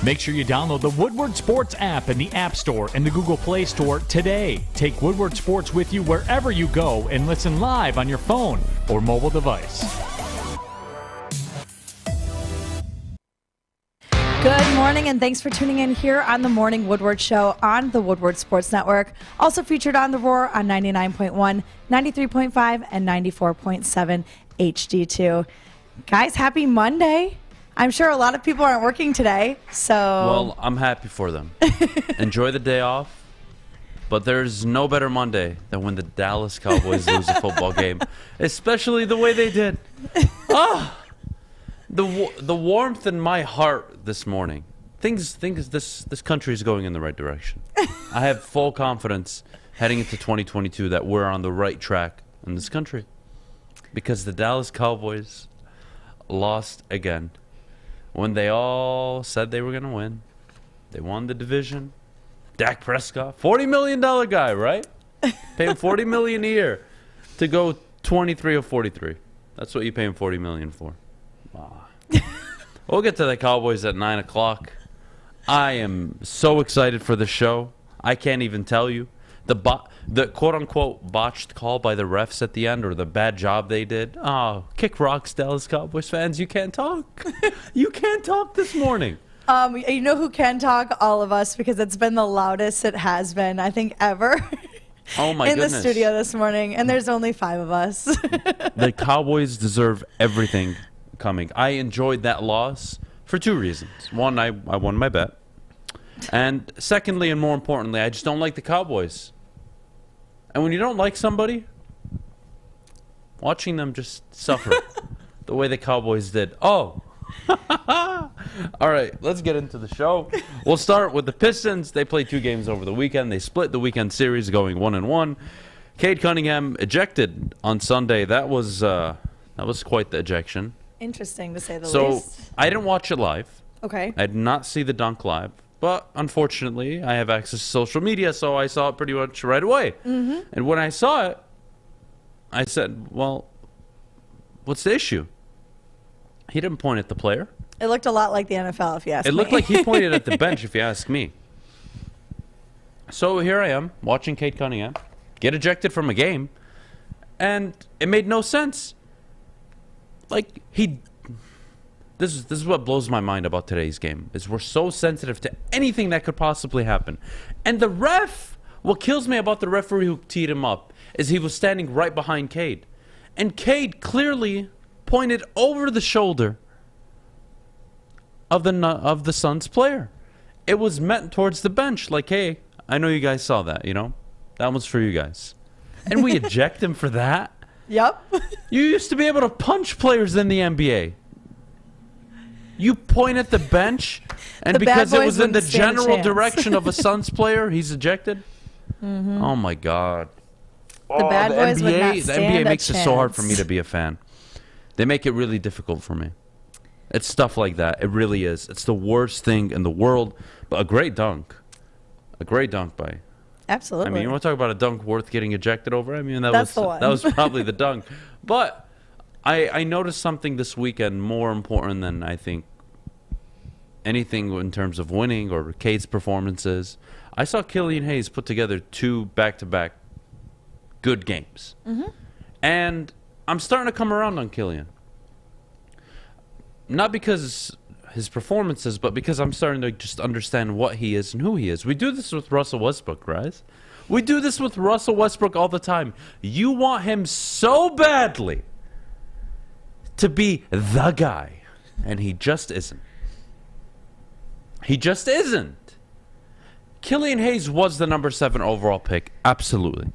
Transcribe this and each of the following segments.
Make sure you download the Woodward Sports app in the App Store and the Google Play Store today. Take Woodward Sports with you wherever you go and listen live on your phone or mobile device. Good morning, and thanks for tuning in here on the Morning Woodward Show on the Woodward Sports Network. Also featured on The Roar on 99.1, 93.5, and 94.7 HD2. Guys, happy Monday. I'm sure a lot of people aren't working today, so... Well, I'm happy for them. Enjoy the day off. But there's no better Monday than when the Dallas Cowboys lose a football game, especially the way they did. The warmth in my heart this morning. This country is going in the right direction. I have full confidence heading into 2022 that we're on the right track in this country, because the Dallas Cowboys lost again when they all said they were going to win. They won the division. Dak Prescott, $40 million guy, right? Pay him $40 million a year to go 23 of 43. That's what you pay him $40 million for. Wow. We'll get to the Cowboys at 9 o'clock. I am so excited for the show. I can't even tell you. The quote-unquote botched call by the refs at the end, or the bad job they did. Oh, kick rocks, Dallas Cowboys fans. You can't talk. You can't talk this morning. You know who can talk? All of us, because it's been the loudest it has been, I think, ever. Oh, my goodness. In the studio this morning, and there's only 5 of us. The Cowboys deserve everything coming. I enjoyed that loss for 2 reasons. One, I won my bet. And secondly, and more importantly, I just don't like the Cowboys. And when you don't like somebody, watching them just suffer the way the Cowboys did. Oh. All right, let's get into the show. We'll start with the Pistons. They played 2 games over the weekend. They split the weekend series going 1-1. Cade Cunningham ejected on Sunday. That was quite the ejection. Interesting, to say the least. So I didn't watch it live. Okay. I did not see the dunk live. But unfortunately, I have access to social media, so I saw it pretty much right away. Mm-hmm. And when I saw it, I said, well, what's the issue? He didn't point at the player. It looked a lot like the NFL, if you ask me. It looked like he pointed at the bench, if you ask me. So here I am, watching Cade Cunningham get ejected from a game, and it made no sense. Like, This is what blows my mind about today's game, is we're so sensitive to anything that could possibly happen. And the ref, what kills me about the referee who teed him up is he was standing right behind Cade. And Cade clearly pointed over the shoulder of the Suns player. It was meant towards the bench, like, hey, I know you guys saw that, you know? That one's for you guys. And we eject him for that? Yep. You used to be able to punch players in the NBA. You point at the bench, and because it was in the general direction of a Suns player, he's ejected? Mm-hmm. Oh, my God. The bad boys would not stand a chance. The NBA makes it so hard for me to be a fan. They make it really difficult for me. It's stuff like that. It really is. It's the worst thing in the world, but a great dunk. A great dunk by... Absolutely. I mean, you want to talk about a dunk worth getting ejected over? I mean, that was probably the dunk. But... I noticed something this weekend more important than I think anything in terms of winning or Cade's performances. I saw Killian Hayes put together 2 back-to-back good games. Mm-hmm. And I'm starting to come around on Killian. Not because his performances, but because I'm starting to just understand what he is and who he is. We do this with Russell Westbrook, guys. We do this with Russell Westbrook all the time. You want him so badly to be the guy, and he just isn't. He just isn't. Killian Hayes was the number 7 overall pick, absolutely.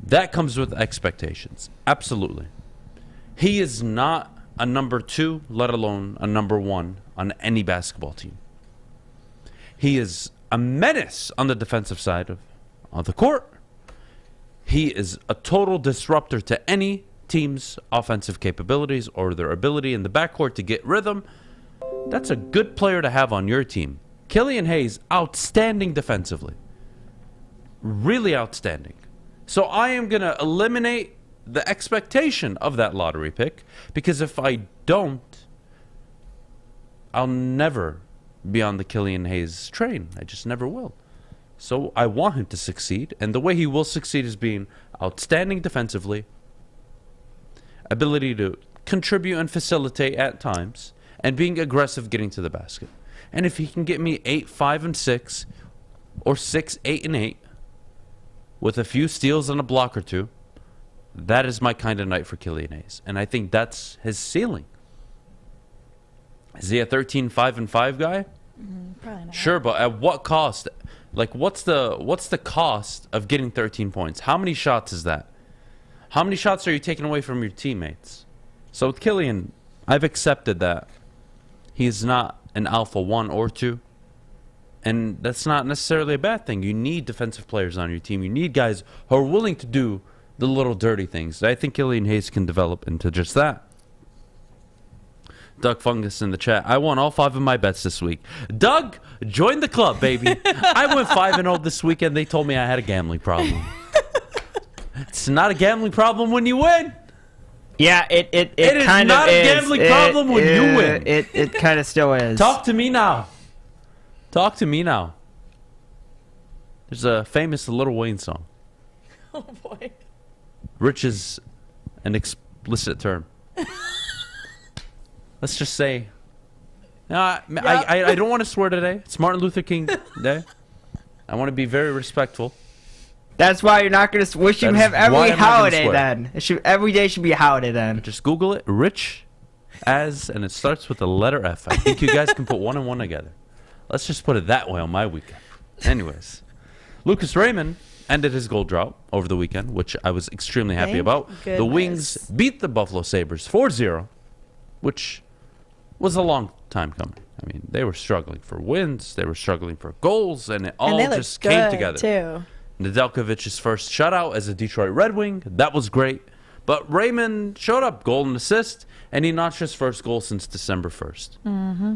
That comes with expectations, absolutely. He is not a number 2, let alone a number 1 on any basketball team. He is a menace on the defensive side of the court. He is a total disruptor to any team's offensive capabilities or their ability in the backcourt to get rhythm. That's a good player to have on your team. Killian Hayes, outstanding defensively. Really outstanding. So I am going to eliminate the expectation of that lottery pick, because if I don't, I'll never be on the Killian Hayes train. I just never will. So I want him to succeed, and the way he will succeed is being outstanding defensively, ability to contribute and facilitate at times, and being aggressive getting to the basket. And if he can get me 8, 5, and 6, or 6, 8, and 8, with a few steals and a block or two, that is my kind of night for Killian Hayes. And I think that's his ceiling. Is he a 13, 5, and 5 guy? Probably not. Sure, but at what cost? Like, what's the cost of getting 13 points? How many shots is that? How many shots are you taking away from your teammates? So with Killian, I've accepted that he is not an alpha 1 or 2. And that's not necessarily a bad thing. You need defensive players on your team. You need guys who are willing to do the little dirty things. I think Killian Hayes can develop into just that. Doug Fungus in the chat. I won all 5 of my bets this week. Doug, join the club, baby. I went 5-0 this weekend. They told me I had a gambling problem. It's not a gambling problem when you win. Yeah, it is kind not of a is. gambling problem when you win. It kind of still is. Talk to me now. Talk to me now. There's a famous Lil Wayne song. Oh, boy. Rich is an explicit term. Let's just say, I don't want to swear today. It's Martin Luther King Day. I want to be very respectful. That's why you're not going to. We should have every holiday then. Every day should be a holiday then. Just Google it. Rich as, and it starts with the letter F. I think you guys can put one and one together. Let's just put it that way on my weekend. Anyways, Lucas Raymond ended his goal drought over the weekend, which I was extremely happy about. Goodness. The Wings beat the Buffalo Sabres 4-0, which was a long time coming. I mean, they were struggling for wins, they were struggling for goals, and it all just came together. Too. Nedeljkovic's first shutout as a Detroit Red Wing, that was great. But Raymond showed up, goal and assist, and he notched his first goal since December 1st. Mm-hmm.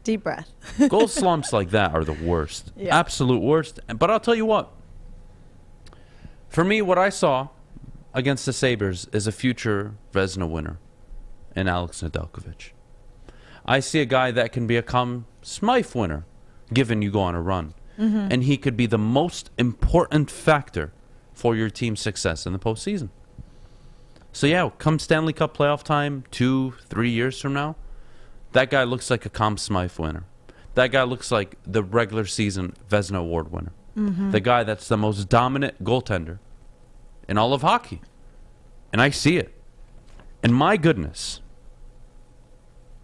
Deep breath. Goal slumps like that are the worst. Yeah. Absolute worst. But I'll tell you what. For me, what I saw against the Sabres is a future Vezina winner in Alex Nedeljkovic. I see a guy that can be a Conn Smythe winner, given you go on a run. Mm-hmm. And he could be the most important factor for your team's success in the postseason. So yeah, come Stanley Cup playoff time, 2-3 years from now, that guy looks like a Conn Smythe winner. That guy looks like the regular season Vezina Award winner. Mm-hmm. The guy that's the most dominant goaltender in all of hockey. And I see it. And my goodness,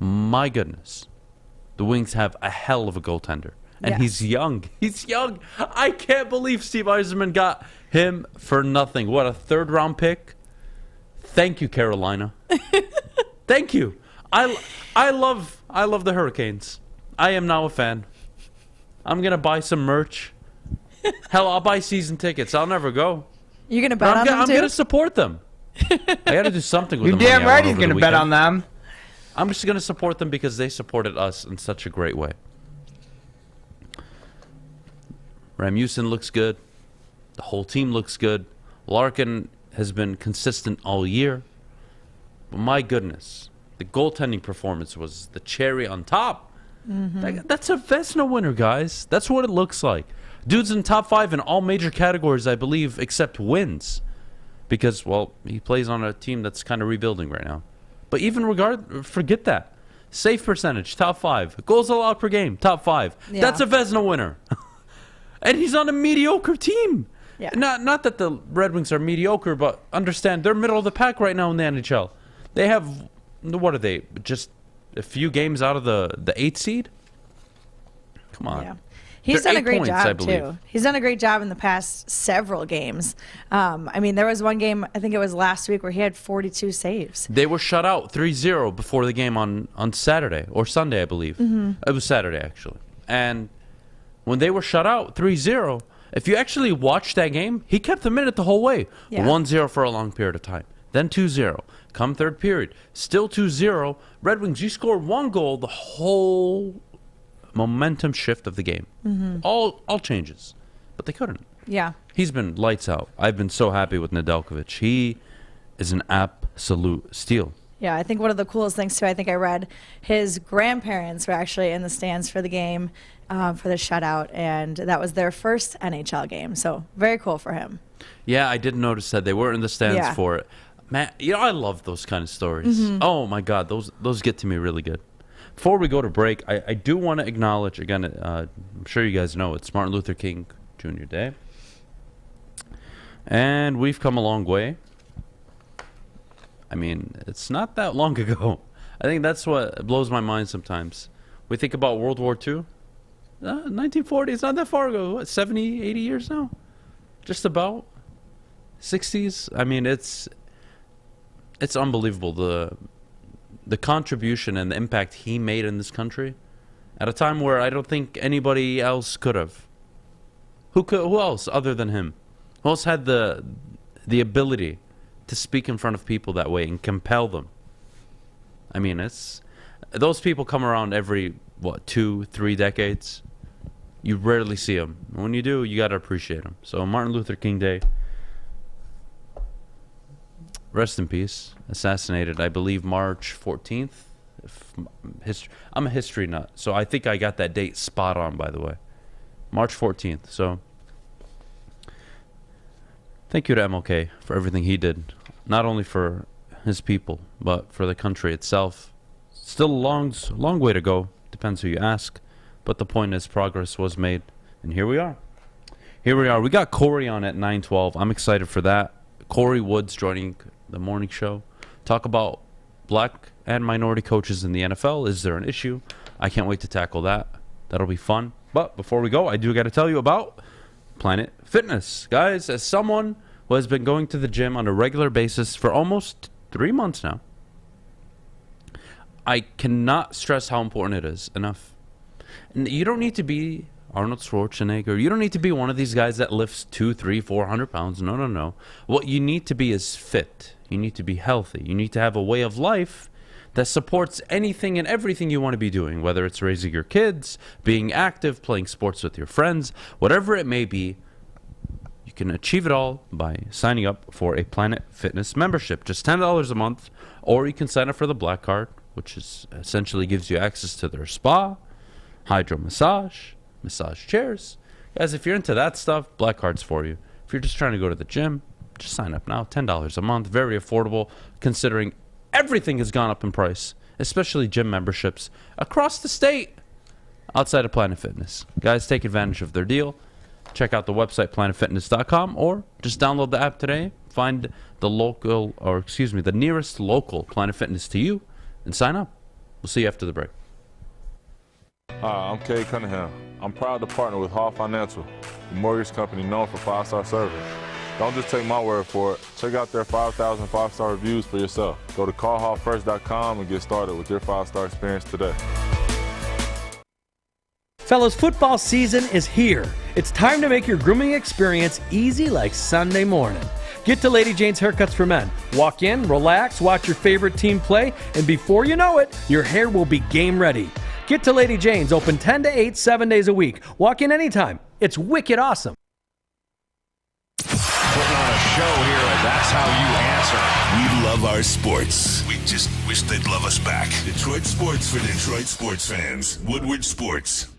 the Wings have a hell of a goaltender. And yes. He's young. He's young. I can't believe Steve Yzerman got him for nothing. What, a 3rd-round pick? Thank you, Carolina. Thank you. I love the Hurricanes. I am now a fan. I'm going to buy some merch. Hell, I'll buy season tickets. I'll never go. You're going to bet on them, I'm too? going to support them. I got to do something with You're the money. damn right he's going to bet on them. I'm just going to support them because they supported us in such a great way. Rasmussen looks good. The whole team looks good. Larkin has been consistent all year. But my goodness, the goaltending performance was the cherry on top. Mm-hmm. That's a Vezina winner, guys. That's what it looks like. Dude's in top 5 in all major categories, I believe, except wins. Because, well, he plays on a team that's kind of rebuilding right now. But even forget that. Save percentage, top 5. Goals allowed per game, top 5. Yeah. That's a Vezina winner. And he's on a mediocre team. Yeah. Not that the Red Wings are mediocre, but understand they're middle of the pack right now in the NHL. They have, what are they, just a few games out of the 8th seed? Come on. Yeah. He's done a great job, too. He's done a great job in the past several games. I mean, there was one game, I think it was last week, where he had 42 saves. They were shut out 3-0 before the game on Saturday, or Sunday, I believe. Mm-hmm. It was Saturday, actually. And when they were shut out 3-0, if you actually watch that game, he kept them in it the whole way. Yeah. 1-0 for a long period of time. Then 2-0. Come third period, still 2-0. Red Wings, you score 1 goal, the whole momentum shift of the game. Mm-hmm. All changes. But they couldn't. Yeah. He's been lights out. I've been so happy with Nedeljkovic. He is an absolute steal. Yeah, I think one of the coolest things, too, I think I read, his grandparents were actually in the stands for the game, for the shutout, and that was their first NHL game. So very cool for him. Yeah, I did notice that they were in the stands for it. Man, I love those kind of stories. Oh, my God, those get to me really good. Before we go to break, I do want to acknowledge, again, I'm sure you guys know, it's Martin Luther King Jr. Day. And we've come a long way. I mean, it's not that long ago. I think that's what blows my mind sometimes. We think about World War II. 1940, it's not that far ago. What, 70, 80 years now? Just about. 60s. I mean, it's unbelievable, the contribution and the impact he made in this country at a time where I don't think anybody else could have. Who else other than him? Who else had the ability to speak in front of people that way and compel them? I mean, those people come around every 2-3 decades. You rarely see them. When you do, you got to appreciate them. So Martin Luther King Day, rest in peace. Assassinated, I believe, March 14th. I'm a history nut, so I think I got that date spot on, by the way. March 14th. So thank you to MLK for everything he did, not only for his people, but for the country itself. Still a long way to go, depends who you ask, but the point is progress was made, and here we are. We got Kory on at 9:12. I'm excited for that. Kory Woods joining the morning show. Talk about black and minority coaches in the NFL. Is there an issue? I can't wait to tackle that. That'll be fun. But before we go, I do got to tell you about Planet Fitness. Guys, as someone who has been going to the gym on a regular basis for almost 3 months now, I cannot stress how important it is enough. And you don't need to be Arnold Schwarzenegger. You don't need to be one of these guys that lifts 200, 300, 400 pounds. No. What you need to be is fit. You need to be healthy. You need to have a way of life that supports anything and everything you want to be doing, whether it's raising your kids, being active, playing sports with your friends, whatever it may be. You can achieve it all by signing up for a Planet Fitness membership, just $10 a month, or you can sign up for the Black Card, which essentially gives you access to their spa, hydro massage chairs. Guys, if you're into that stuff, Black Card's for you. If you're just trying to go to the gym, just sign up now. $10 a month, very affordable, considering everything has gone up in price, especially gym memberships across the state outside of Planet Fitness. Guys, take advantage of their deal. Check out the website, planetfitness.com, or just download the app today. Find the nearest local Planet Fitness to you and sign up. We'll see you after the break. Hi, I'm Kay Cunningham. I'm proud to partner with Hall Financial, the mortgage company known for 5-star service. Don't just take my word for it. Check out their 5,000 5-star reviews for yourself. Go to callhallfirst.com and get started with your 5-star experience today. Fellas, football season is here. It's time to make your grooming experience easy like Sunday morning. Get to Lady Jane's Haircuts for Men. Walk in, relax, watch your favorite team play, and before you know it, your hair will be game ready. Get to Lady Jane's, open 10 to 8, 7 days a week. Walk in anytime. It's wicked awesome. Putting on a show here, and that's how you answer. We love our sports. We just wish they'd love us back. Detroit sports for Detroit sports fans. Woodward Sports.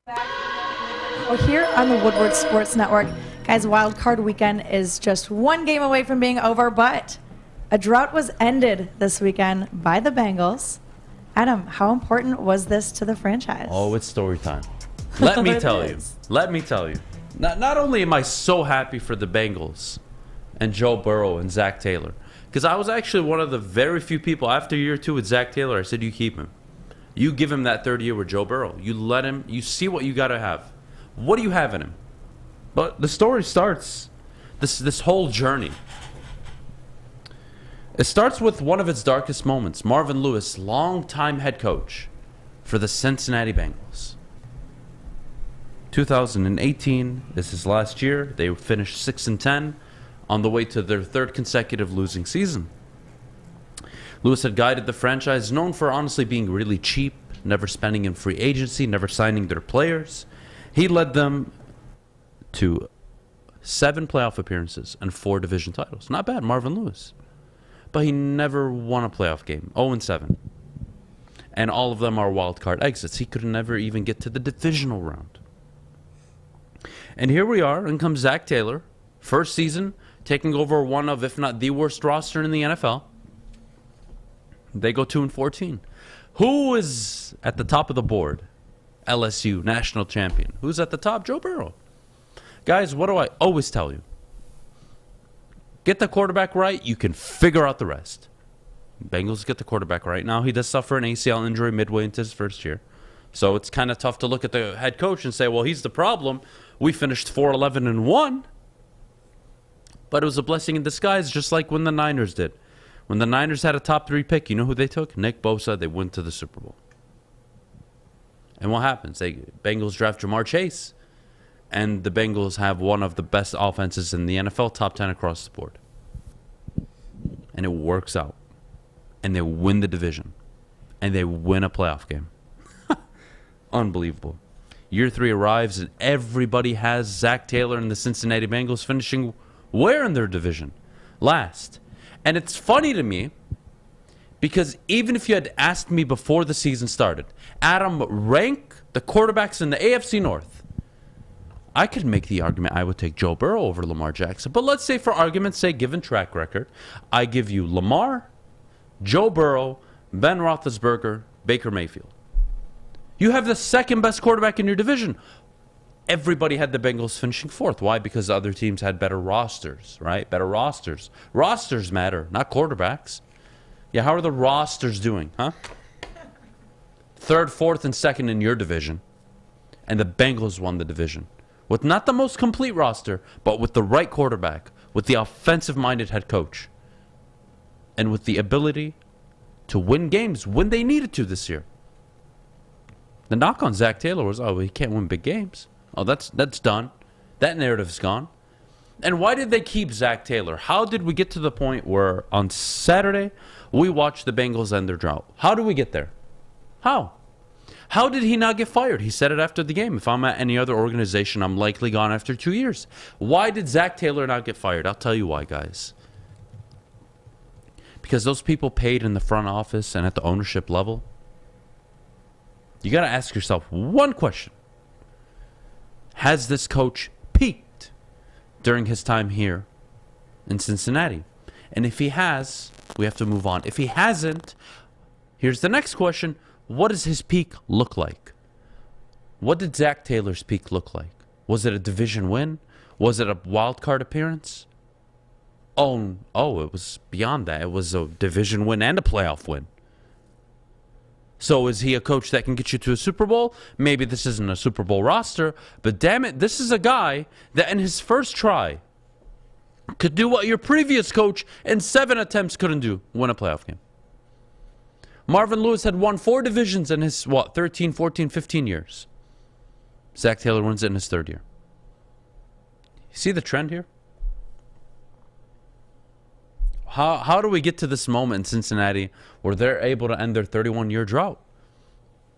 Well, here on the Woodward Sports Network, guys, Wild Card Weekend is just one game away from being over, but a drought was ended this weekend by the Bengals. Adam, how important was this to the franchise? Oh, it's story time. Let me tell you. Not only am I so happy for the Bengals and Joe Burrow and Zach Taylor, because I was actually one of the very few people after year 2 with Zach Taylor, I said, you keep him. You give him that third year with Joe Burrow. You let him, you see what you got to have. What do you have in him? But the story starts, this whole journey. It starts with one of its darkest moments. Marvin Lewis, longtime head coach for the Cincinnati Bengals. 2018, this is last year. They finished 6-10 on the way to their third consecutive losing season. Lewis had guided the franchise, known for honestly being really cheap, never spending in free agency, never signing their players. He led them to 7 playoff appearances and 4 division titles. Not bad, Marvin Lewis. But he never won a playoff game. 0-7. And all of them are wild card exits. He could never even get to the divisional round. And here we are, and comes Zach Taylor, first season, taking over one of, if not the worst roster in the NFL. They go 2-14. Who is at the top of the board? LSU, national champion. Who's at the top? Joe Burrow. Guys, what do I always tell you? Get the quarterback right, you can figure out the rest. Bengals get the quarterback right. Now, he does suffer an ACL injury midway into his first year. So it's kind of tough to look at the head coach and say, well, he's the problem. We finished 4-11-1. But it was a blessing in disguise, just like when the Niners did. When the Niners had a top 3 pick, you know who they took? Nick Bosa. They went to the Super Bowl. And what happens? Bengals draft Jamar Chase. And the Bengals have one of the best offenses in the NFL, top 10 across the board. And it works out. And they win the division. And they win a playoff game. Unbelievable. Year 3 arrives, and everybody has Zach Taylor and the Cincinnati Bengals finishing where in their division? Last. And it's funny to me, because even if you had asked me before the season started, Adam, rank the quarterbacks in the AFC North, I could make the argument I would take Joe Burrow over Lamar Jackson. But let's say, for argument's sake, given track record, I give you Lamar, Joe Burrow, Ben Roethlisberger, Baker Mayfield. You have the second best quarterback in your division. Everybody had the Bengals finishing 4th. Why? Because other teams had better rosters, right? Better rosters. Rosters matter, not quarterbacks. Yeah, how are the rosters doing, huh? 3rd, 4th, and 2nd in your division. And the Bengals won the division. With not the most complete roster, but with the right quarterback, with the offensive-minded head coach, and with the ability to win games when they needed to this year. The knock on Zach Taylor was, oh, he can't win big games. Oh, that's done. That narrative's gone. And why did they keep Zach Taylor? How did we get to the point where on Saturday we watched the Bengals end their drought? How did we get there? How? How did he not get fired? He said it after the game. If I'm at any other organization, I'm likely gone after 2 years. Why did Zach Taylor not get fired? I'll tell you why, guys. Because those people paid in the front office and at the ownership level. You got to ask yourself one question. Has this coach peaked during his time here in Cincinnati? And if he has, we have to move on. If he hasn't, here's the next question. What does his peak look like? What did Zach Taylor's peak look like? Was it a division win? Was it a wild card appearance? Oh, it was beyond that. It was a division win and a playoff win. So is he a coach that can get you to a Super Bowl? Maybe this isn't a Super Bowl roster, but damn it, this is a guy that in his first try could do what your previous coach in 7 attempts couldn't do, win a playoff game. Marvin Lewis had won 4 divisions in his, 13, 14, 15 years. Zach Taylor wins it in his 3rd year. You see the trend here? How do we get to this moment in Cincinnati where they're able to end their 31-year drought?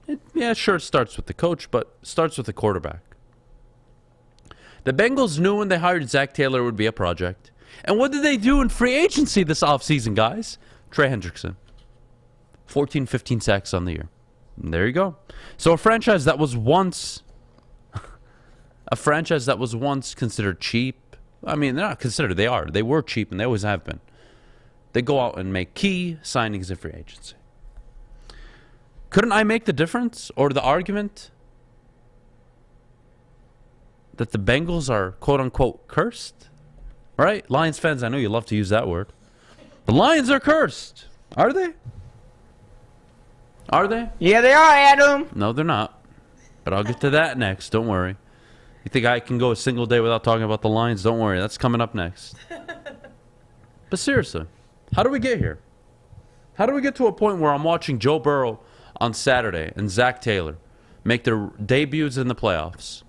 It starts with the coach, but it starts with the quarterback. The Bengals knew when they hired Zach Taylor it would be a project. And what did they do in free agency this offseason, guys? Trey Hendrickson. 14, 15 sacks on the year. And there you go. So a franchise that was once considered cheap. I mean, they're not considered. They are. They were cheap, and they always have been. They go out and make key signings in free agency. Couldn't I make the difference or the argument that the Bengals are quote-unquote cursed? Right? Lions fans, I know you love to use that word. The Lions are cursed. Are they? Are they? Yeah, they are, Adam. No, they're not. But I'll get to that next. Don't worry. You think I can go a single day without talking about the Lions? Don't worry. That's coming up next. But seriously, how do we get here? How do we get to a point where I'm watching Joe Burrow on Saturday and Zach Taylor make their debuts in the playoffs?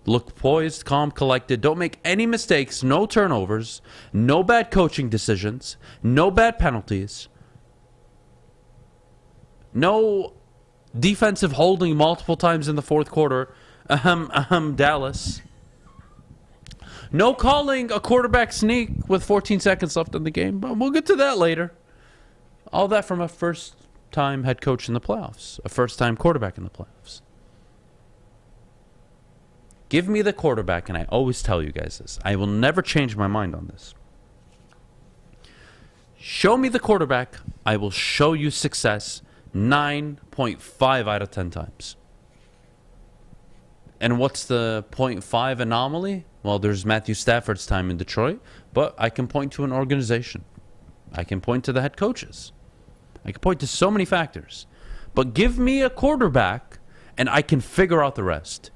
Look poised, calm, collected. Don't make any mistakes. No turnovers. No bad coaching decisions. No bad penalties. No defensive holding multiple times in the fourth quarter. Dallas. No calling a quarterback sneak with 14 seconds left in the game, but we'll get to that later. All that from a first-time head coach in the playoffs, a first-time quarterback in the playoffs. Give me the quarterback, and I always tell you guys this. I will never change my mind on this. Show me the quarterback, I will show you success 9.5 out of 10 times. And what's the 0.5 anomaly? Well, there's Matthew Stafford's time in Detroit, but I can point to an organization. I can point to the head coaches. I can point to so many factors. But give me a quarterback, and I can figure out the rest.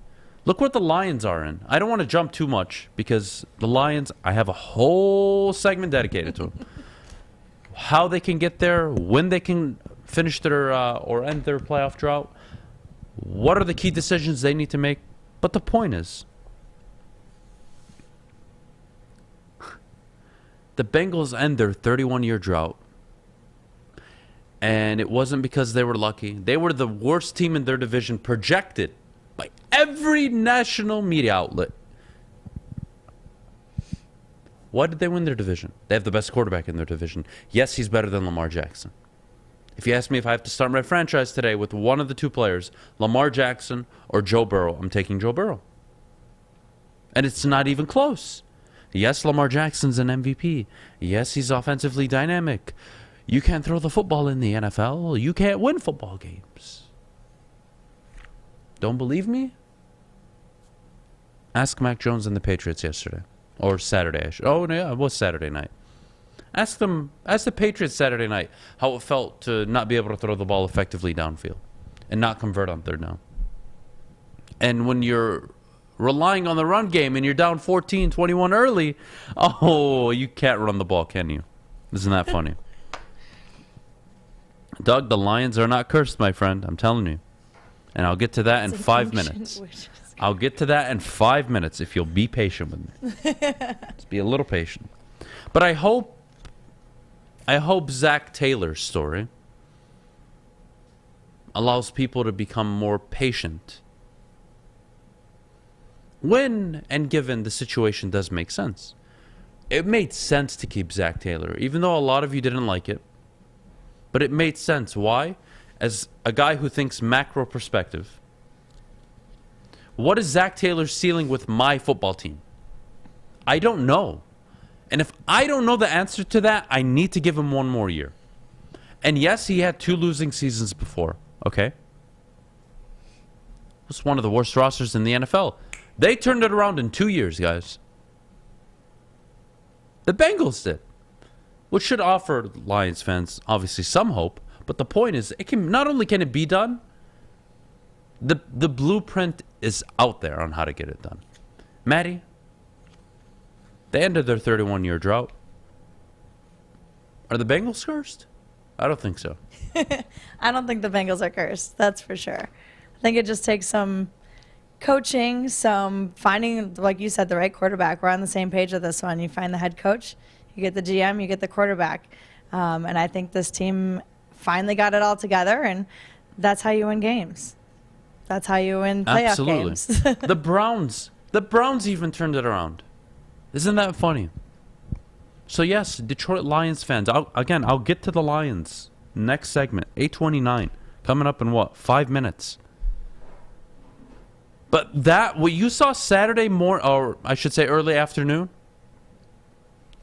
Look what the Lions are in. I don't want to jump too much because the Lions, I have a whole segment dedicated to them. How they can get there, when they can finish their or end their playoff drought. What are the key decisions they need to make? But the point is, the Bengals end their 31-year drought, and it wasn't because they were lucky. They were the worst team in their division, projected by every national media outlet. Why did they win their division? They have the best quarterback in their division. Yes, he's better than Lamar Jackson. If you ask me if I have to start my franchise today with one of the two players, Lamar Jackson or Joe Burrow, I'm taking Joe Burrow. And it's not even close. Yes, Lamar Jackson's an MVP. Yes, he's offensively dynamic. You can't throw the football in the NFL. You can't win football games. Don't believe me? Ask Mac Jones and the Patriots yesterday. Or Saturday. Oh, yeah, it was Saturday night. Ask the Patriots Saturday night how it felt to not be able to throw the ball effectively downfield and not convert on third down. And when you're relying on the run game and you're down 14-21 early, oh, you can't run the ball, can you? Isn't that funny? Doug, the Lions are not cursed, my friend. I'm telling you. And I'll get to that in 5 minutes. I'll get to that in 5 minutes if you'll be patient with me. Just be a little patient. But I hope Zach Taylor's story allows people to become more patient when and given the situation does make sense. It made sense to keep Zach Taylor, even though a lot of you didn't like it. But it made sense. Why? As a guy who thinks macro perspective, what is Zach Taylor's ceiling with my football team? I don't know. And if I don't know the answer to that, I need to give him one more year. And yes, he had 2 losing seasons before. Okay? It was one of the worst rosters in the NFL. They turned it around in 2 years, guys. The Bengals did. Which should offer Lions fans, obviously, some hope. But the point is, it can not only can it be done, the blueprint is out there on how to get it done. Maddy, they ended their 31-year drought. Are the Bengals cursed? I don't think so. I don't think the Bengals are cursed. That's for sure. I think it just takes some coaching, some finding, like you said, the right quarterback. We're on the same page with this one. You find the head coach, you get the GM, you get the quarterback. And I think this team finally got it all together, and that's how you win games. That's how you win playoff games. The Browns even turned it around. Isn't that funny? So yes, Detroit Lions fans. I'll get to the Lions next segment. 8:29 coming up in 5 minutes. But what you saw Saturday morning, or I should say early afternoon,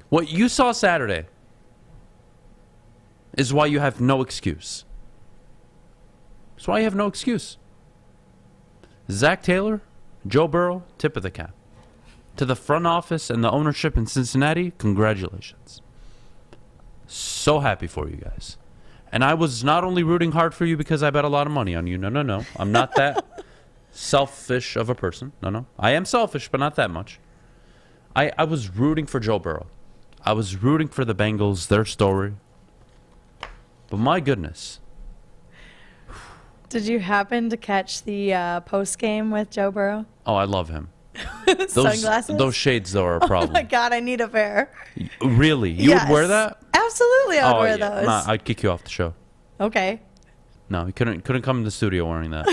what you saw Saturday is why you have no excuse. It's why you have no excuse. Zach Taylor, Joe Burrow, tip of the cap. To the front office and the ownership in Cincinnati, congratulations. So happy for you guys. And I was not only rooting hard for you because I bet a lot of money on you. No. I'm not that selfish of a person. No. I am selfish, but not that much. I was rooting for Joe Burrow. I was rooting for the Bengals, their story. But my goodness. Did you happen to catch the post game with Joe Burrow? Oh, I love him. Sunglasses? Those shades, though, are a problem. Oh, my God, I need a pair. Really? You would wear that? Absolutely, I would wear those. Nah, I'd kick you off the show. Okay. No, you couldn't come in the studio wearing that.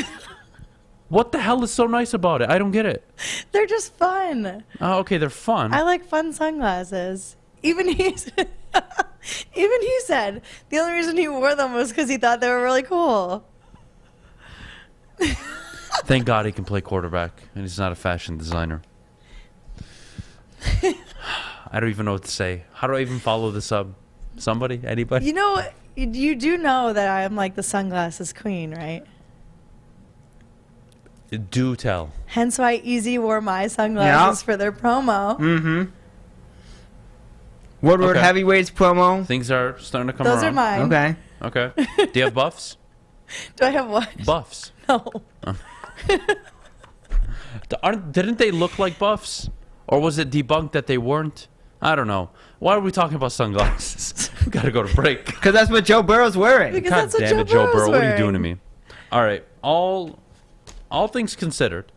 What the hell is so nice about it? I don't get it. They're just fun. Oh, okay, they're fun. I like fun sunglasses. Even he said the only reason he wore them was because he thought they were really cool. Thank God he can play quarterback, and he's not a fashion designer. I don't even know what to say. How do I even follow this up? Somebody? Anybody? You know, you do know that I'm like the sunglasses queen, right? Do tell. Hence why Easy wore my sunglasses for their promo. Mm-hmm. Woodward Heavyweights promo. Things are starting to come around. Those are mine. Okay. Do you have buffs? Do I have what? Buffs. No. Didn't they look like buffs? Or was it debunked that they weren't? I don't know. Why are we talking about sunglasses? We got to go to break. Because that's what Joe Burrow's wearing. Because God that's what damn it, Joe Joe Burrow. Burrow's What are you doing wearing. to me? All right. All things considered,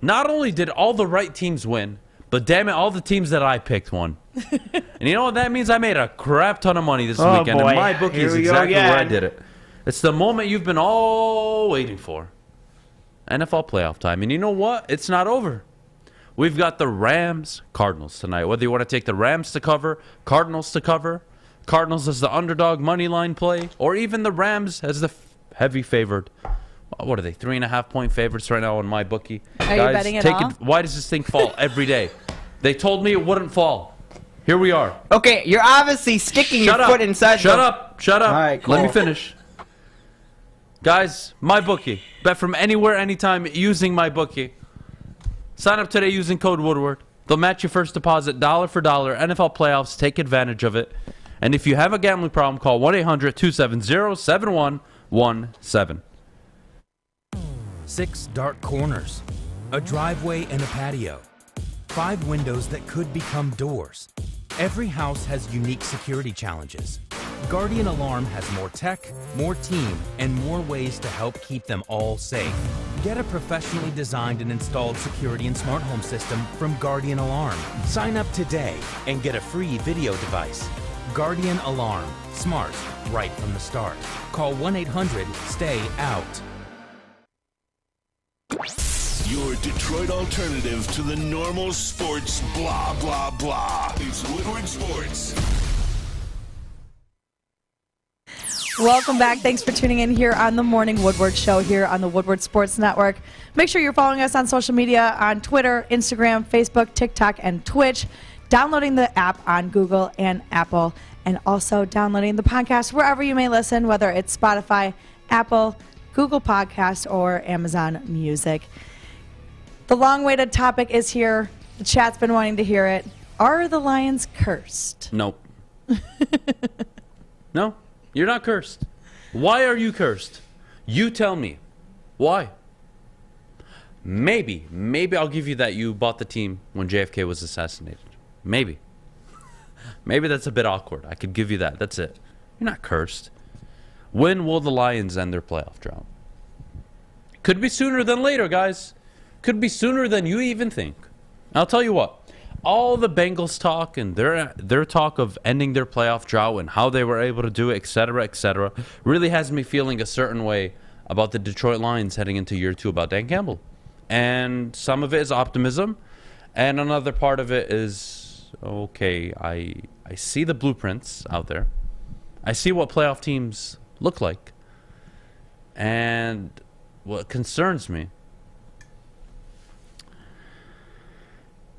not only did all the right teams win, but damn it, all the teams that I picked won. And you know what that means? I made a crap ton of money this weekend. Boy. And my bookie Here is we go exactly where I again. did it. It's the moment you've been all waiting for. NFL playoff time. And you know what? It's not over. We've got the Rams, Cardinals tonight. Whether you want to take the Rams to cover, Cardinals to cover, Cardinals as the underdog money line play, or even the Rams as the heavy favored. What are they? 3.5-point favorites right now on my bookie. Are you betting it all? Why does this thing fall every day? They told me it wouldn't fall. Here we are. Okay, you're obviously sticking your foot inside. Shut up. Shut up. All right, cool. Let me finish. Guys, my bookie. Bet from anywhere, anytime using my bookie. Sign up today using code Woodward. They'll match your first deposit dollar for dollar. NFL playoffs. Take advantage of it. And if you have a gambling problem, call 1-800-270-7117. 6 dark corners, a driveway and a patio, 5 windows that could become doors. Every house has unique security challenges. Guardian Alarm has more tech, more team, and more ways to help keep them all safe. Get a professionally designed and installed security and smart home system from Guardian Alarm. Sign up today and get a free video device. Guardian Alarm. Smart, right from the start. Call 1-800-STAY-OUT. Your Detroit alternative to the normal sports blah, blah, blah. It's Woodward Sports. Welcome back. Thanks for tuning in here on the Morning Woodward Show here on the Woodward Sports Network. Make sure you're following us on social media on Twitter, Instagram, Facebook, TikTok, and Twitch. Downloading the app on Google and Apple, and also downloading the podcast wherever you may listen, whether it's Spotify, Apple, Google Podcast, or Amazon Music. The long-awaited topic is here. The chat's been wanting to hear it. Are the Lions cursed? Nope. No, you're not cursed. Why are you cursed? You tell me. Why? Maybe I'll give you that you bought the team when JFK was assassinated. Maybe. Maybe that's a bit awkward. I could give you that. That's it. You're not cursed. When will the Lions end their playoff drought? Could be sooner than later, guys. Could be sooner than you even think. I'll tell you what. All the Bengals talk and their talk of ending their playoff drought and how they were able to do it, etc., really has me feeling a certain way about the Detroit Lions heading into year 2 about Dan Campbell. And some of it is optimism, and another part of it is, okay, I see the blueprints out there. I see what playoff teams look like. And what concerns me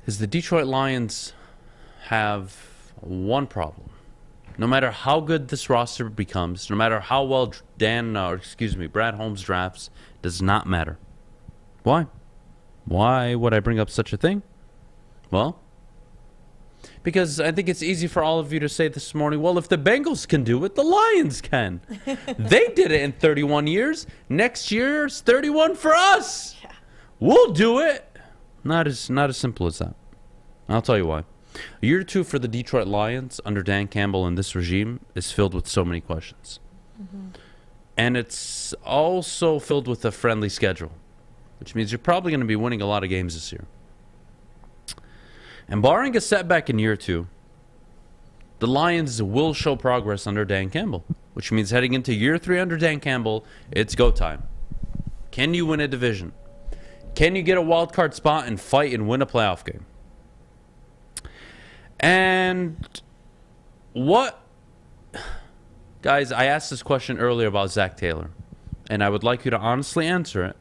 is the Detroit Lions have one problem. No matter how good this roster becomes, no matter how well Brad Holmes drafts, does not matter. Why? Why would I bring up such a thing? Well, because I think it's easy for all of you to say this morning, well, if the Bengals can do it, the Lions can. They did it in 31 years. Next year's 31 for us. Yeah. We'll do it. Not as simple as that. I'll tell you why. Year 2 for the Detroit Lions under Dan Campbell and this regime is filled with so many questions. Mm-hmm. And it's also filled with a friendly schedule, which means you're probably going to be winning a lot of games this year. And barring a setback in year 2, the Lions will show progress under Dan Campbell, which means heading into year 3 under Dan Campbell, it's go time. Can you win a division? Can you get a wild card spot and fight and win a playoff game? And what... Guys, I asked this question earlier about Zach Taylor, and I would like you to honestly answer it.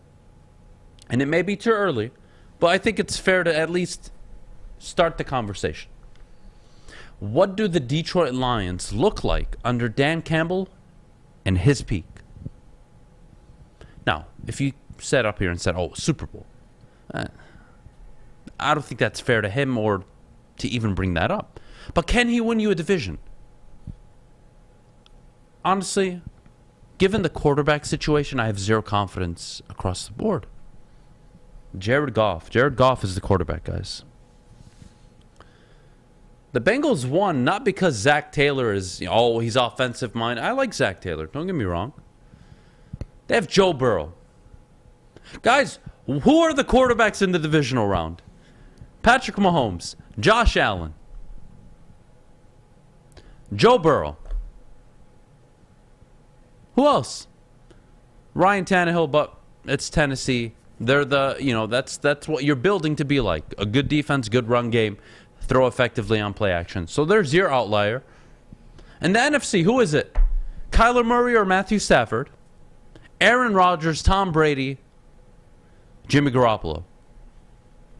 And it may be too early, but I think it's fair to at least start the conversation. What do the Detroit Lions look like under Dan Campbell and his peak? Now, if you sat up here and said, oh, Super Bowl, I don't think that's fair to him or to even bring that up. But can he win you a division? Honestly, given the quarterback situation, I have zero confidence across the board. Jared Goff. Jared Goff is the quarterback, guys. The Bengals won not because Zach Taylor is, he's offensive minded. I like Zach Taylor. Don't get me wrong. They have Joe Burrow. Guys, who are the quarterbacks in the divisional round? Patrick Mahomes, Josh Allen, Joe Burrow. Who else? Ryan Tannehill, but it's Tennessee. They're that's what you're building to be like. A good defense, good run game, throw effectively on play action. So there's your outlier. And the NFC, who is it? Kyler Murray or Matthew Stafford? Aaron Rodgers, Tom Brady, Jimmy Garoppolo.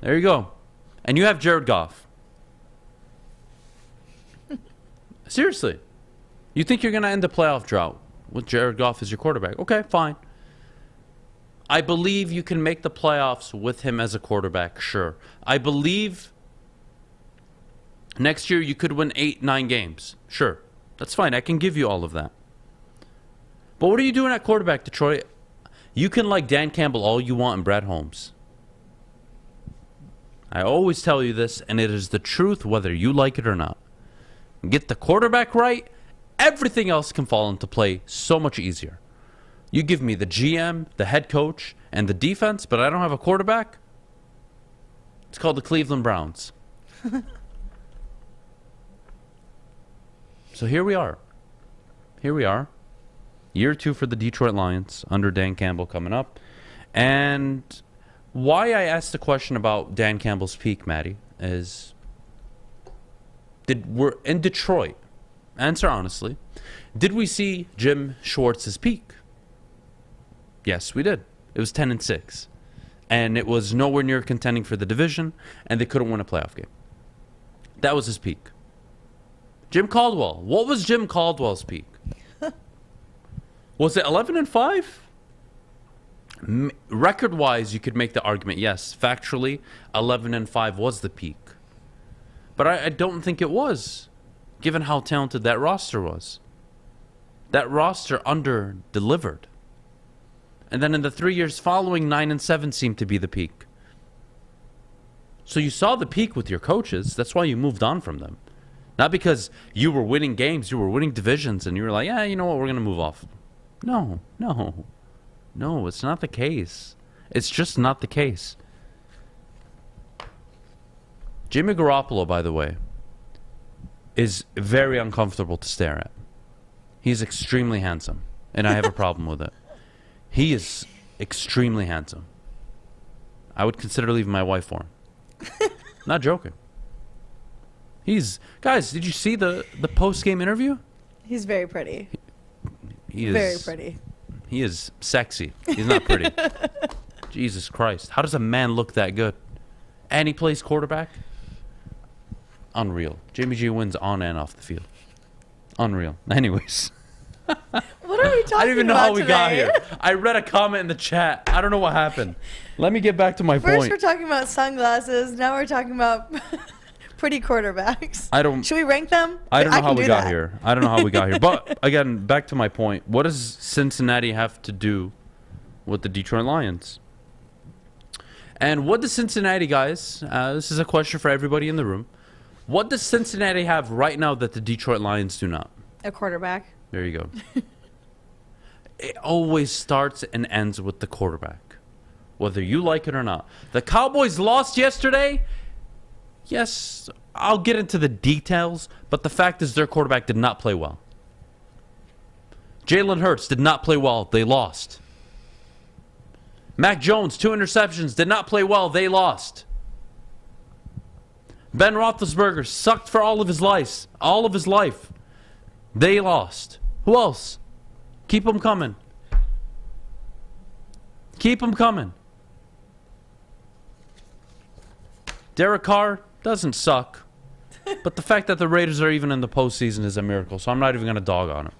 There you go. And you have Jared Goff. Seriously. You think you're going to end the playoff drought with Jared Goff as your quarterback? Okay, fine. I believe you can make the playoffs with him as a quarterback, sure. I believe next year you could win 8-9 games. Sure. That's fine. I can give you all of that. But what are you doing at quarterback, Detroit? You can like Dan Campbell all you want and Brad Holmes. I always tell you this, and it is the truth whether you like it or not. Get the quarterback right, everything else can fall into play so much easier. You give me the GM, the head coach, and the defense, but I don't have a quarterback? It's called the Cleveland Browns. So here we are. Here we are. Year 2 for the Detroit Lions under Dan Campbell coming up. And why I asked the question about Dan Campbell's peak, Maddie, is we're in Detroit. Answer honestly. Did we see Jim Schwartz's peak? Yes, we did. It was 10-6. And it was nowhere near contending for the division, and they couldn't win a playoff game. That was his peak. Jim Caldwell. What was Jim Caldwell's peak? Was it 11-5? Record-wise, you could make the argument, yes. Factually, 11-5 was the peak. But I don't think it was, given how talented that roster was. That roster under-delivered. And then in the 3 years following, 9-7 seemed to be the peak. So you saw the peak with your coaches. That's why you moved on from them. Not because you were winning games, you were winning divisions, and you were like, yeah, you know what, we're going to move off. No, it's not the case. It's just not the case. Jimmy Garoppolo, by the way, is very uncomfortable to stare at. He's extremely handsome, and I have a problem with it. He is extremely handsome. I would consider leaving my wife for him. Not joking. Guys, did you see the post-game interview? He's very pretty. He is very pretty. He is sexy. He's not pretty. Jesus Christ. How does a man look that good? And he plays quarterback? Unreal. Jimmy G wins on and off the field. Unreal. Anyways. What are we talking about? I don't even know how we today? got here. I read a comment in the chat. I don't know what happened. Let me get back to my point. First we're talking about sunglasses. Now we're talking about pretty quarterbacks. Should we rank them? I don't know how we got here. I don't know how we got here. But again, back to my point. What does Cincinnati have to do with the Detroit Lions? And what does Cincinnati, guys, this is a question for everybody in the room. What does Cincinnati have right now that the Detroit Lions do not? A quarterback. There you go. It always starts and ends with the quarterback, whether you like it or not. The Cowboys lost yesterday. Yes, I'll get into the details, but the fact is their quarterback did not play well. Jalen Hurts did not play well. They lost. Mac Jones, 2 interceptions, did not play well. They lost. Ben Roethlisberger sucked for all of his life. They lost. Who else? Keep them coming. Keep them coming. Derek Carr doesn't suck. But the fact that the Raiders are even in the postseason is a miracle, so I'm not even going to dog on him.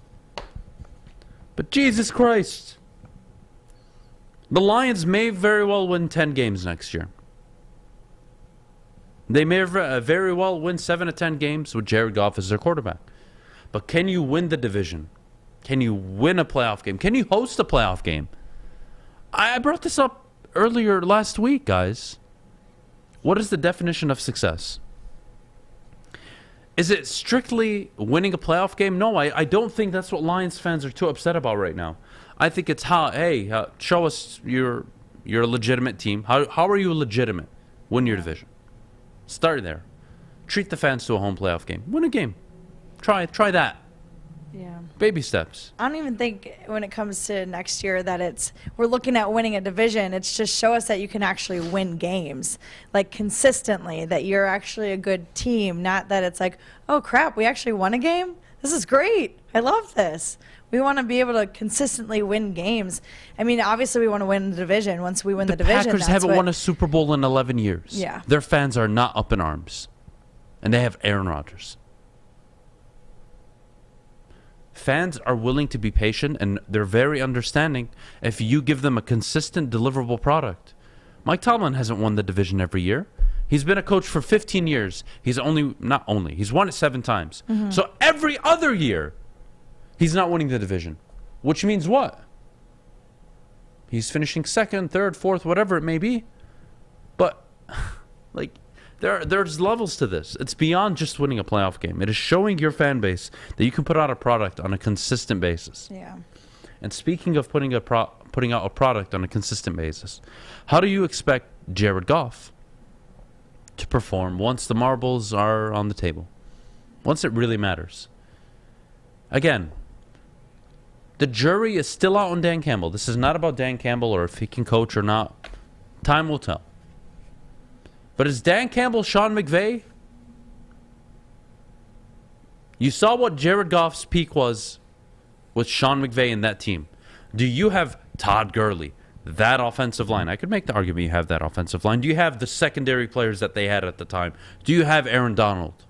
But Jesus Christ. The Lions may very well win 10 games next year. They may very well win 7 to 10 games with Jared Goff as their quarterback. But can you win the division? Can you win a playoff game? Can you host a playoff game? I brought this up earlier last week, guys. What is the definition of success? Is it strictly winning a playoff game? No, I don't think that's what Lions fans are too upset about right now. I think it's show us you're a legitimate team. How are you legitimate? Win your division. Start there. Treat the fans to a home playoff game. Win a game. Try that. Yeah. Baby steps. I don't even think when it comes to next year that we're looking at winning a division. It's just show us that you can actually win games, like consistently, that you're actually a good team, not that it's like, oh crap, we actually won a game? This is great. I love this. We want to be able to consistently win games. I mean, obviously we want to win the division. Once we win the division, the Packers haven't won a Super Bowl in 11 years. Yeah. Their fans are not up in arms. And they have Aaron Rodgers. Fans are willing to be patient, and they're very understanding if you give them a consistent, deliverable product. Mike Tomlin hasn't won the division every year. He's been a coach for 15 years. He's won it 7 times. Mm-hmm. So every other year, he's not winning the division. Which means what? He's finishing 2nd, 3rd, 4th, whatever it may be. But, there's levels to this. It's beyond just winning a playoff game. It is showing your fan base that you can put out a product on a consistent basis. Yeah. And speaking of putting out a product on a consistent basis, how do you expect Jared Goff to perform once the marbles are on the table? Once it really matters. Again, the jury is still out on Dan Campbell. This is not about Dan Campbell or if he can coach or not. Time will tell. But is Dan Campbell Sean McVay? You saw what Jared Goff's peak was with Sean McVay and that team. Do you have Todd Gurley, that offensive line? I could make the argument you have that offensive line. Do you have the secondary players that they had at the time? Do you have Aaron Donald?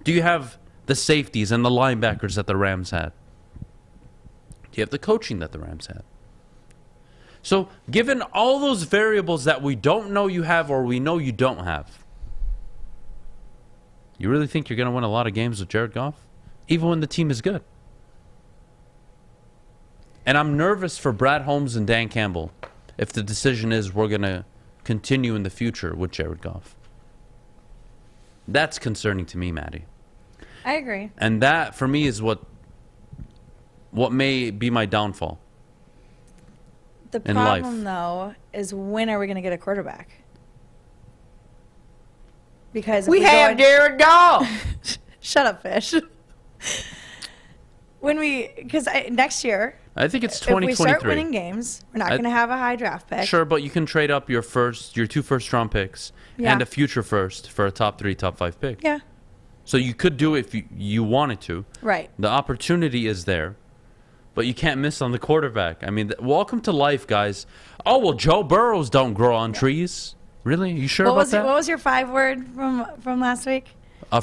Do you have the safeties and the linebackers that the Rams had? Do you have the coaching that the Rams had? So, given all those variables that we don't know you have or we know you don't have, you really think you're going to win a lot of games with Jared Goff? Even when the team is good. And I'm nervous for Brad Holmes and Dan Campbell if the decision is we're going to continue in the future with Jared Goff. That's concerning to me, Maddie. I agree. And that, for me, is what may be my downfall. The problem, though, is when are we going to get a quarterback? Because we have Jared Goff. Shut up, Fish. Because next year, I think it's 2023. If we start winning games, we're not going to have a high draft pick. Sure, but you can trade up your 2 first-round picks and a future first for a top 3, top 5 pick. Yeah. So you could do it if you wanted to. Right. The opportunity is there. But you can't miss on the quarterback. I mean, welcome to life, guys. Oh, well, Joe Burrows don't grow on trees. Really? You sure about that? What was your 5-word from last week?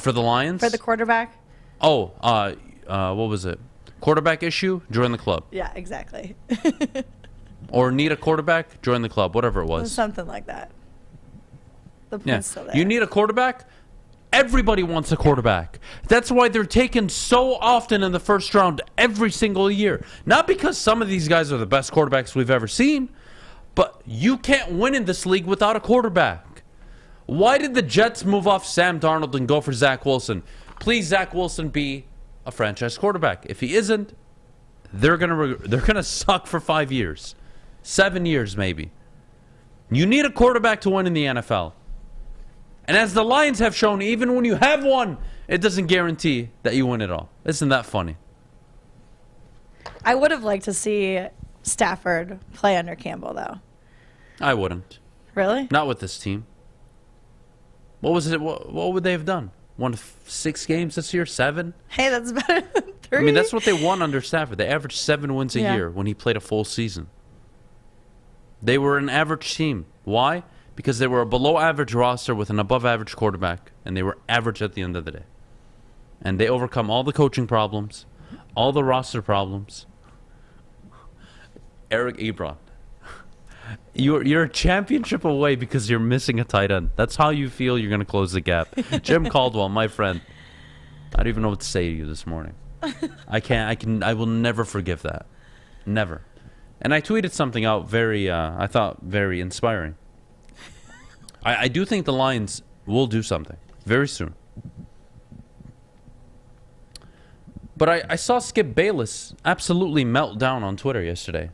For the Lions? For the quarterback? Oh, what was it? Quarterback issue? Join the club. Yeah, exactly. Or need a quarterback? Join the club. Whatever it was. Something like that. The point's still there. You need a quarterback? Everybody wants a quarterback. That's why they're taken so often in the first round every single year. Not because some of these guys are the best quarterbacks we've ever seen, but you can't win in this league without a quarterback. Why did the Jets move off Sam Darnold and go for Zach Wilson? Please, Zach Wilson, be a franchise quarterback. If he isn't, they're gonna suck for 5 years, 7 years maybe. You need a quarterback to win in the NFL. And as the Lions have shown, even when you have one, it doesn't guarantee that you win it all. Isn't that funny? I would have liked to see Stafford play under Campbell, though. I wouldn't. Really? Not with this team. What was it? What would they have done? Won 6 games this year? 7? Hey, that's better than 3. I mean, that's what they won under Stafford. They averaged 7 wins a year when he played a full season. They were an average team. Why? Because they were a below-average roster with an above-average quarterback, and they were average at the end of the day. And they overcome all the coaching problems, all the roster problems. Eric Ebron. You're a championship away because you're missing a tight end. That's how you feel you're going to close the gap. Jim Caldwell, my friend. I don't even know what to say to you this morning. I will never forgive that. Never. And I tweeted something out I thought very inspiring. I do think the Lions will do something very soon. But I saw Skip Bayless absolutely melt down on Twitter yesterday.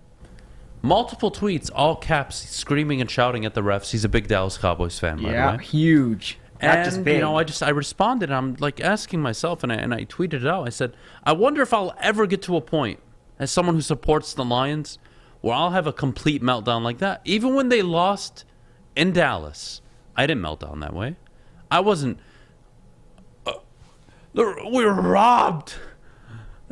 Multiple tweets, all caps, screaming and shouting at the refs. He's a big Dallas Cowboys fan, by the way. Yeah, huge. Not just big. I responded. I'm like asking myself, and I tweeted it out. I said, I wonder if I'll ever get to a point as someone who supports the Lions where I'll have a complete meltdown like that. Even when they lost in Dallas, I didn't melt down that way. I wasn't. We were robbed.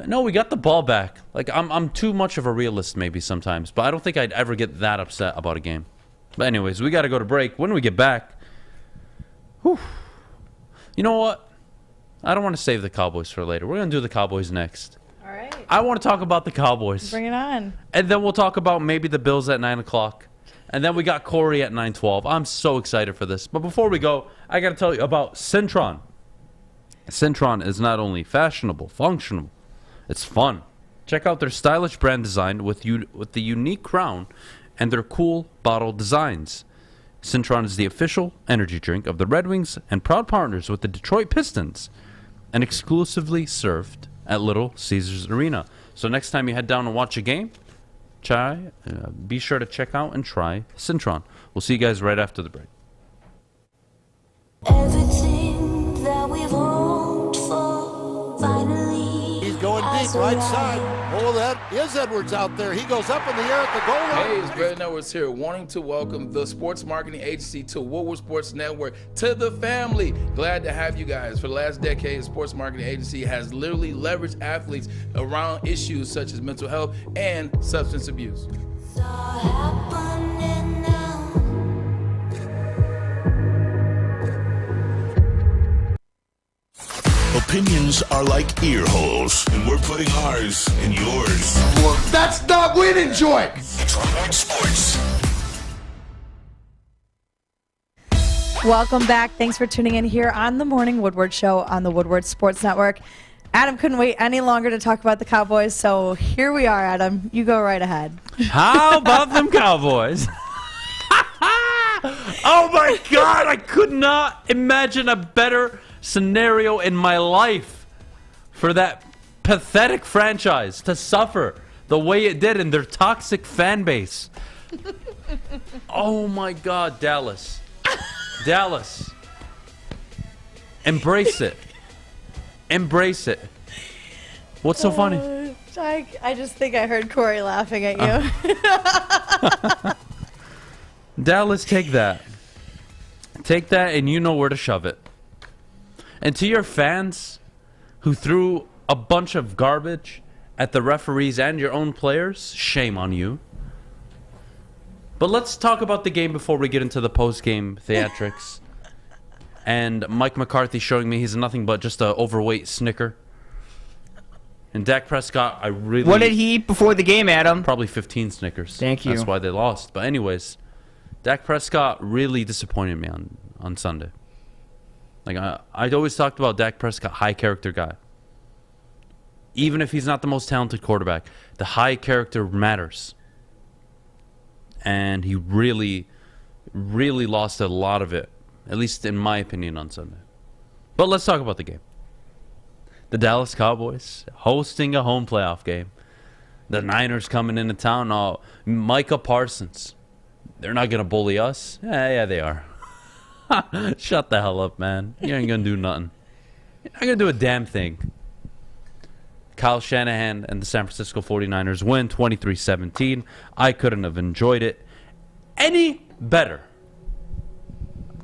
No, we got the ball back. Like I'm too much of a realist maybe sometimes, but I don't think I'd ever get that upset about a game. But anyways, we got to go to break. When we get back, you know what? I don't want to save the Cowboys for later. We're going to do the Cowboys next. All right. I want to talk about the Cowboys. Bring it on. And then we'll talk about maybe the Bills at 9 o'clock. And then we got Kory at 9:12. I'm so excited for this. But before we go, I got to tell you about Syntron. Syntron is not only fashionable, functional, it's fun. Check out their stylish brand design with the unique crown and their cool bottle designs. Syntron is the official energy drink of the Red Wings and proud partners with the Detroit Pistons and exclusively served at Little Caesars Arena. So next time you head down and watch a game, be sure to check out and try Syntron. We'll see you guys right after the break. Everything that we've hoped for, finally. He's going deep, right side. Oh, that is Edwards out there. He goes up in the air at the goal line. Hey, it's Brandon Edwards here, wanting to welcome the sports marketing agency to Woodward Sports Network, to the family. Glad to have you guys. For the last decade, the sports marketing agency has literally leveraged athletes around issues such as mental health and substance abuse. It's all happening now. Opinions are like ear holes, and we're putting ours in yours. Well, that's not winning, Joy. It's Woodward Sports. Welcome back. Thanks for tuning in here on the Morning Woodward Show on the Woodward Sports Network. Adam couldn't wait any longer to talk about the Cowboys, so here we are, Adam. You go right ahead. How about them Cowboys? Oh, my God. I could not imagine a better scenario in my life for that pathetic franchise to suffer the way it did in their toxic fan base. Oh my God, Dallas. Dallas. Embrace it. Embrace it. What's so funny? I just think I heard Kory laughing at you. Dallas, take that. Take that and you know where to shove it. And to your fans who threw a bunch of garbage at the referees and your own players, shame on you. But let's talk about the game before we get into the post-game theatrics. And Mike McCarthy showing me he's nothing but just an overweight snicker. And Dak Prescott, What did he eat before the game, Adam? Probably 15 Snickers. Thank you. That's why they lost. But anyways, Dak Prescott really disappointed me on Sunday. Like, I'd always talked about Dak Prescott, high character guy. Even if he's not the most talented quarterback, the high character matters. And he really, really lost a lot of it, at least in my opinion, on Sunday. But let's talk about the game. The Dallas Cowboys hosting a home playoff game. The Niners coming into town. Oh, Micah Parsons. They're not going to bully us. Yeah, they are. Shut the hell up, man. You ain't going to do nothing. You're not going to do a damn thing. Kyle Shanahan and the San Francisco 49ers win 23-17. I couldn't have enjoyed it any better.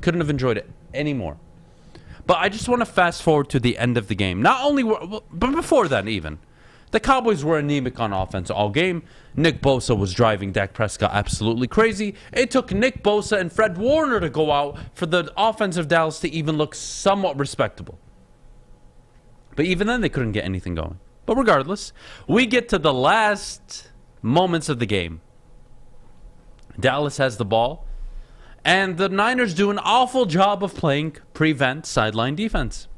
Couldn't have enjoyed it any more. But I just want to fast forward to the end of the game. Not only but before then even. The Cowboys were anemic on offense all game. Nick Bosa was driving Dak Prescott absolutely crazy. It took Nick Bosa and Fred Warner to go out for the offense of Dallas to even look somewhat respectable. But even then, they couldn't get anything going. But regardless, we get to the last moments of the game. Dallas has the ball, and the Niners do an awful job of playing prevent sideline defense.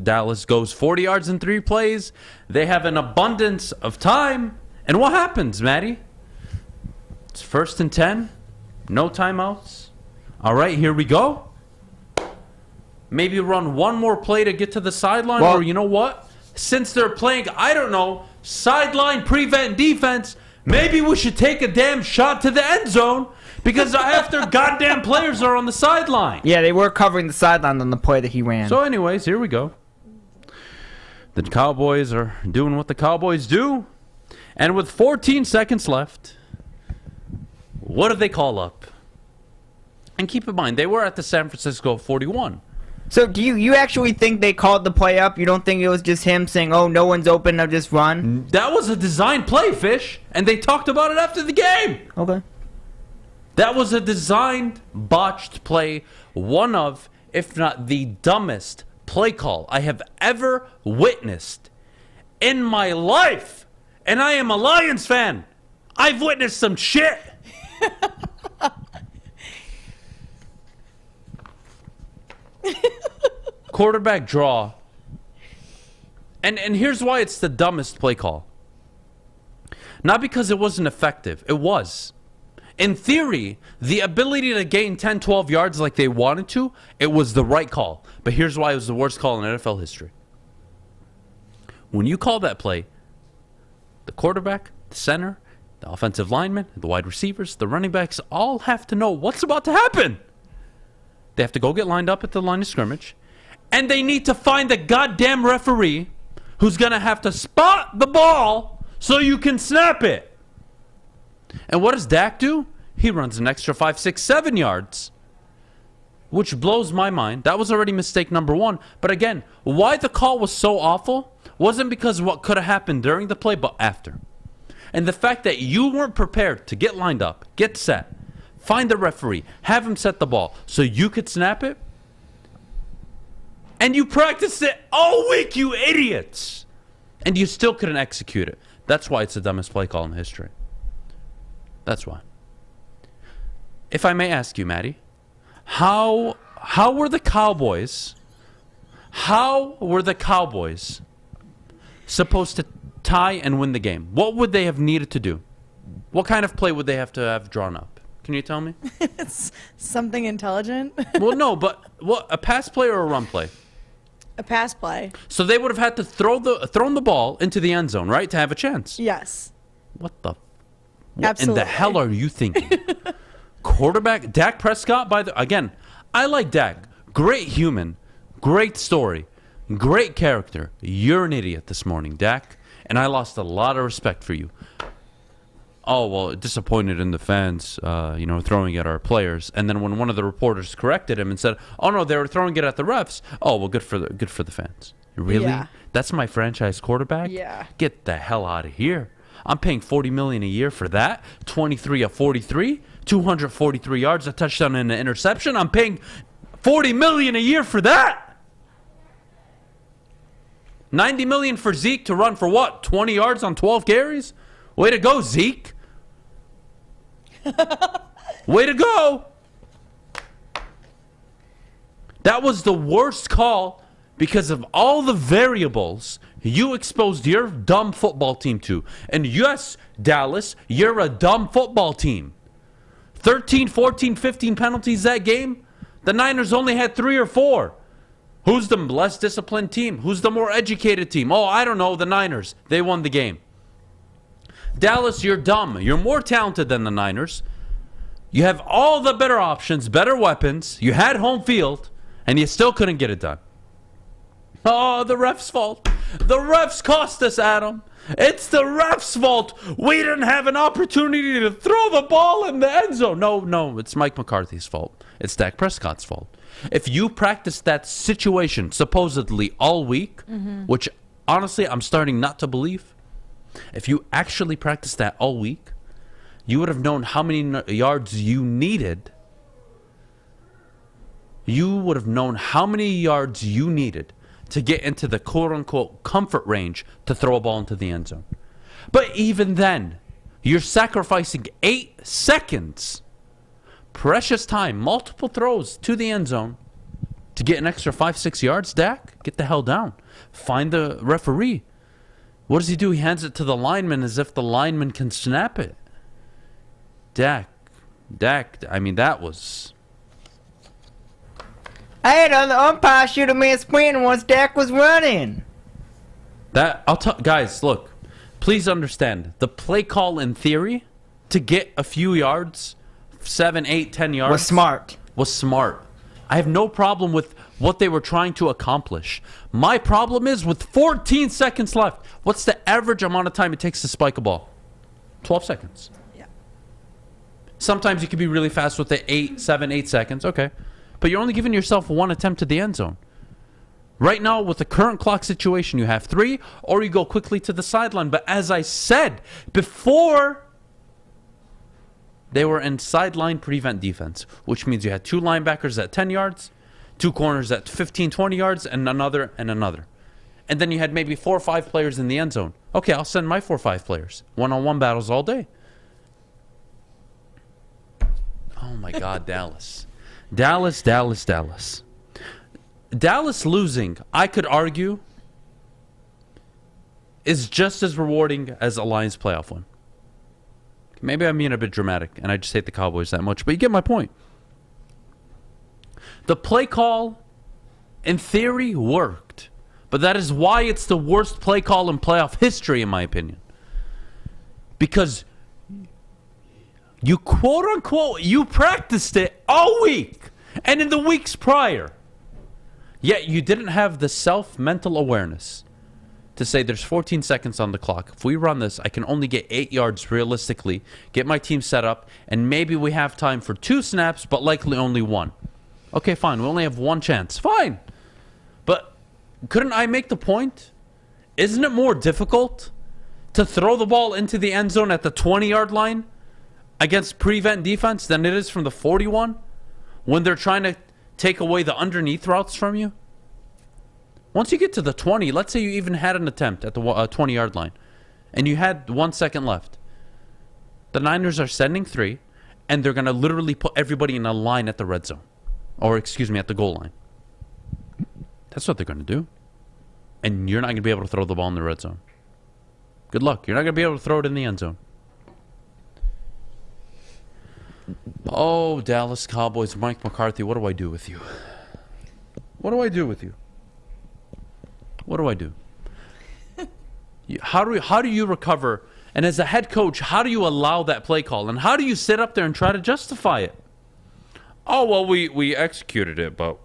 Dallas goes 40 yards in 3 plays. They have an abundance of time. And what happens, Maddie? It's 1st and 10. No timeouts. All right, here we go. Maybe run one more play to get to the sideline. Or you know what? Since they're playing, I don't know, sideline prevent defense, maybe we should take a damn shot to the end zone because half their goddamn players are on the sideline. Yeah, they were covering the sideline on the play that he ran. So anyways, here we go. The Cowboys are doing what the Cowboys do. And with 14 seconds left, what do they call up? And keep in mind, they were at the San Francisco 41. So do you actually think they called the play up? You don't think it was just him saying, oh, no one's open, I'll just run? That was a design play, Fish. And they talked about it after the game. Okay. That was a designed, botched play. One of, if not the dumbest play call I have ever witnessed in my life. And I am a Lions fan. I've witnessed some shit. Quarterback draw. And here's why it's the dumbest play call. Not because it wasn't effective. It was. In theory, the ability to gain 10, 12 yards like they wanted to, it was the right call. But here's why it was the worst call in NFL history. When you call that play, the quarterback, the center, the offensive lineman, the wide receivers, the running backs all have to know what's about to happen. They have to go get lined up at the line of scrimmage, and they need to find the goddamn referee who's going to have to spot the ball so you can snap it. And what does Dak do? He runs an extra 5, 6, 7 yards, which blows my mind. That was already mistake number 1. But again, why the call was so awful wasn't because of what could have happened during the play, but after. And the fact that you weren't prepared to get lined up, get set, find the referee, have him set the ball so you could snap it, and you practiced it all week, you idiots, and you still couldn't execute it. That's why it's the dumbest play call in history. That's why. If I may ask you, Maddie, how were the Cowboys supposed to tie and win the game? What would they have needed to do? What kind of play would they have to have drawn up? Can you tell me? It's something intelligent. Well, no, but what, a pass play or a run play? A pass play. So they would have had to thrown the ball into the end zone, right, to have a chance. Yes. What Absolutely. in the hell are you thinking? Quarterback Dak Prescott, again, I like Dak. Great human, great story, great character. You're an idiot this morning, Dak, and I lost a lot of respect for you. Oh, well, disappointed in the fans, throwing at our players. And then when one of the reporters corrected him and said, "Oh no, they were throwing it at the refs." Oh, well, good for the fans. Really? Yeah. That's my franchise quarterback? Yeah. Get the hell out of here. I'm paying $40 million a year for that. 23 of 43, 243 yards, a touchdown and an interception. I'm paying $40 million a year for that. $90 million for Zeke to run for what? 20 yards on 12 carries? Way to go, Zeke. Way to go. That was the worst call because of all the variables you exposed your dumb football team to. And yes, Dallas, you're a dumb football team. 13, 14, 15 penalties that game. The Niners only had 3 or 4. Who's the less disciplined team? Who's the more educated team? Oh, I don't know, the Niners. They won the game. Dallas, you're dumb. You're more talented than the Niners. You have all the better options, better weapons. You had home field, and you still couldn't get it done. Oh, the ref's fault. The refs cost us, Adam. It's the refs' fault. We didn't have an opportunity to throw the ball in the end zone. No, it's Mike McCarthy's fault. It's Dak Prescott's fault. If you practice that situation supposedly all week, which honestly I'm starting not to believe, if you actually practice that all week, you would have known how many yards you needed. You would have known how many yards you needed to get into the quote-unquote comfort range to throw a ball into the end zone. But even then, you're sacrificing 8 seconds, precious time, multiple throws to the end zone to get an extra 5-6 yards. Dak, get the hell down. Find the referee. What does he do? He hands it to the lineman as if the lineman can snap it. Dak, I mean, that was... I had on the umpire shoot a man sprinting once Dak was running. Guys, look, please understand. The play call in theory to get a few yards, 7, 8, 10 yards, was smart. I have no problem with what they were trying to accomplish. My problem is with 14 seconds left. What's the average amount of time it takes to spike a ball? 12 seconds. Yeah. Sometimes you can be really fast with the 7, 8 seconds. Okay. But you're only giving yourself one attempt to the end zone. Right now, with the current clock situation, you have 3, or you go quickly to the sideline. But as I said before, they were in sideline prevent defense, which means you had 2 linebackers at 10 yards, 2 corners at 15, 20 yards, and another and another. And then you had maybe 4 or 5 players in the end zone. Okay, I'll send my 4 or 5 players. One-on-one battles all day. Oh, my God, Dallas. Dallas losing, I could argue, is just as rewarding as a Lions playoff win. Maybe I'm being a bit dramatic, and I just hate the Cowboys that much, but you get my point. The play call, in theory, worked, but that is why it's the worst play call in playoff history, in my opinion. Because you quote-unquote, you practiced it all week and in the weeks prior. Yet you didn't have the self-mental awareness to say there's 14 seconds on the clock. If we run this, I can only get 8 yards realistically, get my team set up, and maybe we have time for 2 snaps, but likely only 1. Okay, fine. We only have 1 chance. Fine. But couldn't I make the point? Isn't it more difficult to throw the ball into the end zone at the 20-yard line against prevent defense than it is from the 41 when they're trying to take away the underneath routes from you? Once you get to the 20, let's say you even had an attempt at the 20-yard line and you had 1 second left. The Niners are sending 3, and they're going to literally put everybody in a line at the red zone. Or, excuse me, at the goal line. That's what they're going to do. And you're not going to be able to throw the ball in the red zone. Good luck. You're not going to be able to throw it in the end zone. Oh, Dallas Cowboys, Mike McCarthy, what do I do with you? What do I do with you? What do I do? How do you recover? And as a head coach, how do you allow that play call? And how do you sit up there and try to justify it? Oh, well, we executed it, but,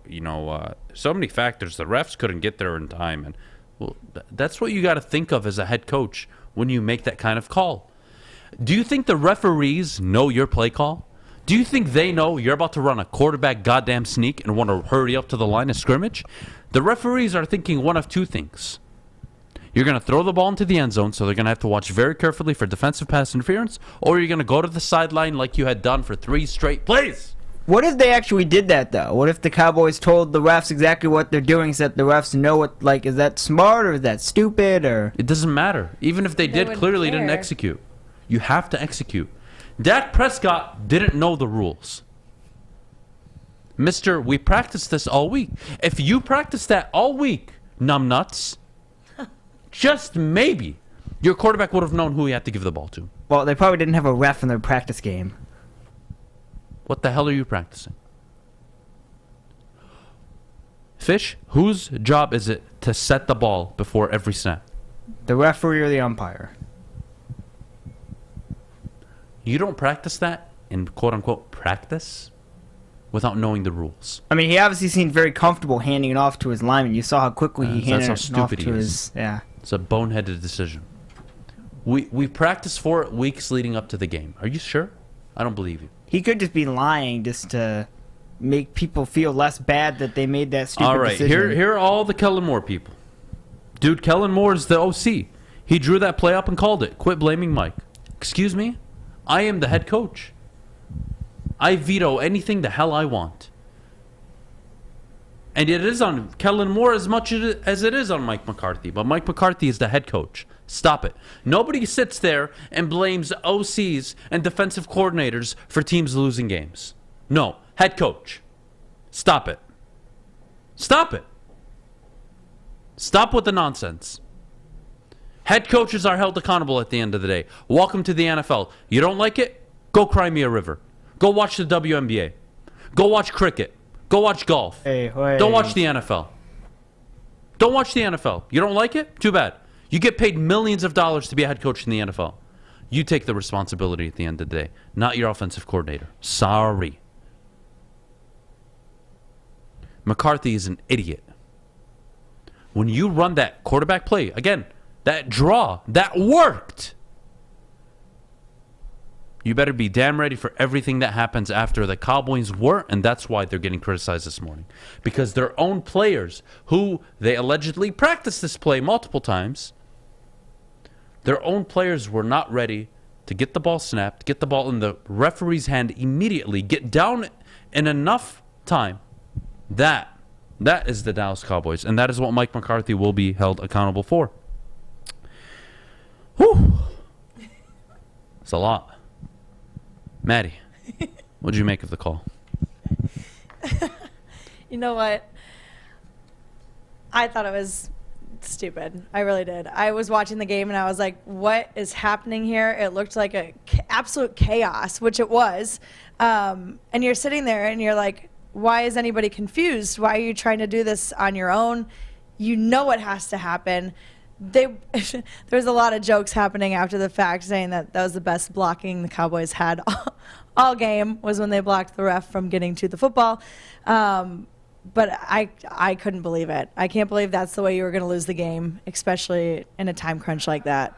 so many factors. The refs couldn't get there in time. And well, that's what you got to think of as a head coach when you make that kind of call. Do you think the referees know your play call? Do you think they know you're about to run a quarterback goddamn sneak and want to hurry up to the line of scrimmage? The referees are thinking one of 2 things. You're going to throw the ball into the end zone, so they're going to have to watch very carefully for defensive pass interference, or you're going to go to the sideline like you had done for 3 straight plays. What if they actually did that, though? What if the Cowboys told the refs exactly what they're doing so that the refs know what, is that smart or is that stupid? Or it doesn't matter. Even if they did, clearly didn't execute. You have to execute. Dak Prescott didn't know the rules. Mister, we practiced this all week. If you practiced that all week, numbnuts, just maybe, your quarterback would have known who he had to give the ball to. Well, they probably didn't have a ref in their practice game. What the hell are you practicing? Fish, whose job is it to set the ball before every snap? The referee or the umpire. You don't practice that in quote-unquote practice? without knowing the rules. I mean, he obviously seemed very comfortable handing it off to his lineman. You saw how quickly he handed That's how it off stupid to he his. is. Yeah. It's a boneheaded decision. We practiced for it weeks leading up to the game. Are you sure? I don't believe you. He could just be lying just to make people feel less bad that they made that stupid decision. All right, here are all the Kellen Moore people. Dude, Kellen Moore is the OC. He drew that play up and called it. Quit blaming Mike. Excuse me? I am the head coach. I veto anything the hell I want. And it is on Kellen Moore as much as it is on Mike McCarthy. But Mike McCarthy is the head coach. Stop it. Nobody sits there and blames OCs and defensive coordinators for teams losing games. No. Head coach. Stop it. Stop it. Stop with the nonsense. Head coaches are held accountable at the end of the day. Welcome to the NFL. You don't like it? Go cry me a river. Go watch the WNBA. Go watch cricket. Go watch golf. Hey. Don't watch the NFL. Don't watch the NFL. You don't like it? Too bad. You get paid millions of dollars to be a head coach in the NFL. You take the responsibility at the end of the day, not your offensive coordinator. Sorry. McCarthy is an idiot. When you run that quarterback play, again, that draw, that worked. You better be damn ready for everything that happens after. The Cowboys were, and that's why they're getting criticized this morning. Because their own players, who they allegedly practiced this play multiple times, their own players were not ready to get the ball snapped, get the ball in the referee's hand immediately, get down in enough time. That is the Dallas Cowboys, and that is what Mike McCarthy will be held accountable for. Whew. It's a lot. Maddie, what did you make of the call? You know what? I thought it was stupid. I really did. I was watching the game and I was like, what is happening here? It looked like absolute chaos, which it was. And you're sitting there and you're like, why is anybody confused? Why are you trying to do this on your own? You know what has to happen. There's a lot of jokes happening after the fact saying that was the best blocking the Cowboys had all game was when they blocked the ref from getting to the football. But I couldn't believe it. I can't believe that's the way you were going to lose the game, especially in a time crunch like that.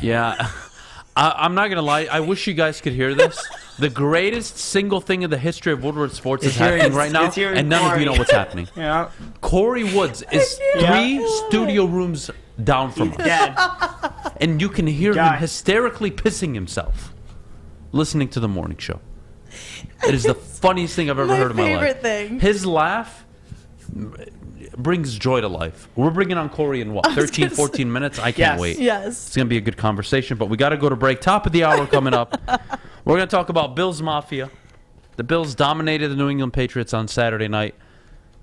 Yeah. I'm not going to lie. I wish you guys could hear this. The greatest single thing in the history of Woodward Sports is happening right now, and none of you know what's happening. Yeah. Kory Woods is 3 studio rooms down from us. And you can hear him hysterically pissing himself listening to the morning show. It is the funniest thing I've ever heard in my life. My favorite thing. His laugh brings joy to life. We're bringing on Kory in, 13, 14 minutes? I can't wait. Yes. It's going to be a good conversation, but we got to go to break. Top of the hour coming up. We're going to talk about Bills Mafia. The Bills dominated the New England Patriots on Saturday night.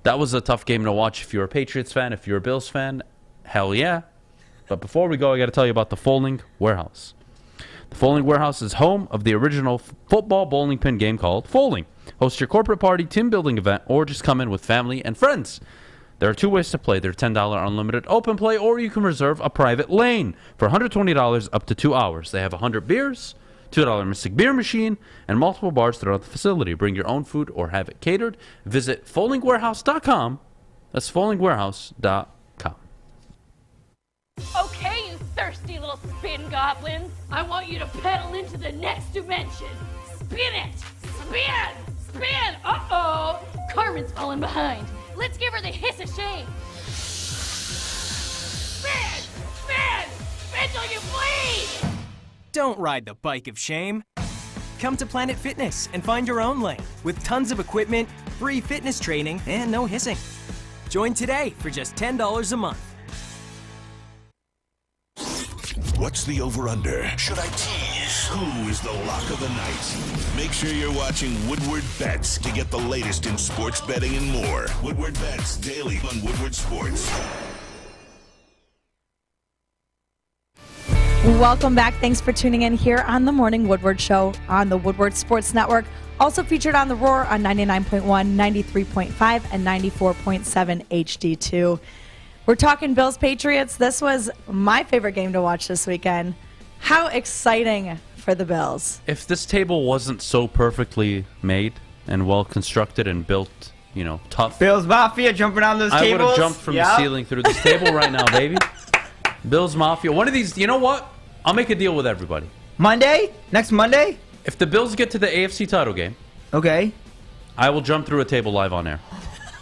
That was a tough game to watch if you're a Patriots fan. If you're a Bills fan, hell yeah. But before we go, I got to tell you about the Folding Warehouse. The Folding Warehouse is home of the original football bowling pin game called Folding. Host your corporate party, team building event, or just come in with family and friends. There are 2 ways to play. There's $10 unlimited open play, or you can reserve a private lane for $120 up to 2 hours. They have 100 beers, $2 Mystic Beer Machine, and multiple bars throughout the facility. Bring your own food or have it catered. Visit foldingwarehouse.com. That's foldingwarehouse.com. Okay, you thirsty little spin goblins. I want you to pedal into the next dimension. Spin it! Spin! Spin! Uh-oh! Carmen's falling behind. Let's give her the hiss of shame. Spin! Spin! Spin till you bleed! Don't ride the bike of shame. Come to Planet Fitness and find your own lane with tons of equipment, free fitness training, and no hissing. Join today for just $10 a month. What's the over-under? Should I tease? Who is the lock of the night? Make sure you're watching Woodward Bets to get the latest in sports betting and more. Woodward Bets daily on Woodward Sports. Welcome back. Thanks for tuning in here on the Morning Woodward Show on the Woodward Sports Network. Also featured on The Roar on 99.1, 93.5, and 94.7 HD2. We're talking Bills Patriots. This was my favorite game to watch this weekend. How exciting for the Bills. If this table wasn't so perfectly made, and well constructed and built, tough. Bills Mafia jumping on those I tables. would have jumped from the ceiling through this table right now, baby. Bills Mafia. One of these, you know what? I'll make a deal with everybody. Monday? Next Monday? If the Bills get to the AFC title game, okay, I will jump through a table live on air.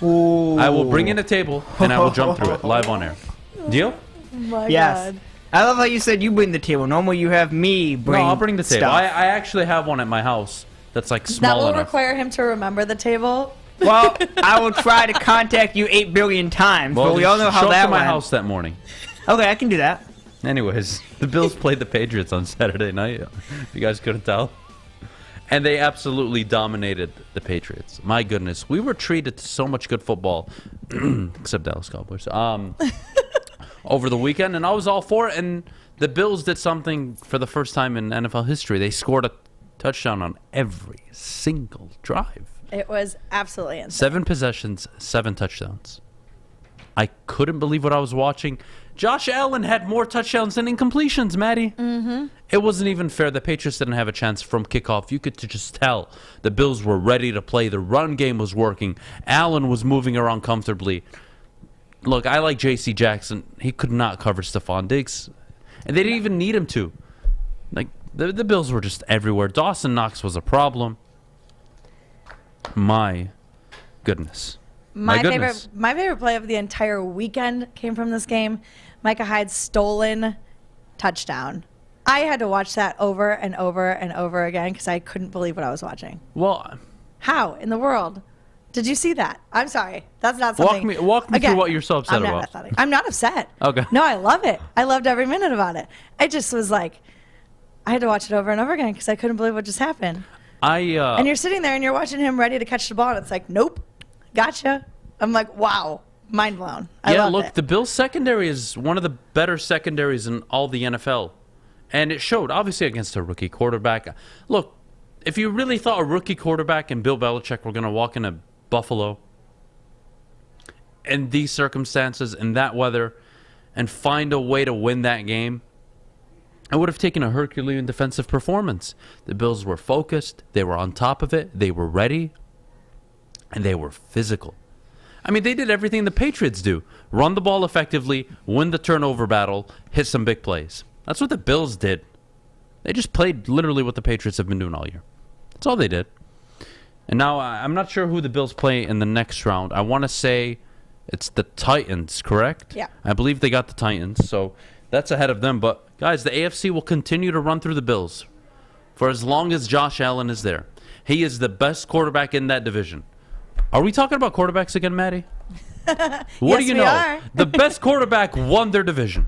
Ooh. I will bring in a table and I will jump through it live on air. Deal? My yes. God. I love how you said you bring the table. Normally you have me bring. No, I'll bring the table. stuff. I actually have one at my house that's like That small will enough. require him to remember the table. Well, I will try to contact you 8 billion times, Well, but we all know how show up that to my went. house that morning. Okay, I can do that. Anyways, the Bills played the Patriots on Saturday night, if you guys couldn't tell. And they absolutely dominated the Patriots. My goodness. We were treated to so much good football, except Dallas Cowboys, over the weekend, and I was all for it. And the Bills did something for the first time in NFL history. They scored a touchdown on every single drive. It was absolutely insane. 7 possessions, 7 touchdowns. I couldn't believe what I was watching. Josh Allen had more touchdowns than incompletions, Maddie. Mm-hmm. It wasn't even fair. The Patriots didn't have a chance from kickoff. You could just tell the Bills were ready to play. The run game was working. Allen was moving around comfortably. Look, I like J.C. Jackson. He could not cover Stephon Diggs. And they didn't even need him to. Like, the Bills were just everywhere. Dawson Knox was a problem. My goodness. My favorite play of the entire weekend came from this game. Micah Hyde's stolen touchdown. I had to watch that over and over and over again because I couldn't believe what I was watching. Well, how in the world did you see that? I'm sorry, that's not something. Walk me through what you're so upset about. I'm not upset. Okay. No, I love it. I loved every minute about it. It just was like I had to watch it over and over again because I couldn't believe what just happened. And you're sitting there and you're watching him ready to catch the ball, and it's like, nope, gotcha. I'm like, wow, mind blown. I loved it. The Bills secondary is one of the better secondaries in all the NFL. And it showed, obviously, against a rookie quarterback. Look, if you really thought a rookie quarterback and Bill Belichick were going to walk into Buffalo in these circumstances, in that weather, and find a way to win that game, it would have taken a Herculean defensive performance. The Bills were focused. They were on top of it. They were ready. And they were physical. I mean, they did everything the Patriots do. Run the ball effectively, win the turnover battle, hit some big plays. That's what the Bills did. They just played literally what the Patriots have been doing all year. That's all they did. And now I'm not sure who the Bills play in the next round. I want to say it's the Titans, correct? Yeah. I believe they got the Titans, so that's ahead of them. But, guys, the AFC will continue to run through the Bills for as long as Josh Allen is there. He is the best quarterback in that division. Are we talking about quarterbacks again, Maddie? What do you know? Are. The best quarterback won their division.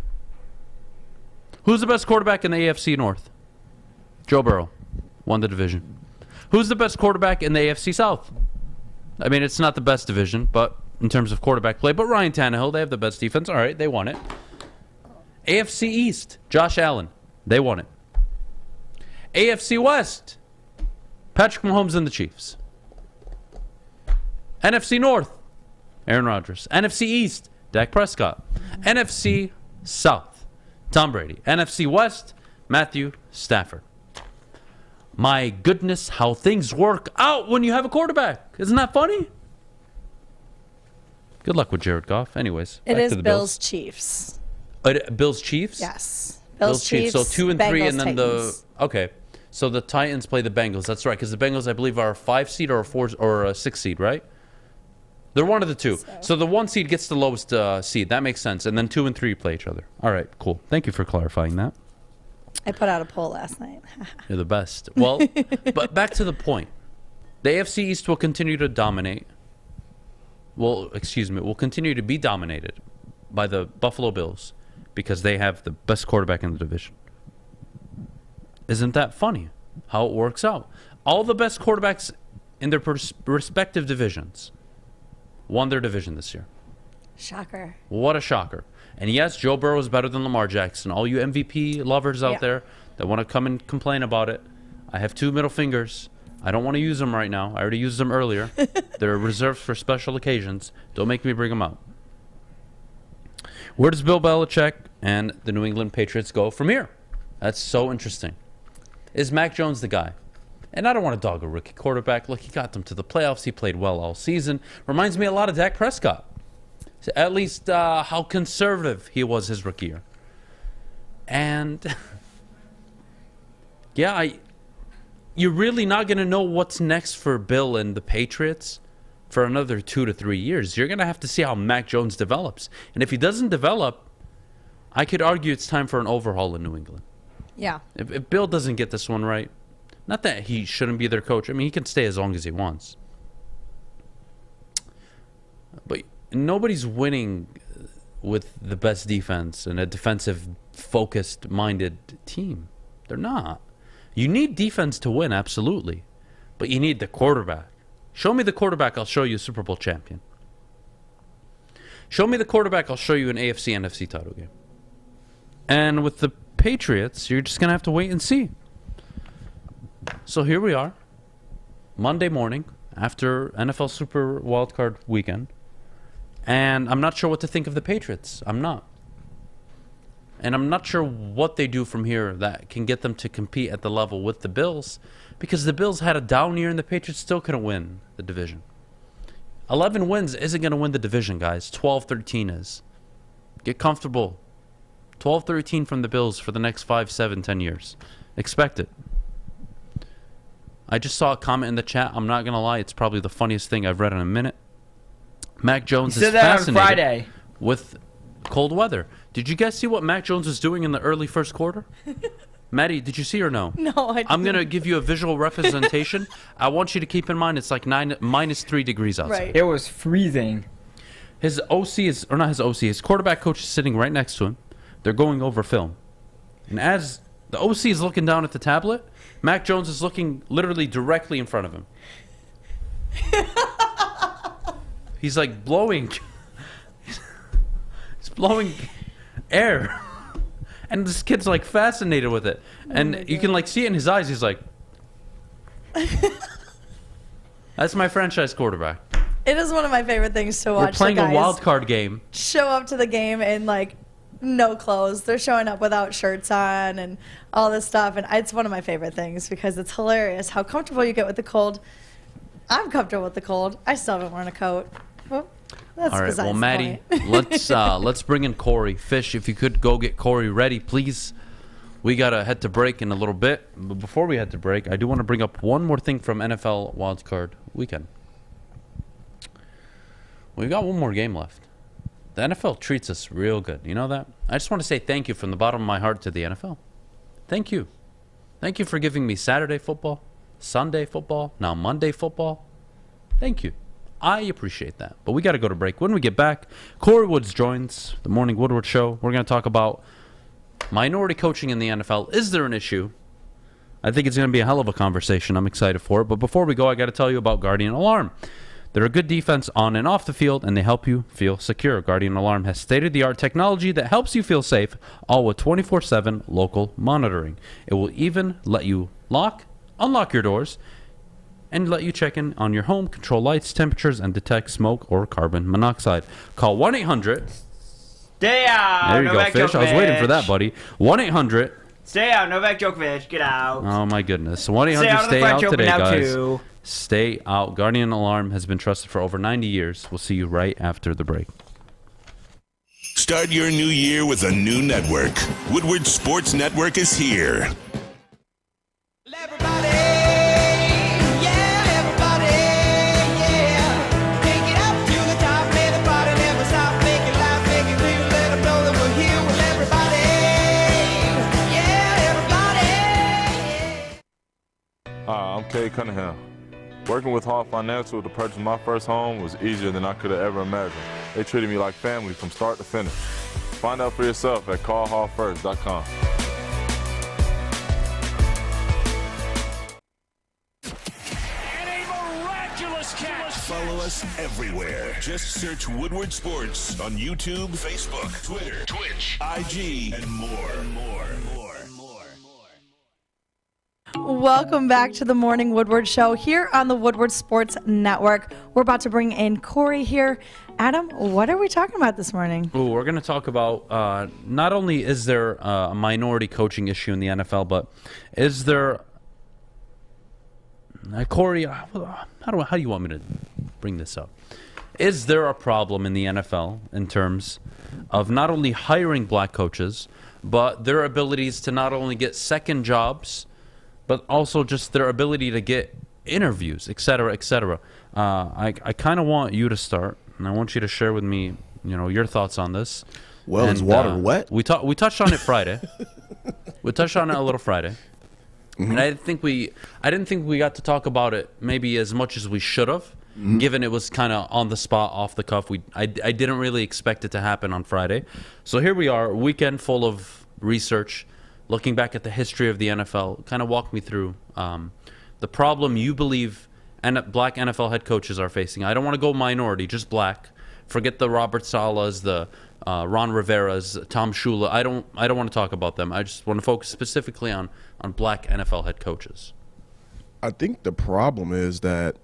Who's the best quarterback in the AFC North? Joe Burrow won the division. Who's the best quarterback in the AFC South? I mean, it's not the best division, but in terms of quarterback play. But Ryan Tannehill, they have the best defense. All right, they won it. AFC East, Josh Allen, they won it. AFC West, Patrick Mahomes and the Chiefs. NFC North, Aaron Rodgers. NFC East, Dak Prescott. NFC South, Tom Brady. NFC West, Matthew Stafford. My goodness, how things work out when you have a quarterback. Isn't that funny? Good luck with Jared Goff. Anyways, It back is to the Bills Chiefs. Bills Chiefs? Yes. Bills Chiefs. So 2 and 3, and then Titans. okay. So the Titans play the Bengals. That's right, because the Bengals, I believe, are a 5 seed or a 4 or a 6 seed, right? They're one of the two. So the 1 seed gets the lowest seed. That makes sense. And then 2 and 3 play each other. All right, cool. Thank you for clarifying that. I put out a poll last night. You're the best. Well, but back to the point. The AFC East will continue to dominate. Will continue to be dominated by the Buffalo Bills because they have the best quarterback in the division. Isn't that funny how it works out? All the best quarterbacks in their respective divisions won their division this year. Shocker. What a shocker. And yes, Joe Burrow is better than Lamar Jackson. All you MVP lovers out there that want to come and complain about it, I have 2 middle fingers. I don't want to use them right now. I already used them earlier. They're reserved for special occasions. Don't make me bring them out. Where does Bill Belichick and the New England Patriots go from here? That's so interesting. Is Mac Jones the guy? And I don't want to dog a rookie quarterback. Look, he got them to the playoffs. He played well all season. Reminds me a lot of Dak Prescott. At least how conservative he was his rookie year. And, yeah, you're really not going to know what's next for Bill and the Patriots for another 2 to 3 years. You're going to have to see how Mac Jones develops. And if he doesn't develop, I could argue it's time for an overhaul in New England. Yeah. If Bill doesn't get this one right, not that he shouldn't be their coach. I mean, he can stay as long as he wants. But nobody's winning with the best defense and a defensive-focused minded team. They're not. You need defense to win, absolutely. But you need the quarterback. Show me the quarterback, I'll show you a Super Bowl champion. Show me the quarterback, I'll show you an AFC, NFC title game. And with the Patriots, you're just going to have to wait and see. So here we are, Monday morning, after NFL Super Wildcard weekend. And I'm not sure what to think of the Patriots. I'm not. And I'm not sure what they do from here that can get them to compete at the level with the Bills, because the Bills had a down year and the Patriots still couldn't win the division. 11 wins isn't going to win the division, guys. 12-13 is. Get comfortable. 12-13 from the Bills for the next 5, 7, 10 years. Expect it. I just saw a comment in the chat. I'm not going to lie. It's probably the funniest thing I've read in a minute. Mac Jones is fascinated with cold weather. Did you guys see what Mac Jones was doing in the early first quarter? Maddie, did you see or no? No, I didn't. I'm going to give you a visual representation. I want you to keep in mind it's like -3 degrees outside. Right. It was freezing. His OC is, or not his OC, his quarterback coach is sitting right next to him. They're going over film. And as the OC is looking down at the tablet, Mac Jones is looking literally directly in front of him. He's like blowing. He's blowing air. And this kid's like fascinated with it. And you can like see it in his eyes. He's like, that's my franchise quarterback. It is one of my favorite things to watch. We're playing a wild card game. Show up to the game in like no clothes. They're showing up without shirts on and all this stuff. And it's one of my favorite things because it's hilarious how comfortable you get with the cold. I'm comfortable with the cold. I still haven't worn a coat. Well, that's all right, besides well, the Maddie, point. let's bring in Kory. Fish, if you could go get Kory ready, please. We got to head to break in a little bit. But before we head to break, I do want to bring up one more thing from NFL Wildcard Weekend. We've got one more game left. The NFL treats us real good. You know that? I just want to say thank you from the bottom of my heart to the NFL. Thank you. Thank you for giving me Saturday football, Sunday football, now Monday football. Thank you. I appreciate that. But we got to go to break. When we get back, Kory Woods joins the Morning Woodward Show. We're going to talk about minority coaching in the NFL. Is there an issue? I think it's going to be a hell of a conversation. I'm excited for it. But before we go, I got to tell you about Guardian Alarm. They're a good defense on and off the field, and they help you feel secure. Guardian Alarm has state-of-the-art technology that helps you feel safe, all with 24/7 local monitoring. It will even let you unlock your doors, and let you check in on your home, control lights, temperatures, and detect smoke or carbon monoxide. Call 1-800. Stay out. There you Novak go, Fish. Djokovic. I was waiting for that, buddy. 1-800. Stay out. Novak Djokovic. Get out. Oh, my goodness. 1-800 Stay out today, guys. Too. Stay out. Guardian Alarm has been trusted for over 90 years. We'll see you right after the break. Start your new year with a new network. Woodward Sports Network is here. Hi, I'm Kory Cunningham. Working with Hall Financial to purchase my first home was easier than I could have ever imagined. They treated me like family from start to finish. Find out for yourself at callhallfirst.com. Follow us everywhere. Just search Woodward Sports on YouTube, Facebook, Twitter, Twitch, IG, and more. Welcome back to the Morning Woodward Show here on the Woodward Sports Network. We're about to bring in Kory here. Adam, what are we talking about this morning? Ooh, we're going to talk about not only is there a minority coaching issue in the NFL, but is there Kory, how do you want me to bring this up? Is there a problem in the NFL in terms of not only hiring black coaches, but their abilities to not only get second jobs, but also just their ability to get interviews, et cetera, et cetera? I kind of want you to start, and I want you to share with me, your thoughts on this. Well, and, is water wet? We touched on it Friday. We touched on it a little Friday. Mm-hmm. And I didn't think we got to talk about it maybe as much as we should have. Mm-hmm. Given it was kind of on the spot, off the cuff. I didn't really expect it to happen on Friday. So here we are, a weekend full of research, looking back at the history of the NFL. Kind of walk me through the problem you believe black NFL head coaches are facing. I don't want to go minority, just black. Forget the Robert Salehs, the Ron Rivera's, Tom Shula. I don't want to talk about them. I just want to focus specifically on black NFL head coaches. I think the problem is that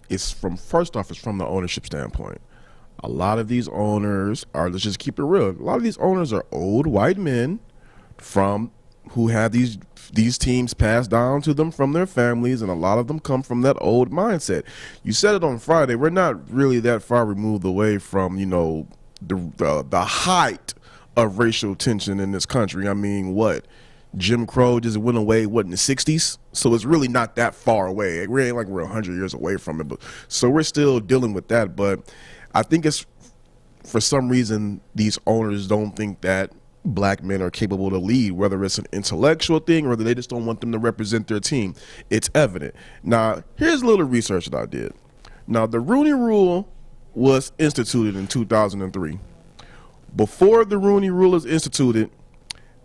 it's from the ownership standpoint. A lot of these owners are, let's just keep it real, a lot of these owners are old white men who have these teams passed down to them from their families, and a lot of them come from that old mindset. You said it on Friday, we're not really that far removed away from, the height of racial tension in this country. I mean, Jim Crow just went away, in the 60s? So it's really not that far away. We ain't like we're 100 years away from it. So we're still dealing with that. But I think it's, for some reason, these owners don't think that black men are capable to lead, whether it's an intellectual thing or whether they just don't want them to represent their team. It's evident. Now, here's a little research that I did. Now, the Rooney Rule was instituted in 2003. Before the Rooney Rule is instituted,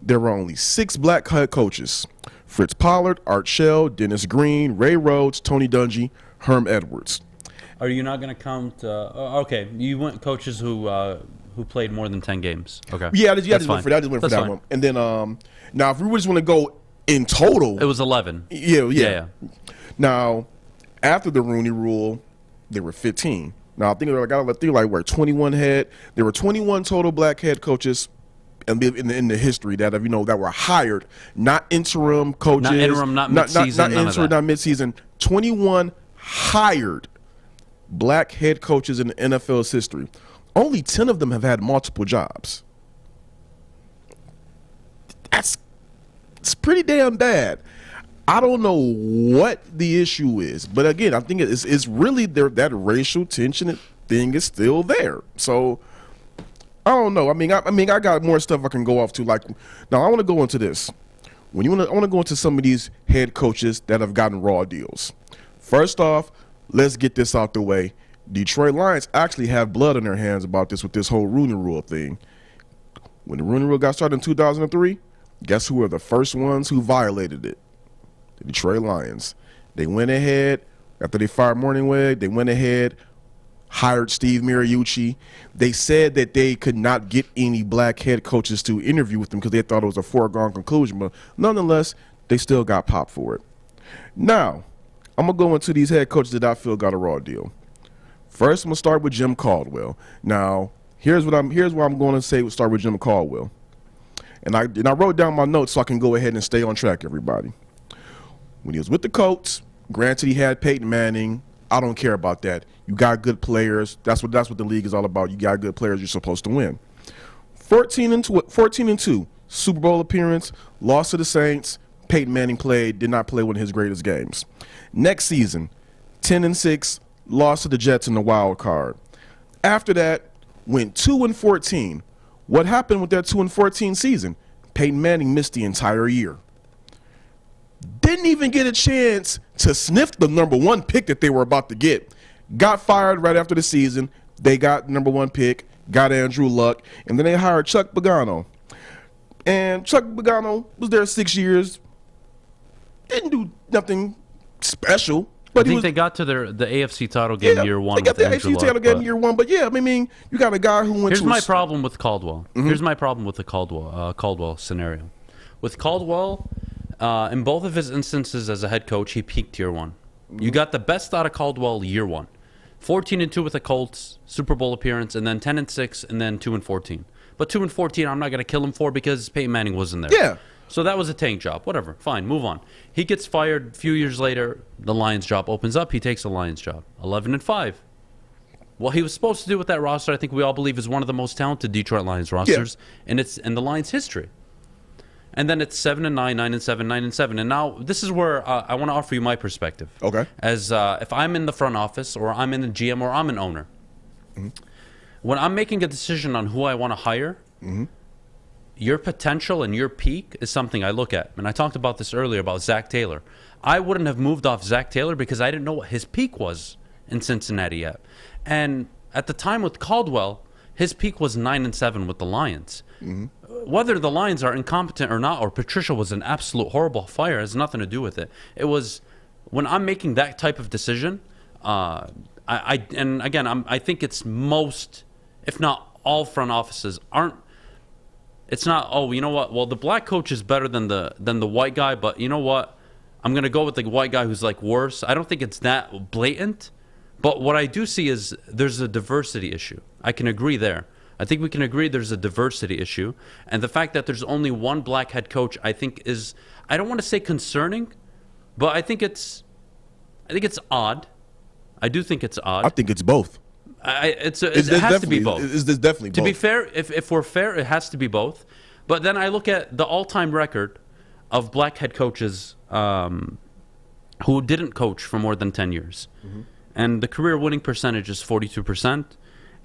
there were only 6 black head coaches: Fritz Pollard, Art Shell, Dennis Green, Ray Rhodes, Tony Dungy, Herm Edwards. Are you not going to count? Okay, you went coaches who played more than 10 games. Okay, yeah, I just went for that one. And then now, if we just want to go in total, it was 11. Yeah. Now, after the Rooney Rule, there were 15. Now I think there were 21 head. There were 21 total black head coaches in the history that that were hired, not interim coaches, not interim, not midseason, not interim, not midseason. 21 hired black head coaches in the NFL's history. Only 10 of them have had multiple jobs. It's pretty damn bad. I don't know what the issue is, but again, I think it's really that racial tension thing is still there. So I don't know. I mean, I got more stuff I can go off to. Like, now I want to go into this. I want to go into some of these head coaches that have gotten raw deals. First off, let's get this out the way. Detroit Lions actually have blood on their hands about this with this whole Rooney Rule thing. When the Rooney Rule got started in 2003, guess who were the first ones who violated it? The Detroit Lions. They went ahead, after they fired Morningweg, they went ahead, hired Steve Mariucci. They said that they could not get any black head coaches to interview with them because they thought it was a foregone conclusion. But nonetheless, they still got popped for it. Now, I'm going to go into these head coaches that I feel got a raw deal. First, I'm going to start with Jim Caldwell. Now, here's what I'm going to say. We'll start with Jim Caldwell. And I wrote down my notes so I can go ahead and stay on track, everybody. When he was with the Colts, granted he had Peyton Manning. I don't care about that. You got good players. That's what the league is all about. You got good players. You're supposed to win. 14-2, Super Bowl appearance, lost to the Saints. Peyton Manning did not play one of his greatest games. Next season, 10-6, lost to the Jets in the wild card. After that, went 2-14. What happened with that 2-14 season? Peyton Manning missed the entire year. Didn't even get a chance to sniff the number 1 pick that they were about to get. Got fired right after the season. They got the number 1 pick, got Andrew Luck, and then they hired Chuck Pagano. And Chuck Pagano was there 6 years. Didn't do nothing special. But I think they got to the AFC title game year 1. They got the AFC title game year 1. But yeah, I mean, you got a guy who went Here's my problem with Caldwell. Mm-hmm. Here's my problem with the Caldwell scenario. With Caldwell, in both of his instances as a head coach, he peaked year 1. Mm-hmm. You got the best out of Caldwell year 1. 14-2 with the Colts, Super Bowl appearance, and then 10-6, and then 2-14. But 2-14, I'm not going to kill him for because Peyton Manning wasn't there. Yeah. So that was a tank job. Whatever. Fine. Move on. He gets fired. A few years later, the Lions job opens up. He takes the Lions job. 11-5. What he was supposed to do with that roster, I think we all believe, is one of the most talented Detroit Lions rosters in the Lions' history. And then it's 7-9, 9-7, 9-7. And now this is where I want to offer you my perspective. Okay. As if I'm in the front office or I'm in the GM or I'm an owner, when I'm making a decision on who I want to hire, your potential and your peak is something I look at. And I talked about this earlier about Zach Taylor. I wouldn't have moved off Zach Taylor because I didn't know what his peak was in Cincinnati yet. And at the time with Caldwell, his peak was 9-7 with the Lions. Whether the Lions are incompetent or not, or Patricia was an absolute horrible fire, has nothing to do with it. It was when I'm making that type of decision. I think it's most, if not all, front offices aren't. It's not. Oh, you know what? Well, the black coach is better than the white guy, but you know what? I'm gonna go with the white guy who's like worse. I don't think it's that blatant. But what I do see is there's a diversity issue. I can agree there. I think we can agree there's a diversity issue. And the fact that there's only one black head coach, I think is, I don't want to say concerning, but I think it's odd. I do think it's odd. I think it's both. It has to be both. It's definitely both. To be fair, if we're fair, it has to be both. But then I look at the all-time record of black head coaches who didn't coach for more than 10 years. And the career winning percentage is 42%,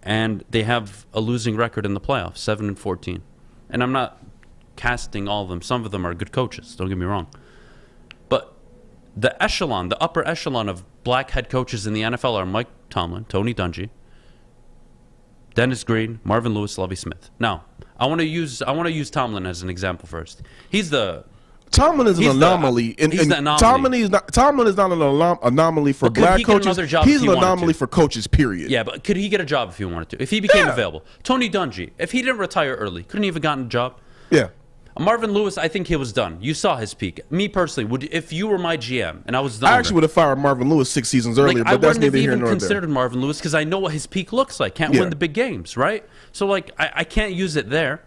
and they have a losing record in the playoffs, 7-14. And I'm not casting all of them. Some of them are good coaches, don't get me wrong. But the upper echelon of black head coaches in the NFL are Mike Tomlin, Tony Dungy, Dennis Green, Marvin Lewis, Lovie Smith. Now, I want to use Tomlin as an example first. Tomlin is an anomaly. Tomlin is not an anomaly for black coaches. He's an anomaly for coaches, period. Yeah, but could he get a job if he wanted to? If he became available. Tony Dungy, if he didn't retire early, couldn't he have gotten a job? Yeah. Marvin Lewis, I think he was done. You saw his peak. Me personally, if you were my GM and I was the I actually would have fired Marvin Lewis 6 seasons earlier, but that's neither here nor there. I wouldn't have even considered Marvin Lewis because I know what his peak looks like. Can't win the big games, right? So, I can't use it there.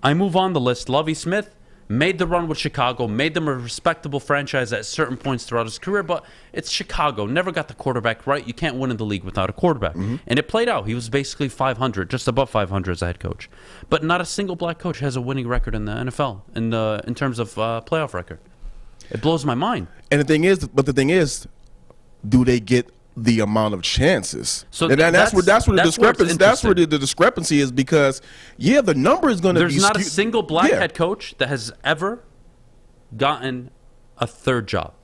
I move on the list. Lovie Smith made the run with Chicago, made them a respectable franchise at certain points throughout his career, but it's Chicago. Never got the quarterback right. You can't win in the league without a quarterback. And it played out. He was basically 500, just above 500 as a head coach. But not a single black coach has a winning record in the NFL in terms of playoff record. It blows my mind. And the thing is, do they get the amount of chances? So that's where the discrepancy is, because the number is going to be There's not a single black head coach that has ever gotten a third job.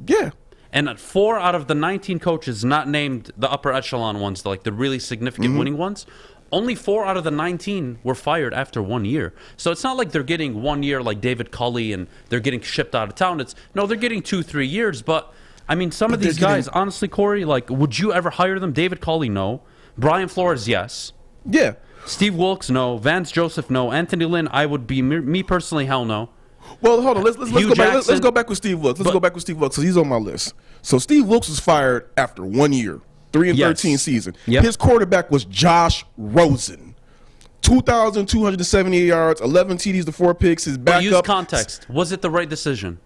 Yeah. And 4 out of the 19 coaches not named the upper echelon ones, the really significant winning ones, only 4 out of the 19 were fired after 1 year. So it's not like they're getting 1 year like David Culley and they're getting shipped out of town. They're getting 2-3 years, but I mean, some of these guys, honestly, Kory, would you ever hire them? David Culley, no. Brian Flores, yes. Yeah. Steve Wilkes, no. Vance Joseph, no. Anthony Lynn, I would be, me personally, hell no. Well, hold on. Let's go back with Steve Wilkes. Let's go back with Steve Wilkes because he's on my list. So Steve Wilkes was fired after 1 year, 3-13 season. Yep. His quarterback was Josh Rosen. 2,278 yards, 11 TDs to 4 picks. His backup. Use context. Was it the right decision?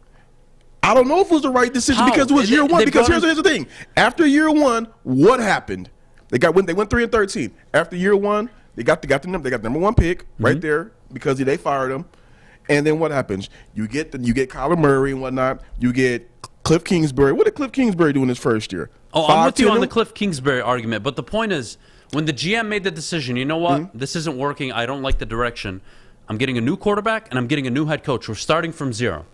I don't know if it was the right decision because it was year one. Because here's the thing: after year one, what happened? They went 3-13. After year one, they got the number 1 pick right there because they fired him. And then what happens? You get Kyler Murray and whatnot. You get Cliff Kingsbury. What did Cliff Kingsbury do in his first year? Oh, I'm with you on the Cliff Kingsbury argument. But the point is, when the GM made the decision, you know what? This isn't working. I don't like the direction. I'm getting a new quarterback and I'm getting a new head coach. We're starting from zero.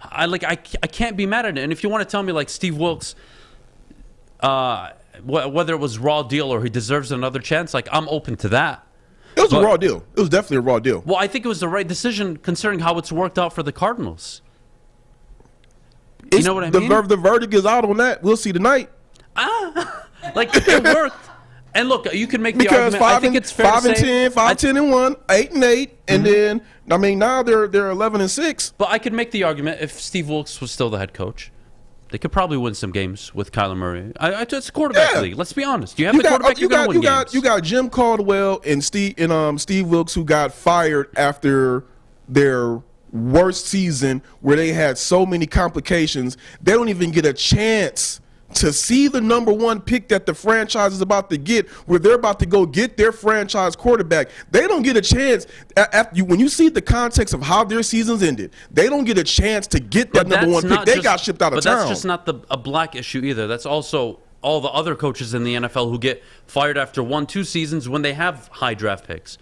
I can't be mad at it. And if you want to tell me Steve Wilkes, whether it was raw deal or he deserves another chance, I'm open to that. It was a raw deal. It was definitely a raw deal. Well, I think it was the right decision considering how it's worked out for the Cardinals. You know what I mean? The verdict is out on that. We'll see tonight. It worked. And look, you can make the argument. I think it's fair 5-10, 5-10-1, 8-8, and then now they're 11-6. But I could make the argument if Steve Wilkes was still the head coach, they could probably win some games with Kyler Murray. It's a quarterback league. Let's be honest. You have the quarterback, you're going to win games. You got Jim Caldwell and Steve Wilkes who got fired after their worst season where they had so many complications. They don't even get a chance to see the number one pick that the franchise is about to get, where they're about to go get their franchise quarterback. They don't get a chance when you see the context of how their seasons ended. They don't get a chance to get that number one pick. They got shipped out of town. But that's just not a black issue either. That's also all the other coaches in the NFL who get fired after 1-2 seasons when they have high draft picks.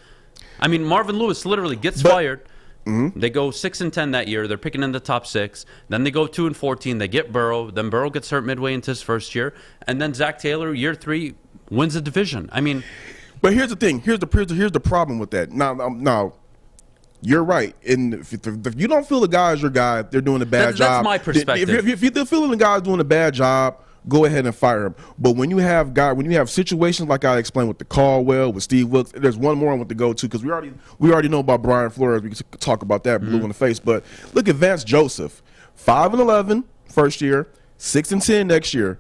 I mean, Marvin Lewis literally gets fired. They go 6-10 that year. They're picking in the top 6. Then they go 2-14. They get Burrow. Then Burrow gets hurt midway into his first year. And then Zach Taylor, year 3, wins the division. I mean, but here's the thing. Here's the problem with that. Now, you're right. And if you don't feel the guy is your guy, they're doing a bad job. That's my perspective. If you're feeling the guy's doing a bad job, go ahead and fire him. But when you have situations like I explained with the Caldwell, with Steve Wilkes, there's one more I want to go to because we already know about Brian Flores. We can talk about that blue in the face. But look at Vance Joseph, 5-11 first year, 6-10 next year.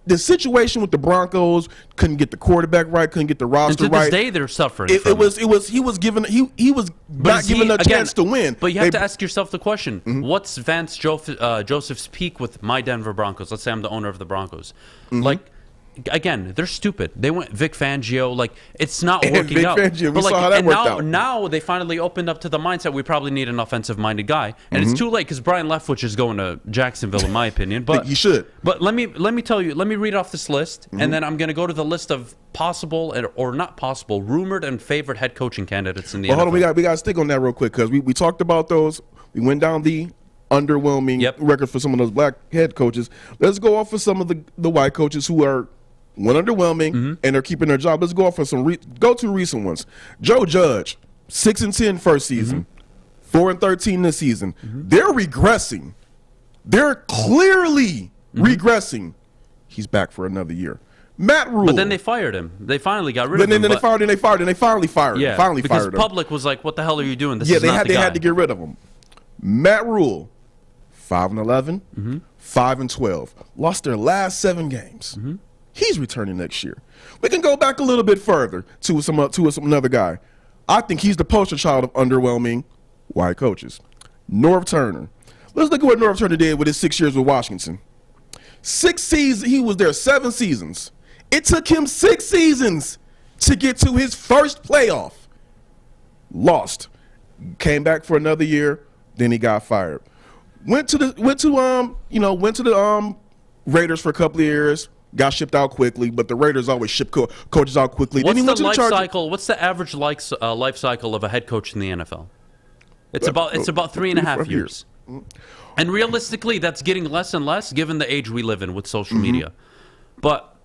The situation with the Broncos, couldn't get the quarterback right, couldn't get the roster and to right. this day they're suffering. He was not given a chance to win. But you have to ask yourself the question: what's Vance Joseph's peak with my Denver Broncos? Let's say I'm the owner of the Broncos. Like, again, they're stupid. They went Vic Fangio. Like, it's not working Vic out. Fangio, but we saw how that worked out. Now they finally opened up to the mindset we probably need an offensive-minded guy, and it's too late because Brian Leftwich is going to Jacksonville, in my opinion. But he should. But let me tell you. Let me read off this list, and then I'm going to go to the list of possible or not possible, rumored and favored head coaching candidates in the NFL. Hold on, we got to stick on that real quick because we talked about those. We went down the underwhelming record for some of those black head coaches. Let's go off of some of the white coaches who are one underwhelming and they're keeping their job. Let's go off for some go-to recent ones. Joe Judge, 6-10 first season, 4-13 this season. They're regressing. They're clearly regressing. He's back for another year. Matt Rule. But then they fired him. They finally got rid of him. Then they fired him. They finally fired him. Yeah, because fired him. public was like, "What the hell are you doing?" They had to get rid of him. Matt Rule, 5-11, 5-12, lost their last 7 games. He's returning next year. We can go back a little bit further to another guy. I think he's the poster child of underwhelming white coaches. Norv Turner. Let's look at what Norv Turner did with his 6 years with Washington. 6 seasons. He was there 7 seasons. It took him 6 seasons to get to his first playoff. Lost. Came back for another year. Then he got fired. Went to the Raiders for a couple of years. Got shipped out quickly, but the Raiders always ship coaches out quickly. What's the life cycle? What's the average life cycle of a head coach in the NFL? It's about 3.5 years. And realistically, that's getting less and less given the age we live in with social media. But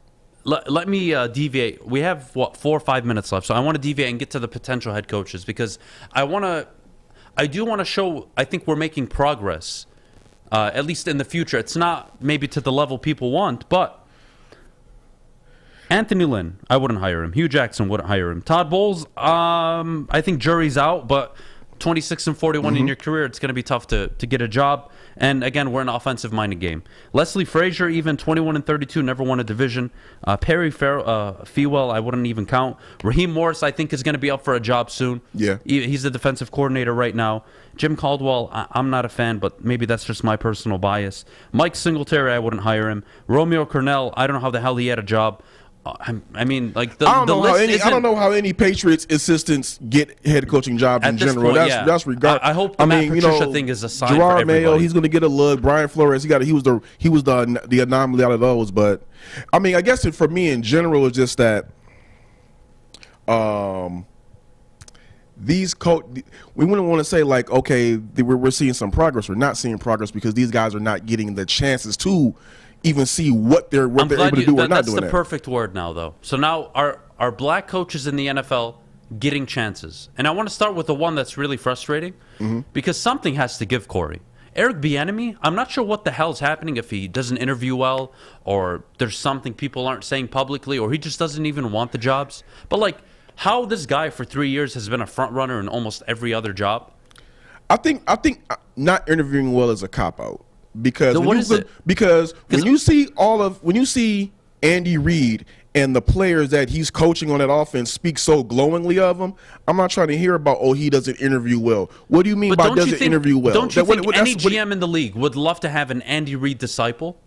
let me deviate. We have 4 or 5 minutes left, so I want to deviate and get to the potential head coaches because I do want to show. I think we're making progress, at least in the future. It's not maybe to the level people want, but. Anthony Lynn, I wouldn't hire him. Hugh Jackson wouldn't hire him. Todd Bowles, I think jury's out, but 26-41 in your career, it's going to be tough to get a job. And again, we're an offensive-minded game. Leslie Frazier, even 21-32, never won a division. Perry Fewell, I wouldn't even count. Raheem Morris, I think, is going to be up for a job soon. Yeah, he's the defensive coordinator right now. Jim Caldwell, I'm not a fan, but maybe that's just my personal bias. Mike Singletary, I wouldn't hire him. Romeo Cornell, I don't know how the hell he had a job. I mean, like I don't know how any Patriots assistants get head coaching jobs in general. Point, that's regard. I hope the Matt Patricia thing is a sign Gerard for everybody. Mayo, he's going to get a look. Brian Flores, he was the anomaly out of those. But I mean, I guess for me in general, it's just that these we wouldn't want to say like, okay, we're seeing some progress. We're not seeing progress because these guys are not getting the chances to even see what they're able to do or not doing. That's the perfect word now, though. So now are black coaches in the NFL getting chances? And I want to start with the one that's really frustrating because something has to give, Kory. Eric Bieniemy, I'm not sure what the hell's happening if he doesn't interview well or there's something people aren't saying publicly or he just doesn't even want the jobs. But like how this guy for 3 years has been a front runner in almost every other job. I think not interviewing well is a cop-out. Because when you see Andy Reid and the players that he's coaching on that offense speak so glowingly of him, I'm not trying to hear about, oh, he doesn't interview well. What do you mean by doesn't interview well? Don't you think any GM in the league would love to have an Andy Reid disciple?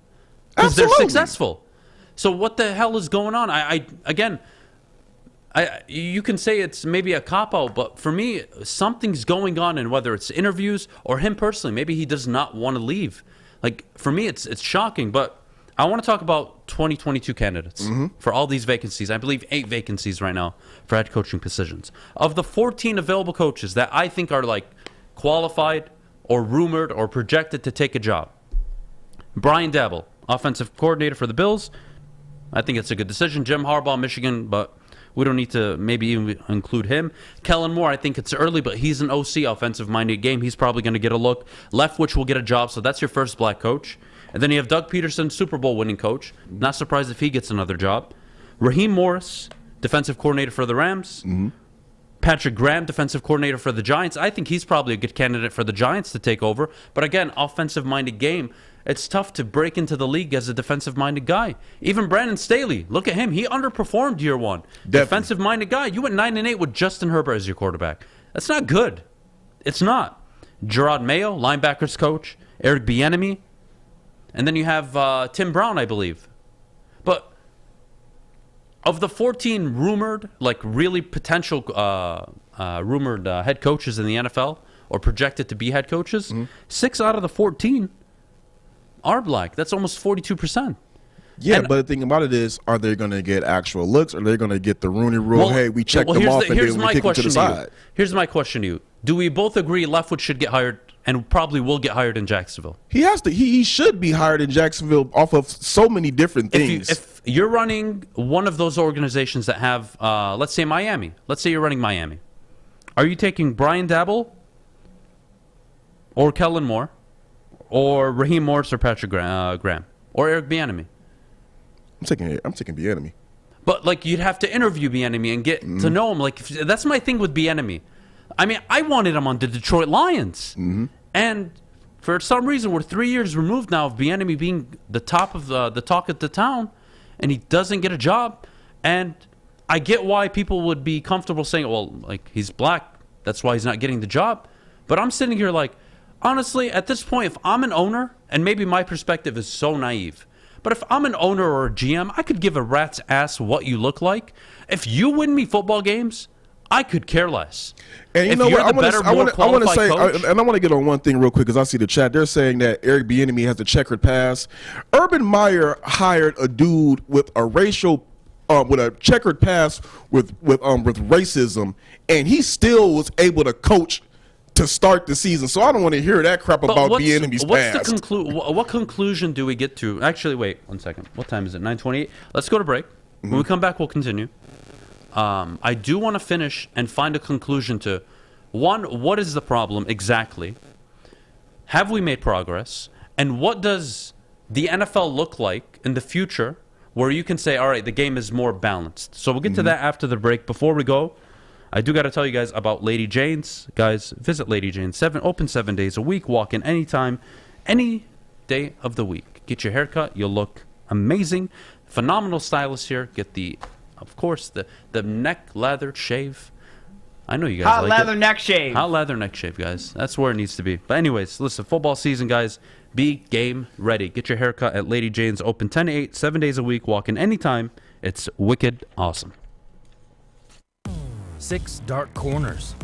Because they're successful. So what the hell is going on? You can say it's maybe a cop-out, but for me, something's going on, and whether it's interviews or him personally, maybe he does not want to leave. Like, for me, it's shocking, but I want to talk about 2022 candidates for all these vacancies. I believe 8 vacancies right now for head coaching positions. Of the 14 available coaches that I think are like qualified or rumored or projected to take a job, Brian Daboll, offensive coordinator for the Bills. I think it's a good decision. Jim Harbaugh, Michigan, but we don't need to maybe even include him. Kellen Moore, I think it's early, but he's an OC, offensive-minded game. He's probably going to get a look. Leftwich will get a job, so that's your first black coach. And then you have Doug Peterson, Super Bowl winning coach. Not surprised if he gets another job. Raheem Morris, defensive coordinator for the Rams. Patrick Graham, defensive coordinator for the Giants. I think he's probably a good candidate for the Giants to take over. But again, offensive-minded game. It's tough to break into the league as a defensive-minded guy. Even Brandon Staley, look at him. He underperformed year one. Defensive-minded guy. You went 9-8 with Justin Herbert as your quarterback. That's not good. It's not. Gerard Mayo, linebackers coach. Eric Bieniemy. And then you have Tim Brown, I believe. But of the 14 rumored, like really potential rumored head coaches in the NFL or projected to be head coaches, 6 out of the 14 are black. That's almost 42%. Yeah, but the thing about it is, are they going to get actual looks, or are they going to get the Rooney Rule? Hey, we checked them off and then we kick them to the side. Here's my question to you. Do we both agree Leftwich should get hired and probably will get hired in Jacksonville? He has to. He should be hired in Jacksonville off of so many different things. If you're running one of those organizations that have, let's say Miami. Let's say you're running Miami. Are you taking Brian Daboll or Kellen Moore or Raheem Morris or Patrick Graham or Eric Bieniemy? I'm taking Bieniemy. But like, you'd have to interview Bieniemy and get to know him. Like, that's my thing with Bieniemy. I mean, I wanted him on the Detroit Lions, and for some reason, we're 3 years removed now of Bieniemy being the top of the talk of the town, and he doesn't get a job. And I get why people would be comfortable saying, "Well, like, he's black, that's why he's not getting the job." But I'm sitting here like, honestly, at this point, if I'm an owner, and maybe my perspective is so naive, but if I'm an owner or a GM, I could give a rat's ass what you look like. If you win me football games, I could care less. And you know what? I want to say, and I want to get on one thing real quick because I see the chat. They're saying that Eric Bieniemy has a checkered past. Urban Meyer hired a dude with a with a checkered past with racism, and he still was able to coach to start the season. So I don't want to hear that crap about Bieniemy's past. What conclusion do we get to? Actually, wait 1 second. What time is it? 9:28. Let's go to break. When we come back, we'll continue. I do want to finish and find a conclusion to, one, what is the problem exactly? Have we made progress? And what does the NFL look like in the future where you can say, all right, the game is more balanced? So we'll get to that after the break. Before we go, I do got to tell you guys about Lady Jane's. Guys, visit Lady Jane's. Open 7 days a week. Walk in anytime, any day of the week. Get your hair cut. You'll look amazing. Phenomenal stylist here. Get the... Of course, the neck lathered shave. I know you guys Hot like lather neck shave. Hot lather neck shave, guys. That's where it needs to be. But anyways, listen, football season, guys. Be game ready. Get your haircut at Lady Jane's. Open 10 to 8, 7 days a week. Walk in anytime. It's wicked awesome. 6 dark corners,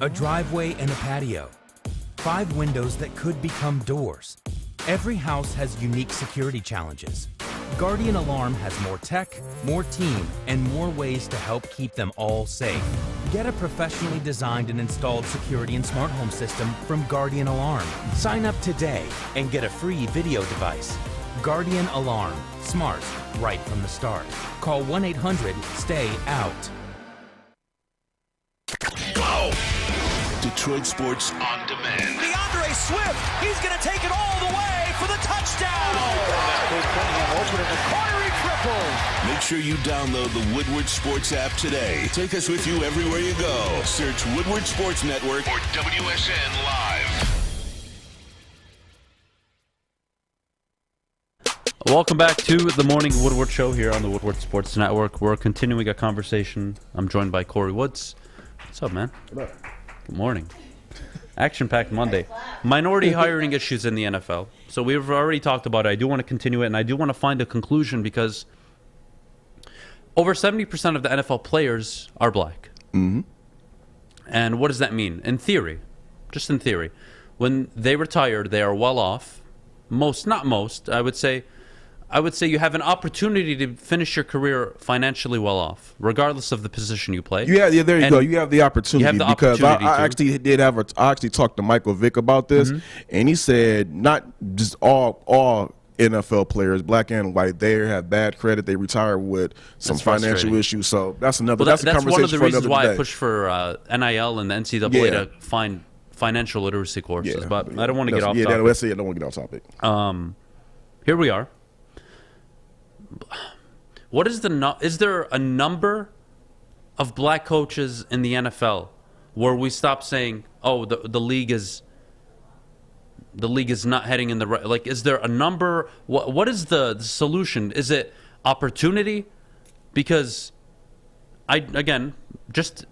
a driveway and a patio, 5 windows that could become doors. Every house has unique security challenges. Guardian Alarm has more tech, more team, and more ways to help keep them all safe. Get a professionally designed and installed security and smart home system from Guardian Alarm. Sign up today and get a free video device. Guardian Alarm. Smart, right from the start. Call 1-800-STAY-OUT. Go! Detroit Sports on Demand. DeAndre Swift, he's going to take it all the way for the touchdown. Kory triple. Make sure you download the Woodward Sports app today. Take us with you everywhere you go. Search Woodward Sports Network or WSN Live. Welcome back to the Morning Woodward Show here on the Woodward Sports Network. We're continuing a conversation. I'm joined by Kory Woods. What's up, man? What up? Good morning. Action-packed Monday. Minority hiring issues in the NFL. So we've already talked about it. I do want to continue it, and I do want to find a conclusion because over 70% of the NFL players are black. Mm-hmm. And what does that mean? In theory, just in theory, when they retire, they are well off. Not most, I would say you have an opportunity to finish your career financially well off, regardless of the position you play. Yeah, there you go. You have the opportunity because I actually talked to Michael Vick about this, and he said not just all NFL players, black and white, they have bad credit. They retire with some financial issues. So that's another. That's a conversation one of the for reasons another why day. I push for NIL and the NCAA to find financial literacy courses. But I don't want to get off topic. Let's say I don't want to get off topic. Here we are. What is is there a number of black coaches in the NFL where we stop saying, "Oh, the league is not heading in the right"? Like, is there a number? What is the solution? Is it opportunity? Because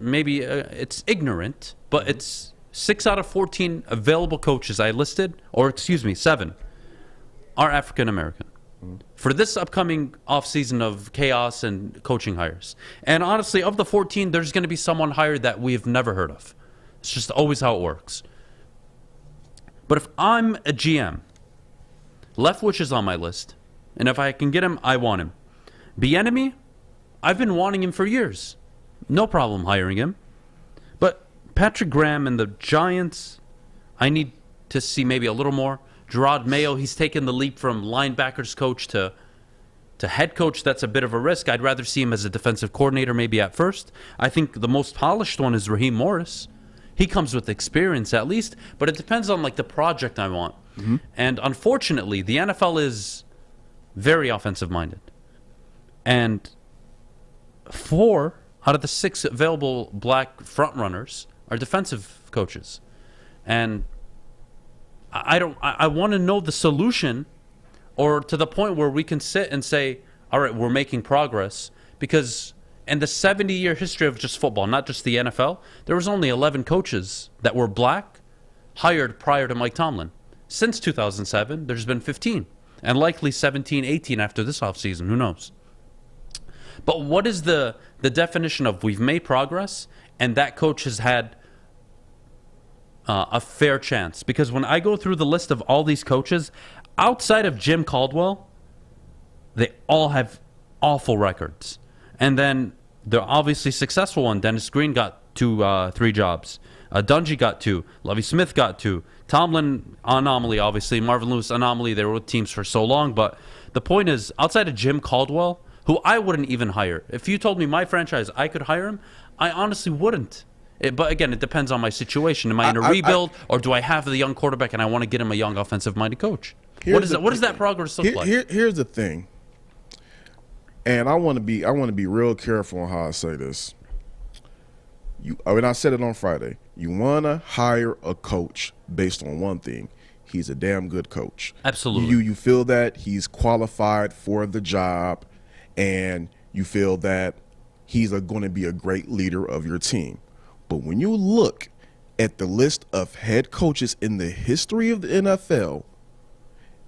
maybe it's ignorant, but it's 6 out of 14 available coaches I listed, or excuse me, 7 are African American. For this upcoming offseason of chaos and coaching hires. And honestly, of the 14, there's going to be someone hired that we've never heard of. It's just always how it works. But if I'm a GM, Leftwich is on my list, and if I can get him, I want him. Bieniemy, I've been wanting him for years. No problem hiring him. But Patrick Graham and the Giants, I need to see maybe a little more. Gerard Mayo, he's taken the leap from linebackers coach to head coach. That's a bit of a risk. I'd rather see him as a defensive coordinator maybe at first. I think the most polished one is Raheem Morris. He comes with experience at least, but it depends on like the project I want. And unfortunately, the NFL is very offensive-minded. And 4 out of the 6 available black frontrunners are defensive coaches. And I want to know the solution, or to the point where we can sit and say, all right, we're making progress. Because in the 70-year history of just football, not just the NFL, there was only 11 coaches that were black hired prior to Mike Tomlin. Since 2007, there's been 15, and likely 17, 18 after this offseason. Who knows? But what is the definition of we've made progress and that coach has had a fair chance? Because when I go through the list of all these coaches, outside of Jim Caldwell, they all have awful records. And then they're obviously successful one. Dennis Green got 3 jobs. Dungy got 2. Lovie Smith got 2. Tomlin, anomaly, obviously. Marvin Lewis, anomaly. They were with teams for so long. But the point is, outside of Jim Caldwell, who I wouldn't even hire. If you told me my franchise, I could hire him, I honestly wouldn't. But again, it depends on my situation. Am I in a rebuild, or do I have the young quarterback and I want to get him a young offensive-minded coach? What does that progress look like? Here's the thing, and I want to be real careful on how I say this. I said it on Friday. You want to hire a coach based on one thing: he's a damn good coach. Absolutely. You feel that he's qualified for the job, and you feel that he's going to be a great leader of your team. But when you look at the list of head coaches in the history of the NFL,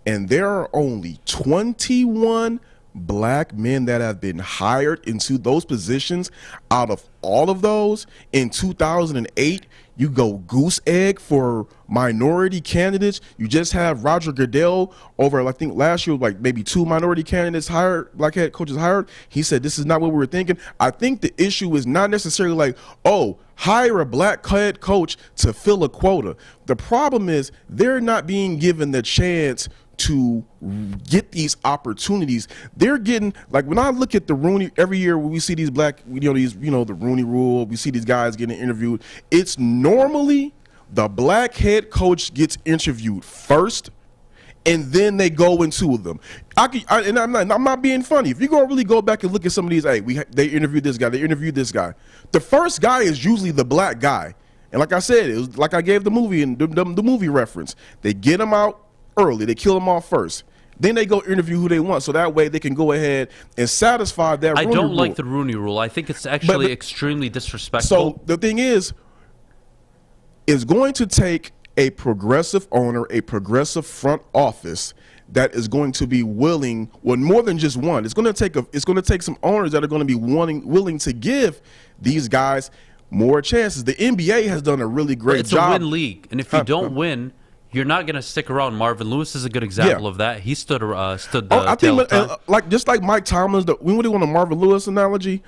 and there are only 21 black men that have been hired into those positions, out of all of those, in 2008, you go goose egg for minority candidates. You just have Roger Goodell over, I think last year, like maybe 2 minority candidates hired, black head coaches hired. He said, this is not what we were thinking. I think the issue is not necessarily like, oh, hire a black head coach to fill a quota. The problem is they're not being given the chance to get these opportunities. They're getting, like, when I look at the Rooney, every year when we see these black, the Rooney Rule, we see these guys getting interviewed, it's normally the black head coach gets interviewed first, and then they go into them. I'm not being funny. If you really go back and look at some of these, they interviewed this guy, they interviewed this guy. The first guy is usually the black guy. And like I said, it was like I gave the movie and the movie reference. They get him out early. They kill him off first. Then they go interview who they want, so that way they can go ahead and satisfy that I Rooney don't rule. like the Rooney Rule. I think it's actually extremely disrespectful. So the thing is, it's going to take a progressive owner, a progressive front office that is going to be willing, well, more than just one. It's going to take some owners that are going to be willing to give these guys more chances. The NBA has done a really great job. It's a win league, and if you don't win, you're not going to stick around. Marvin Lewis is a good example of that. He stood I think just like Mike Tomlin, we really want a Marvin Lewis analogy.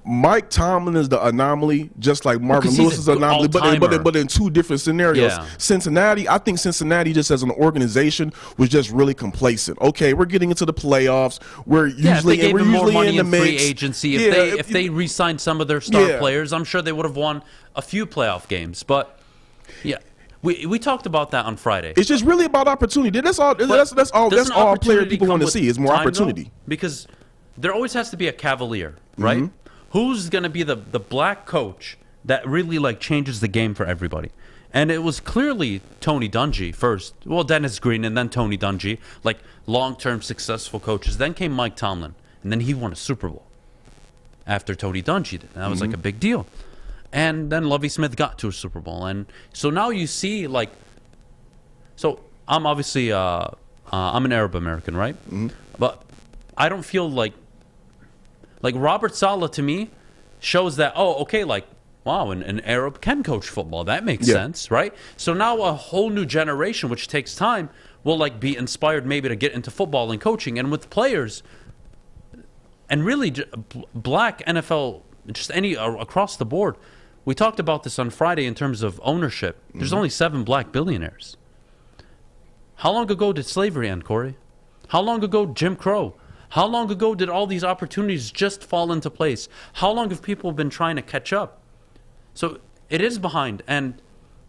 Mike Tomlin is the anomaly, just like Marvin Lewis is an anomaly, but in two different scenarios. Yeah. Cincinnati, I think Cincinnati just as an organization was just really complacent. Okay, we're getting into the playoffs. We're usually if they gave him more money in the in free mix. agency, if they re-signed some of their star players, I'm sure they would have won a few playoff games. But yeah. We talked about that on Friday. It's just really about opportunity. That's all. That's all player people want to see is more opportunity. Because there always has to be a cavalier, right? Mm-hmm. Who's going to be the black coach that really changes the game for everybody? And it was clearly Tony Dungy first. Well, Dennis Green and then Tony Dungy, like long-term successful coaches. Then came Mike Tomlin, and then he won a Super Bowl after Tony Dungy did. And that was like a big deal. And then Lovie Smith got to a Super Bowl. And so now you see, so I'm obviously, I'm an Arab American, right? Mm-hmm. But I don't feel like Robert Saleh to me shows that, wow, an Arab can coach football. That makes sense, right? So now a whole new generation, which takes time, will be inspired maybe to get into football and coaching. And with players, and really black NFL, just any across the board. We talked about this on Friday in terms of ownership. There's only 7 black billionaires. How long ago did slavery end, Kory? How long ago Jim Crow? How long ago did all these opportunities just fall into place? How long have people been trying to catch up? So it is behind. And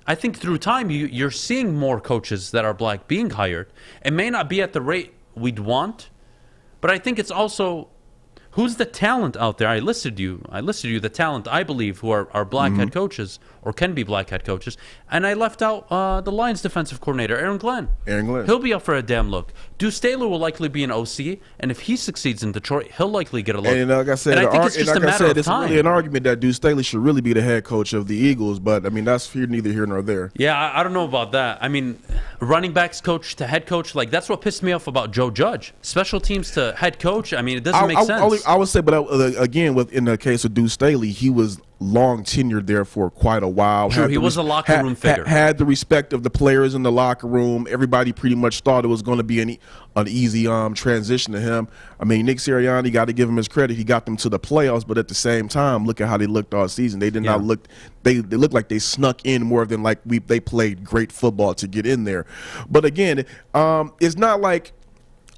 I think through time, you're seeing more coaches that are black being hired. It may not be at the rate we'd want, but I think it's also... Who's the talent out there? I listed you the talent I believe who are black head coaches or can be black head coaches, and I left out the Lions defensive coordinator Aaron Glenn. He'll be up for a damn look. Deuce Staley will likely be an OC, and if he succeeds in Detroit, he'll likely get a look. And like I said, I think it's just a matter of time. It's really an argument that Deuce Staley should really be the head coach of the Eagles, but I mean that's neither here nor there. Yeah, I don't know about that. I mean, running backs coach to head coach, that's what pissed me off about Joe Judge. Special teams to head coach. I mean, it doesn't make sense. I would say, but again, in the case of Deuce Staley, he was long tenured there for quite a while. True, he was a locker room figure. Had the respect of the players in the locker room. Everybody pretty much thought it was going to be an easy transition to him. I mean, Nick Sirianni, got to give him his credit. He got them to the playoffs, but at the same time, look at how they looked all season. They did not look. They looked like they snuck in more than they played great football to get in there. But again, it's not like,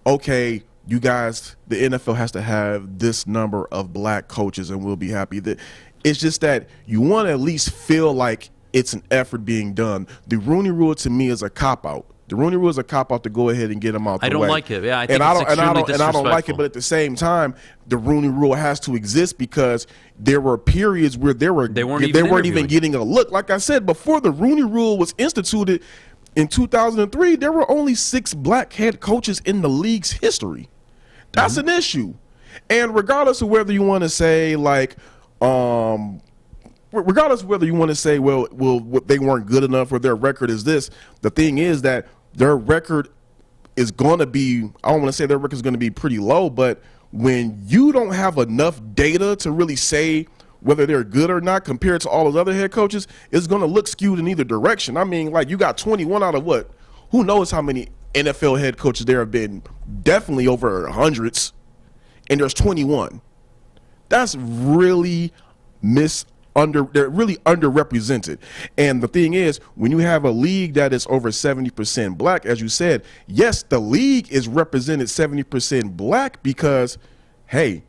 okay, you guys, the NFL has to have this number of black coaches and we'll be happy. It's just that you want to at least feel like it's an effort being done. The Rooney Rule to me is a cop-out. The Rooney Rule is a cop-out to go ahead and get them out the way. I don't like it. Yeah, I think it's extremely disrespectful. And I don't like it, but at the same time, the Rooney Rule has to exist because there were periods where they weren't even getting a look. Like I said, before the Rooney Rule was instituted in 2003, there were only 6 black head coaches in the league's history. That's an issue. And regardless of whether you want to say regardless of whether you want to say, well, they weren't good enough or their record is this, the thing is that their record is going to be, I don't want to say their record is going to be pretty low, but when you don't have enough data to really say whether they're good or not compared to all those other head coaches, it's going to look skewed in either direction. I mean, you got 21 out of what? Who knows how many NFL head coaches there have been? Definitely over hundreds, and there's 21. That's really they're really underrepresented. And the thing is, when you have a league that is over 70% black, as you said, yes, the league is represented 70% black because, hey,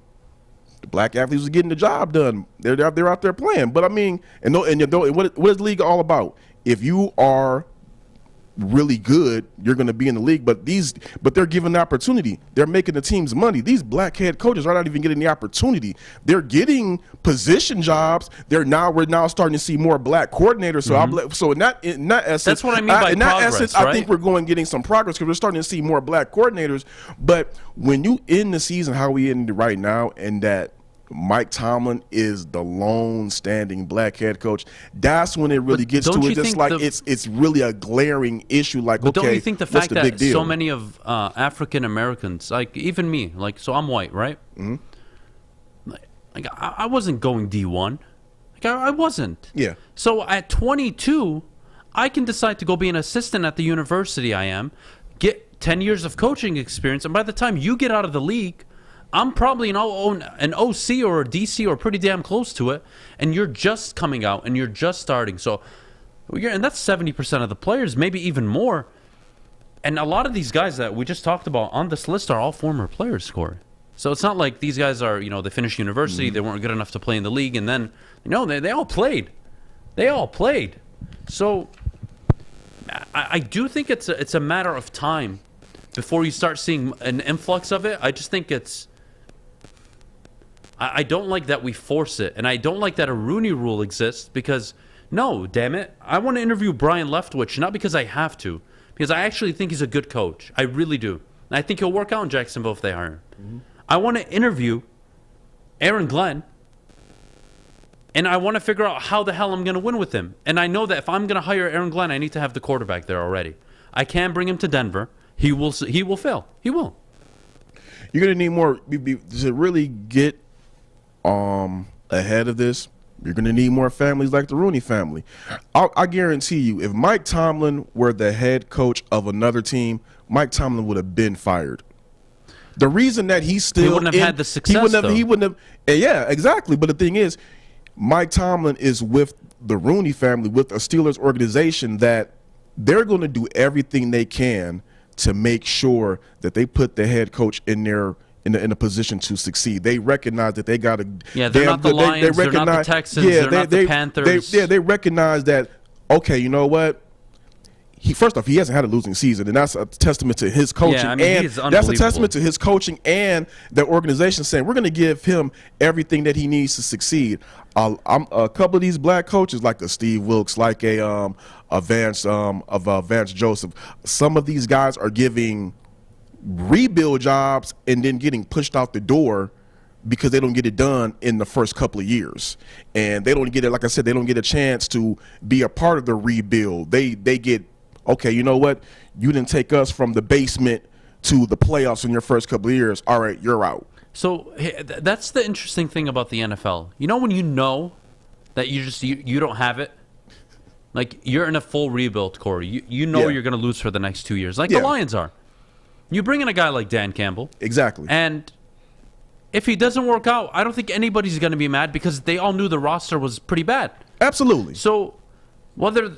the black athletes are getting the job done. They're out there playing. But I mean, what is the league all about? If you are really good, you're going to be in the league. But they're given the opportunity. They're making the teams money. These black head coaches are not even getting the opportunity. They're getting position jobs. We're now starting to see more black coordinators. So in that essence, that's what I mean by in progress, that essence, right? I think we're getting some progress because we're starting to see more black coordinators. But when you end the season how we end it right now, and that Mike Tomlin is the lone standing black head coach, that's when it really gets to it. Just like it's really a glaring issue. Like, but okay, don't you think the what's fact the big that deal? so many of African Americans, like even me, like, so I'm white, right? Like I wasn't going D1. Like I wasn't. Yeah. So at 22, I can decide to go be an assistant at the university I am, get 10 years of coaching experience, and by the time you get out of the league, I'm probably an OC or a DC or pretty damn close to it, and you're just coming out and you're just starting. So, and that's 70% of the players, maybe even more. And a lot of these guys that we just talked about on this list are all former players, Kory. So it's not like these guys are, they finished university, they weren't good enough to play in the league, and then, they all played. They all played. So I do think it's a matter of time before you start seeing an influx of it. I just think I don't like that we force it, and I don't like that a Rooney Rule exists because, no, damn it, I want to interview Brian Leftwich, not because I have to, because I actually think he's a good coach. I really do. And I think he'll work out in Jacksonville if they hire him. I want to interview Aaron Glenn, and I want to figure out how the hell I'm going to win with him. And I know that if I'm going to hire Aaron Glenn, I need to have the quarterback there already. I can bring him to Denver. He will fail. He will. You're going to need more to really get ahead of this. You're going to need more families like the Rooney family. I guarantee you, if Mike Tomlin were the head coach of another team, Mike Tomlin would have been fired. The reason that he wouldn't have had the success. He wouldn't have. Yeah, exactly. But the thing is, Mike Tomlin is with the Rooney family, with a Steelers organization that they're going to do everything they can to make sure that they put the head coach in a position to succeed. They recognize that they got to. Yeah, they're not the Lions. They're not the Texans. They're not the Panthers. They recognize that. Okay, you know what? First off, he hasn't had a losing season, and that's a testament to his coaching. Yeah, I mean, he's that's a testament to his coaching and the organization saying we're going to give him everything that he needs to succeed. A couple of these black coaches, like a Steve Wilkes, like a Vance Joseph, some of these guys are giving rebuild jobs and then getting pushed out the door because they don't get it done in the first couple of years, and they don't get it. Like I said, they don't get a chance to be a part of the rebuild. They get. Okay, you know what? You didn't take us from the basement to the playoffs in your first couple of years. All right, you're out. So that's the interesting thing about the NFL. When you know that you don't have it, like you're in a full rebuild, Kory. You know you're going to lose for the next 2 years, like the Lions are. You bring in a guy like Dan Campbell. Exactly. And if he doesn't work out, I don't think anybody's going to be mad because they all knew the roster was pretty bad. Absolutely. So whether...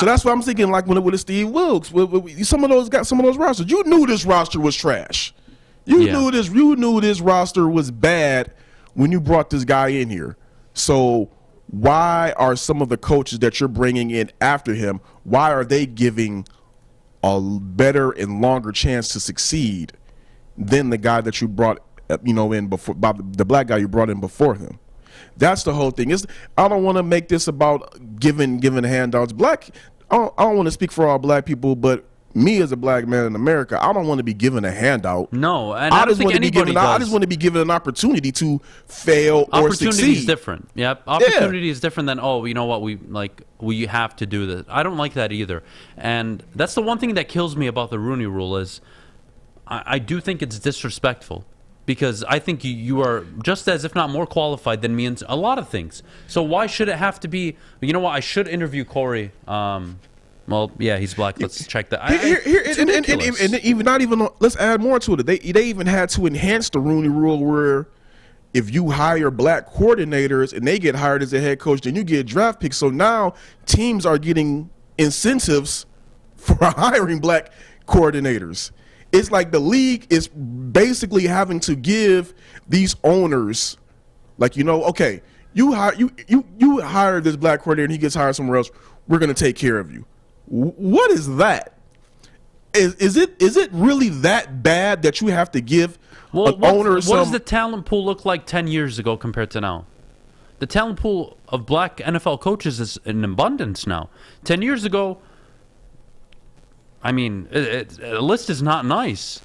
So that's what I'm thinking. Like with Steve Wilkes, with some of those rosters, you knew this roster was trash. You knew this roster was bad when you brought this guy in here. So why are some of the coaches that you're bringing in after him? Why are they giving a better and longer chance to succeed than the guy that you brought, in before, by the black guy you brought in before him? That's the whole thing. I don't want to make this about giving handouts. I don't want to speak for all black people, but me as a black man in America, I don't want to be given a handout. No, and I don't think anybody does. I just want to be given an opportunity to fail or succeed. Opportunity is different. Yep. Opportunity is different than, you know what, we have to do this. I don't like that either. And that's the one thing that kills me about the Rooney Rule is I do think it's disrespectful. Because I think you are just as, if not more qualified than me in a lot of things. So why should it have to be? You know what? I should interview Kory. Well, yeah, he's black. Let's check that. And even not even. Let's add more to it. They even had to enhance the Rooney Rule where if you hire black coordinators and they get hired as a head coach, then you get draft picks. So now teams are getting incentives for hiring black coordinators. It's like the league is basically having to give these owners, okay, you hire this black coordinator and he gets hired somewhere else. We're going to take care of you. What is that? Is it really that bad that you have to give an owner some? What does the talent pool look like 10 years ago compared to now? The talent pool of black NFL coaches is in abundance now. 10 years ago, I mean, the list is not nice.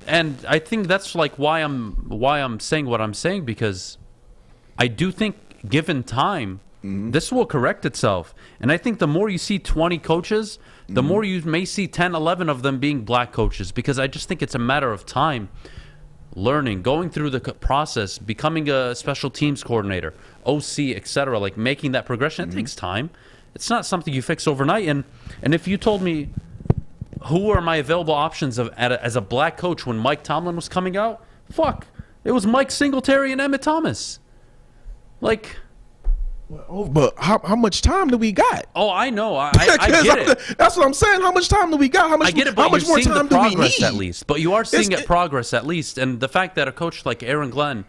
And I think that's like why I'm saying what I'm saying, because I do think given time, this will correct itself. And I think the more you see 20 coaches, the more you may see 10, 11 of them being black coaches, because I just think it's a matter of time, learning, going through the process, becoming a special teams coordinator, OC, etc., like making that progression. It takes time. It's not something you fix overnight. And if you told me who are my available options as a black coach when Mike Tomlin was coming out, it was Mike Singletary and Emmett Thomas. Like, but how much time do we got? Oh, I know. I get it. That's what I'm saying. How much time do we got? I get it, but you're seeing the progress at least. But you are seeing progress at least. And the fact that a coach like Aaron Glenn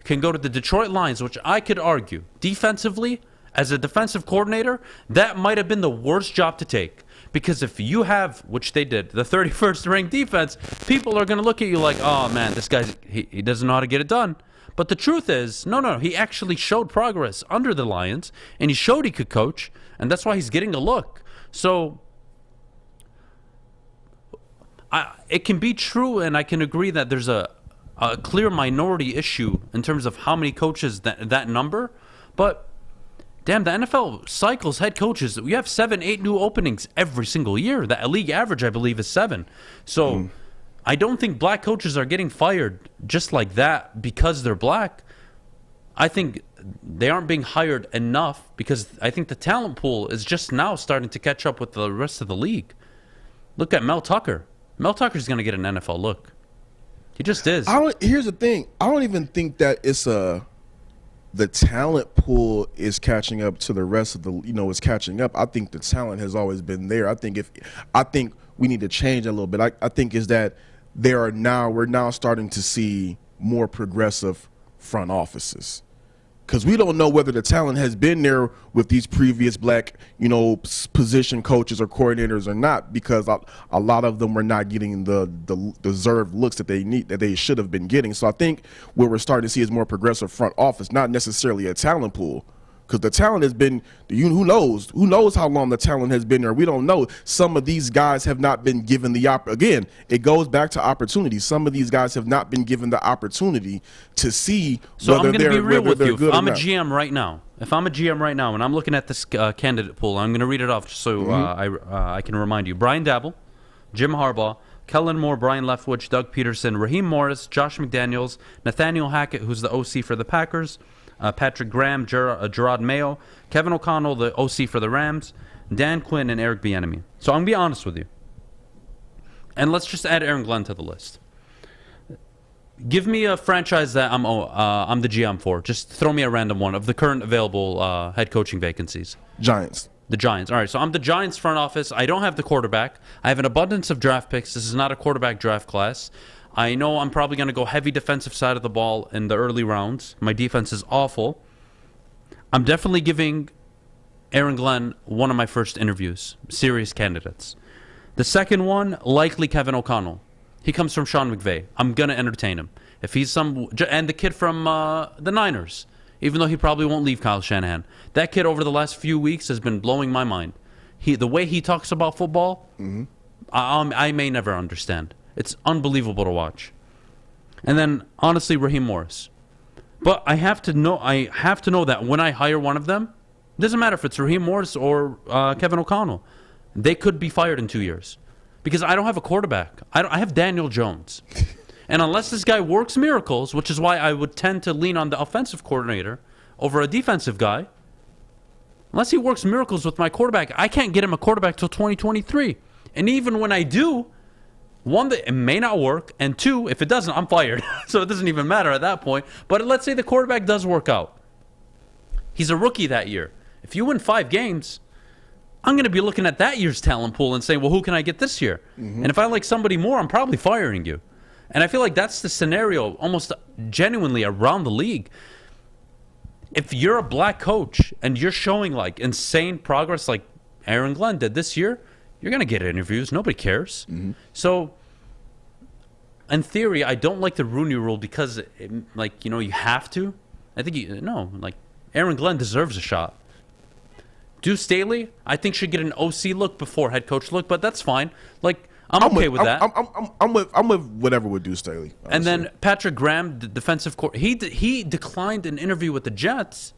can go to the Detroit Lions, which I could argue, defensively, as a defensive coordinator, that might have been the worst job to take. Because if you have, which they did, the 31st ranked defense, people are going to look at you like, oh, man, this guy, he doesn't know how to get it done. But the truth is, no, he actually showed progress under the Lions, and he showed he could coach, and that's why he's getting a look. So it can be true, and I can agree that there's a clear minority issue in terms of how many coaches that number. But, damn, the NFL cycles head coaches. We have 7, 8 new openings every single year. The league average, I believe, is 7. So I don't think black coaches are getting fired just like that because they're black. I think they aren't being hired enough because I think the talent pool is just now starting to catch up with the rest of the league. Look at Mel Tucker. Mel Tucker's going to get an NFL look. He just is. Here's the thing. I don't even think that it's the talent pool is catching up to the rest of the, it's catching up. I think the talent has always been there. I think we need to change a little bit. I think is that we're now starting to see more progressive front offices, because we don't know whether the talent has been there with these previous black, position coaches or coordinators or not, because a lot of them were not getting the deserved looks that they should have been getting. So I think what we're starting to see is more progressive front office, not necessarily a talent pool. Because the talent has been, who knows how long the talent has been there. We don't know. Some of these guys have not been given again, it goes back to opportunity. Some of these guys have not been given the opportunity to see whether they're good or not. So I'm going to be real with you. If I'm a GM right now, and I'm looking at this candidate pool, I'm going to read it off just so I can remind you. Brian Dabble, Jim Harbaugh, Kellen Moore, Brian Leftwich, Doug Peterson, Raheem Morris, Josh McDaniels, Nathaniel Hackett, who's the OC for the Packers, Patrick Graham, Gerard Mayo, Kevin O'Connell, the OC for the Rams, Dan Quinn, and Eric Bieniemy. So I'm going to be honest with you. And let's just add Aaron Glenn to the list. Give me a franchise that I'm the GM for. Just throw me a random one of the current available head coaching vacancies. Giants. The Giants. All right, so I'm the Giants front office. I don't have the quarterback. I have an abundance of draft picks. This is not a quarterback draft class. I know I'm probably going to go heavy defensive side of the ball in the early rounds. My defense is awful. I'm definitely giving Aaron Glenn one of my first interviews. Serious candidates. The second one, likely Kevin O'Connell. He comes from Sean McVay. I'm going to entertain him. If he's and the kid from the Niners, even though he probably won't leave Kyle Shanahan. That kid over the last few weeks has been blowing my mind. The way he talks about football, I may never understand. It's unbelievable to watch. And then, honestly, Raheem Morris. But I have to know that when I hire one of them, it doesn't matter if it's Raheem Morris or Kevin O'Connell. They could be fired in 2 years. Because I don't have a quarterback. I have Daniel Jones. And unless this guy works miracles, which is why I would tend to lean on the offensive coordinator over a defensive guy, unless he works miracles with my quarterback, I can't get him a quarterback till 2023. And even when I do, one, that it may not work, and two, if it doesn't, I'm fired. So it doesn't even matter at that point. But let's say the quarterback does work out. He's a rookie that year. If you win 5 games, I'm going to be looking at that year's talent pool and saying, well, who can I get this year? And if I like somebody more, I'm probably firing you. And I feel like that's the scenario almost genuinely around the league. If you're a black coach and you're showing like insane progress like Aaron Glenn did this year, You're going to get interviews. Nobody cares. So, in theory, I don't like the Rooney Rule because, you have to. I think Aaron Glenn deserves a shot. Deuce Staley, I think, should get an OC look before head coach look, but that's fine. I'm okay with that. I'm with whatever with Deuce Staley. Honestly. And then Patrick Graham, the defensive he declined an interview with the Jets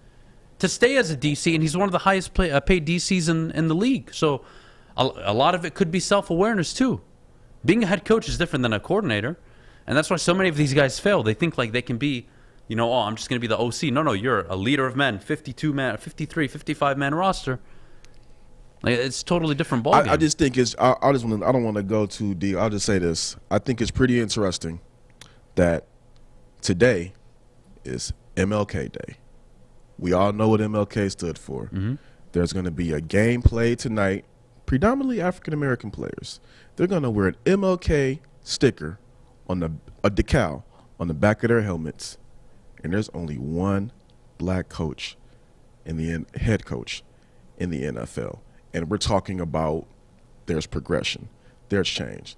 to stay as a DC, and he's one of the highest paid DCs in the league. So a lot of it could be self-awareness too. Being a head coach is different than a coordinator, and that's why so many of these guys fail. They think they can be, I'm just going to be the OC. No, you're a leader of men, 52-man, 53, 55-man roster. It's a totally different ballgame. I just think it's. I don't want to go too deep. I'll just say this. I think it's pretty interesting that today is MLK Day. We all know what MLK stood for. There's going to be a game played tonight, predominantly African American players. They're going to wear an MLK sticker on a decal on the back of their helmets, and there's only one black coach head coach in the NFL. And we're talking about there's progression, there's change.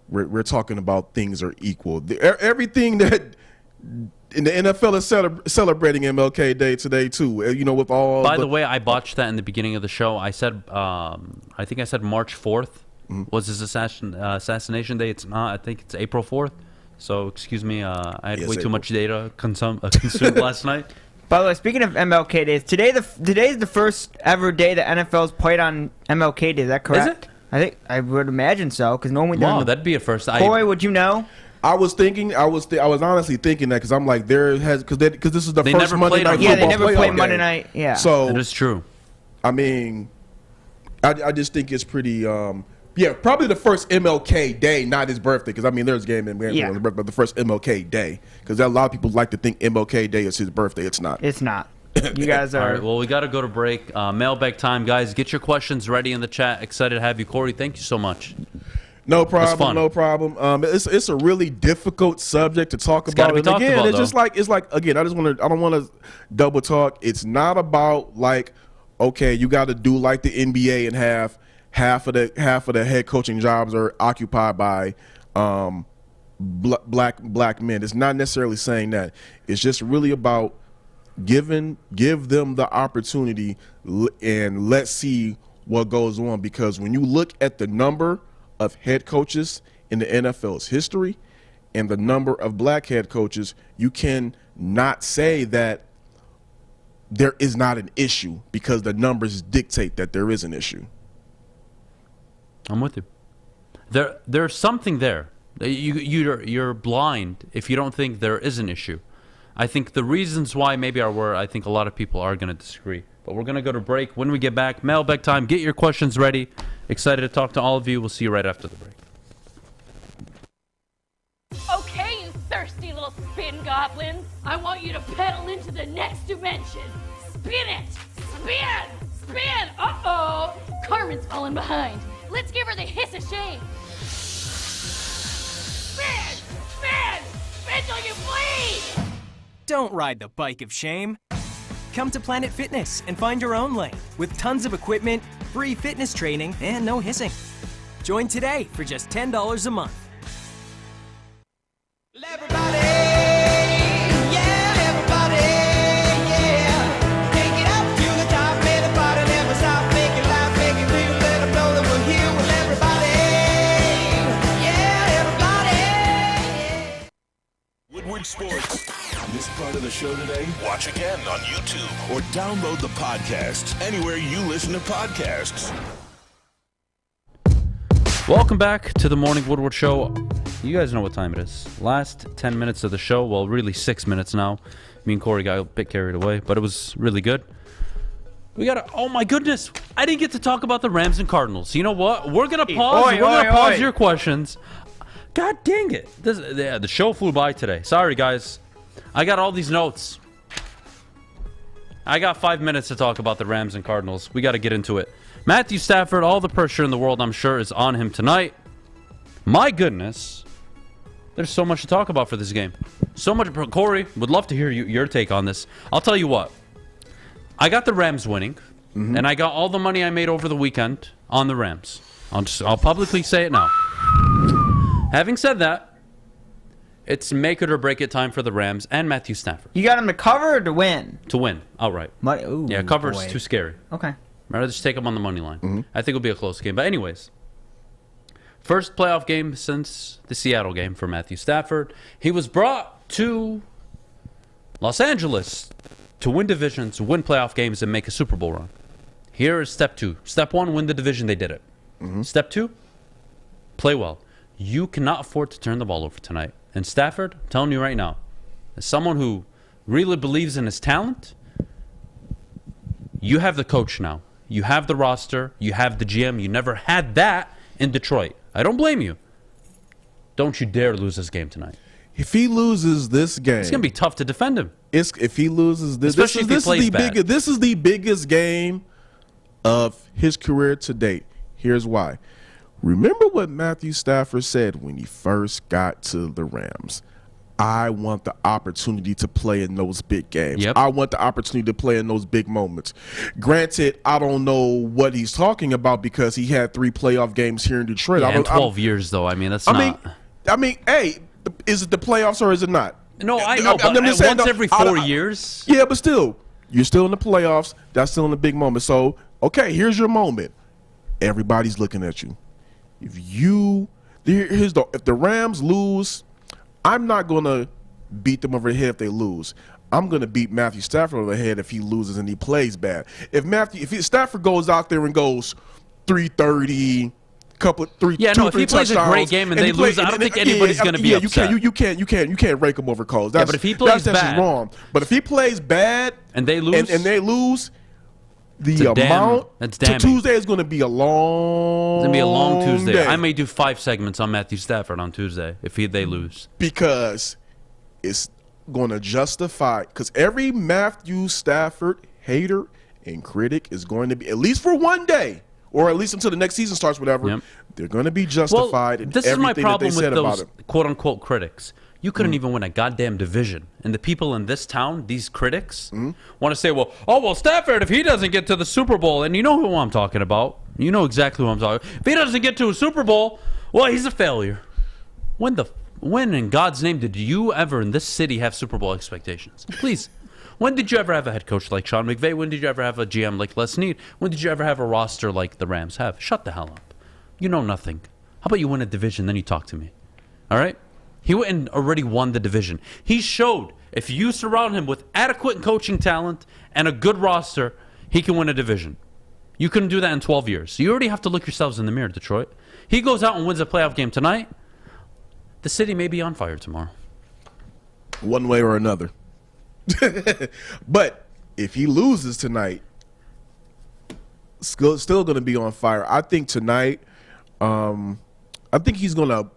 We're talking about things are equal. Everything that in the NFL is celebrating MLK Day today too. With all. By the way, I botched that in the beginning of the show. I said, I think I said March 4th was his assassination day. It's not. I think it's April 4th. So excuse me. I had way too much data consumed last night. By the way, speaking of MLK Days, today's the first ever day that NFL's played on MLK Day. Is that correct? Is it? I would imagine so, because normally. Wow, that'd be a first. Kory, would you know? I was honestly thinking that because I'm like because this is the first Monday night football. Yeah, they never played Monday night. Yeah, so that is true. I mean, I just think it's pretty. Probably the first MLK Day, not his birthday, because there's a game in his birthday, but the first MLK Day, because a lot of people like to think MLK Day is his birthday. It's not. It's not. You guys are. All right, well, we got to go to break. Mailbag time, guys. Get your questions ready in the chat. Excited to have you, Kory. Thank you so much. No problem. No problem. It's a really difficult subject to talk about. And again, it's like I don't want to double talk. It's not about okay, you got to do like the NBA and have half of the head coaching jobs are occupied by black men. It's not necessarily saying that. It's just really about give them the opportunity and let's see what goes on. Because when you look at the number of head coaches in the NFL's history and the number of black head coaches, you can not say that there is not an issue, because the numbers dictate that there is an issue. I'm with you. There's something there. You're blind if you don't think there is an issue. I think the reasons why maybe I think a lot of people are going to disagree. But we're going to go to break. When we get back, mailbag time. Get your questions ready. Excited to talk to all of you. We'll see you right after the break. Okay, you thirsty little spin goblins. I want you to pedal into the next dimension. Spin it! Spin! Spin! Uh-oh! Carmen's falling behind. Let's give her the hiss of shame. Spin! Spin! Spin till you bleed! Don't ride the bike of shame. Come to Planet Fitness and find your own lane with tons of equipment, free fitness training, and no hissing. Join today for just $10 a month. Woodward Sports. This part of the show today? Watch again on YouTube or download the podcast anywhere you listen to podcasts. Welcome back to the Morning Woodward Show. You guys know what time it is. Last 10 minutes of the show. Well, really 6 minutes now. Me and Kory got a bit carried away, but it was really good. We got to... Oh, my goodness. I didn't get to talk about the Rams and Cardinals. You know what? We're going to pause. We're going to pause your questions. God dang it. The show flew by today. Sorry, guys. I got all these notes. I got 5 minutes to talk about the Rams and Cardinals. We got to get into it. Matthew Stafford, all the pressure in the world, I'm sure, is on him tonight. My goodness. There's so much to talk about for this game. So much. Kory, would love to hear your take on this. I'll tell you what. I got the Rams winning, and I got all the money I made over the weekend on the Rams. I'll publicly say it now. Having said that, it's make it or break it time for the Rams and Matthew Stafford. You got him to cover or to win? To win, outright. Ooh, yeah, cover's too scary. Okay. I'd rather just take him on the money line. I think it'll be a close game. But anyways, first playoff game since the Seattle game for Matthew Stafford. He was brought to Los Angeles to win divisions, win playoff games, and make a Super Bowl run. Here is step 2. Step 1, win the division. They did it. Step 2, play well. You cannot afford to turn the ball over tonight. And Stafford, I'm telling you right now, as someone who really believes in his talent, you have the coach now. You have the roster. You have the GM. You never had that in Detroit. I don't blame you. Don't you dare lose this game tonight. If he loses this game, it's going to be tough to defend him. If he loses this, especially if he plays bad. This is the biggest game of his career to date. Here's why. Remember what Matthew Stafford said when he first got to the Rams. I want the opportunity to play in those big games. I want the opportunity to play in those big moments. Granted, I don't know what he's talking about because he had 3 playoff games here in Detroit. Yeah, in 12 years, though. I mean, that's not. I mean, hey, is it the playoffs or is it not? No, I know, but once every 4 years. Yeah, but still, you're still in the playoffs. That's still in a big moment. So, okay, here's your moment. Everybody's looking at you. If the Rams lose, I'm not gonna beat them over the head if they lose. I'm gonna beat Matthew Stafford over the head if he loses and he plays bad. If Stafford goes out there and goes 330. If he plays a great game and they lose, I don't think anybody's going to be upset. You can't rake him over coals. But if he plays bad, wrong. But if he plays bad and they lose, the amount that's to Tuesday is going to be a long. It's going to be a long Tuesday. Day. I may do 5 segments on Matthew Stafford on Tuesday if they lose because it's going to justify. Because every Matthew Stafford hater and critic is going to be, at least for one day, or at least until the next season starts, whatever, they're going to be justified in this is my everything problem that they said with about those it. quote-unquote critics. You couldn't even win a goddamn division. And the people in this town, these critics, want to say, well, Stafford, if he doesn't get to the Super Bowl, and you know who I'm talking about. You know exactly who I'm talking about. If he doesn't get to a Super Bowl, well, he's a failure. When in God's name did you ever in this city have Super Bowl expectations? Please. When did you ever have a head coach like Sean McVay? When did you ever have a GM like Les Snead? When did you ever have a roster like the Rams have? Shut the hell up. You know nothing. How about you win a division, then you talk to me? All right? He went and already won the division. He showed if you surround him with adequate coaching talent and a good roster, he can win a division. You couldn't do that in 12 years. So you already have to look yourselves in the mirror, Detroit. He goes out and wins a playoff game tonight. The city may be on fire tomorrow. One way or another. But if he loses tonight, still going to be on fire. I think tonight, I think he's going to,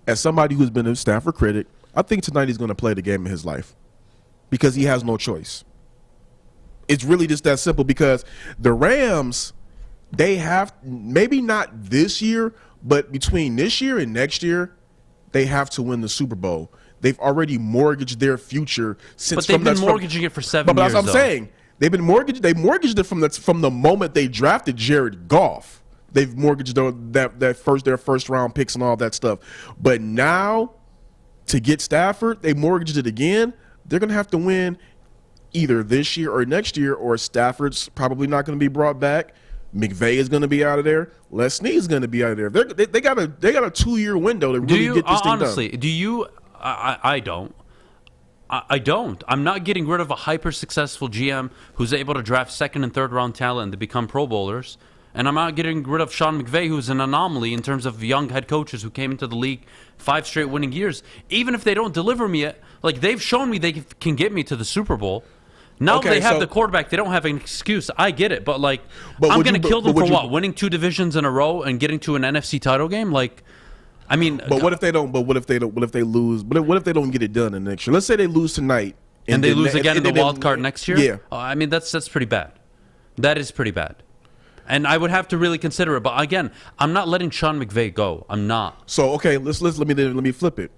as somebody who's been a Stafford critic, I think tonight he's going to play the game of his life because he has no choice. It's really just that simple because the Rams, they have, maybe not this year, but between this year and next year, they have to win the Super Bowl. They've already mortgaged their future since. But they've been mortgaging it for 7 years. But that's what I'm saying. They've been mortgaged. They mortgaged it from the moment they drafted Jared Goff. They've mortgaged their first round picks and all that stuff. But now, to get Stafford, they mortgaged it again. They're going to have to win either this year or next year, or Stafford's probably not going to be brought back. McVay is going to be out of there. Les Snead is going to be out of there. They got a 2-year window to really get this thing done. Honestly, do you? I don't. I don't. I'm not getting rid of a hyper-successful GM who's able to draft second and third round talent to become Pro Bowlers. And I'm not getting rid of Sean McVay, who's an anomaly in terms of young head coaches who came into the league 5 straight winning years. Even if they don't deliver me yet, like they've shown me they can get me to the Super Bowl. Now they have the quarterback. They don't have an excuse. I get it. But I'm going to kill them for what? Winning 2 divisions in a row and getting to an NFC title game? I mean, but what if they don't? But what if they don't? What if they lose? What if they don't get it done in next year? Let's say they lose tonight and they lose again in the wild card next year. Yeah, I mean that's pretty bad. That is pretty bad, and I would have to really consider it. But again, I'm not letting Sean McVay go. I'm not. So okay, let me flip it.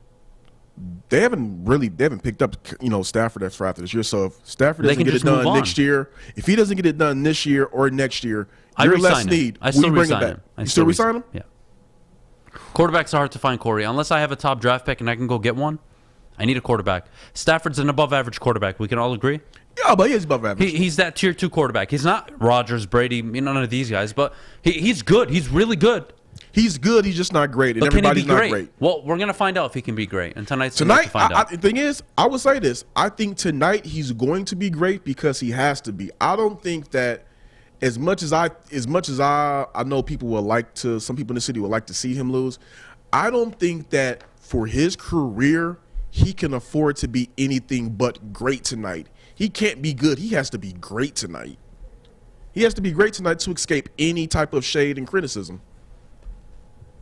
They haven't picked up Stafford after this year. So if Stafford doesn't get it done next year, if he doesn't get it done this year or next year, You're less need. I still we bring him resign back. him. You still resign him? Yeah. Quarterbacks are hard to find, Kory. Unless I have a top draft pick and I can go get one, I need a quarterback. Stafford's an above-average quarterback. We can all agree? Yeah, but he's above average. He's that tier 2 quarterback. He's not Rodgers, Brady, none of these guys, but he's good. He's really good. He's good. He's just not great, and But can he everybody's be not great? great. Well, we're going to find out if he can be great. And tonight's Tonight, to find out. the thing is, I would say this. I think tonight he's going to be great because he has to be. I don't think that as much as I know people will like to, some people in the city would like to see him lose. I don't think that for his career, he can afford to be anything but great tonight. He can't be good. He has to be great tonight. He has to be great tonight to escape any type of shade and criticism.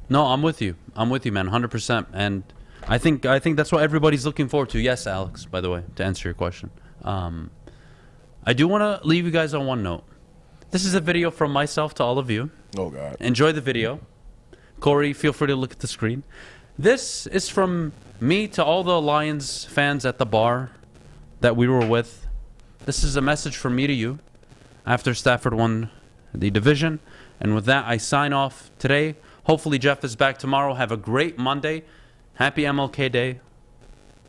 No, I'm with you. I'm with you, man, 100%. And I think that's what everybody's looking forward to. Yes, Alex, by the way, to answer your question. I do want to leave you guys on one note. This is a video from myself to all of you. Oh, God. Enjoy the video. Kory, feel free to look at the screen. This is from me to all the Lions fans at the bar that we were with. This is a message from me to you after Stafford won the division. And with that, I sign off today. Hopefully Jeff is back tomorrow. Have a great Monday. Happy MLK Day.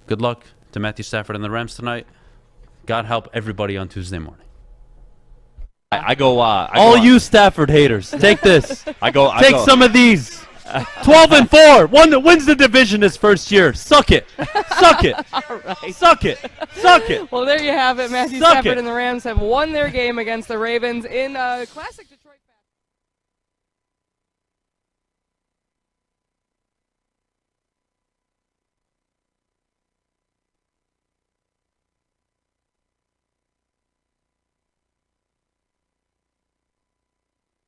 Good luck to Matthew Stafford and the Rams tonight. God help everybody on Tuesday morning. All you Stafford haters, take this. Take some of these. 12-4, one that wins the division his first year. Suck it. Suck it. All right. Suck it. Suck it. Well, there you have it. Matthew Suck Stafford it. and the Rams have won their game against the Ravens in classic Detroit.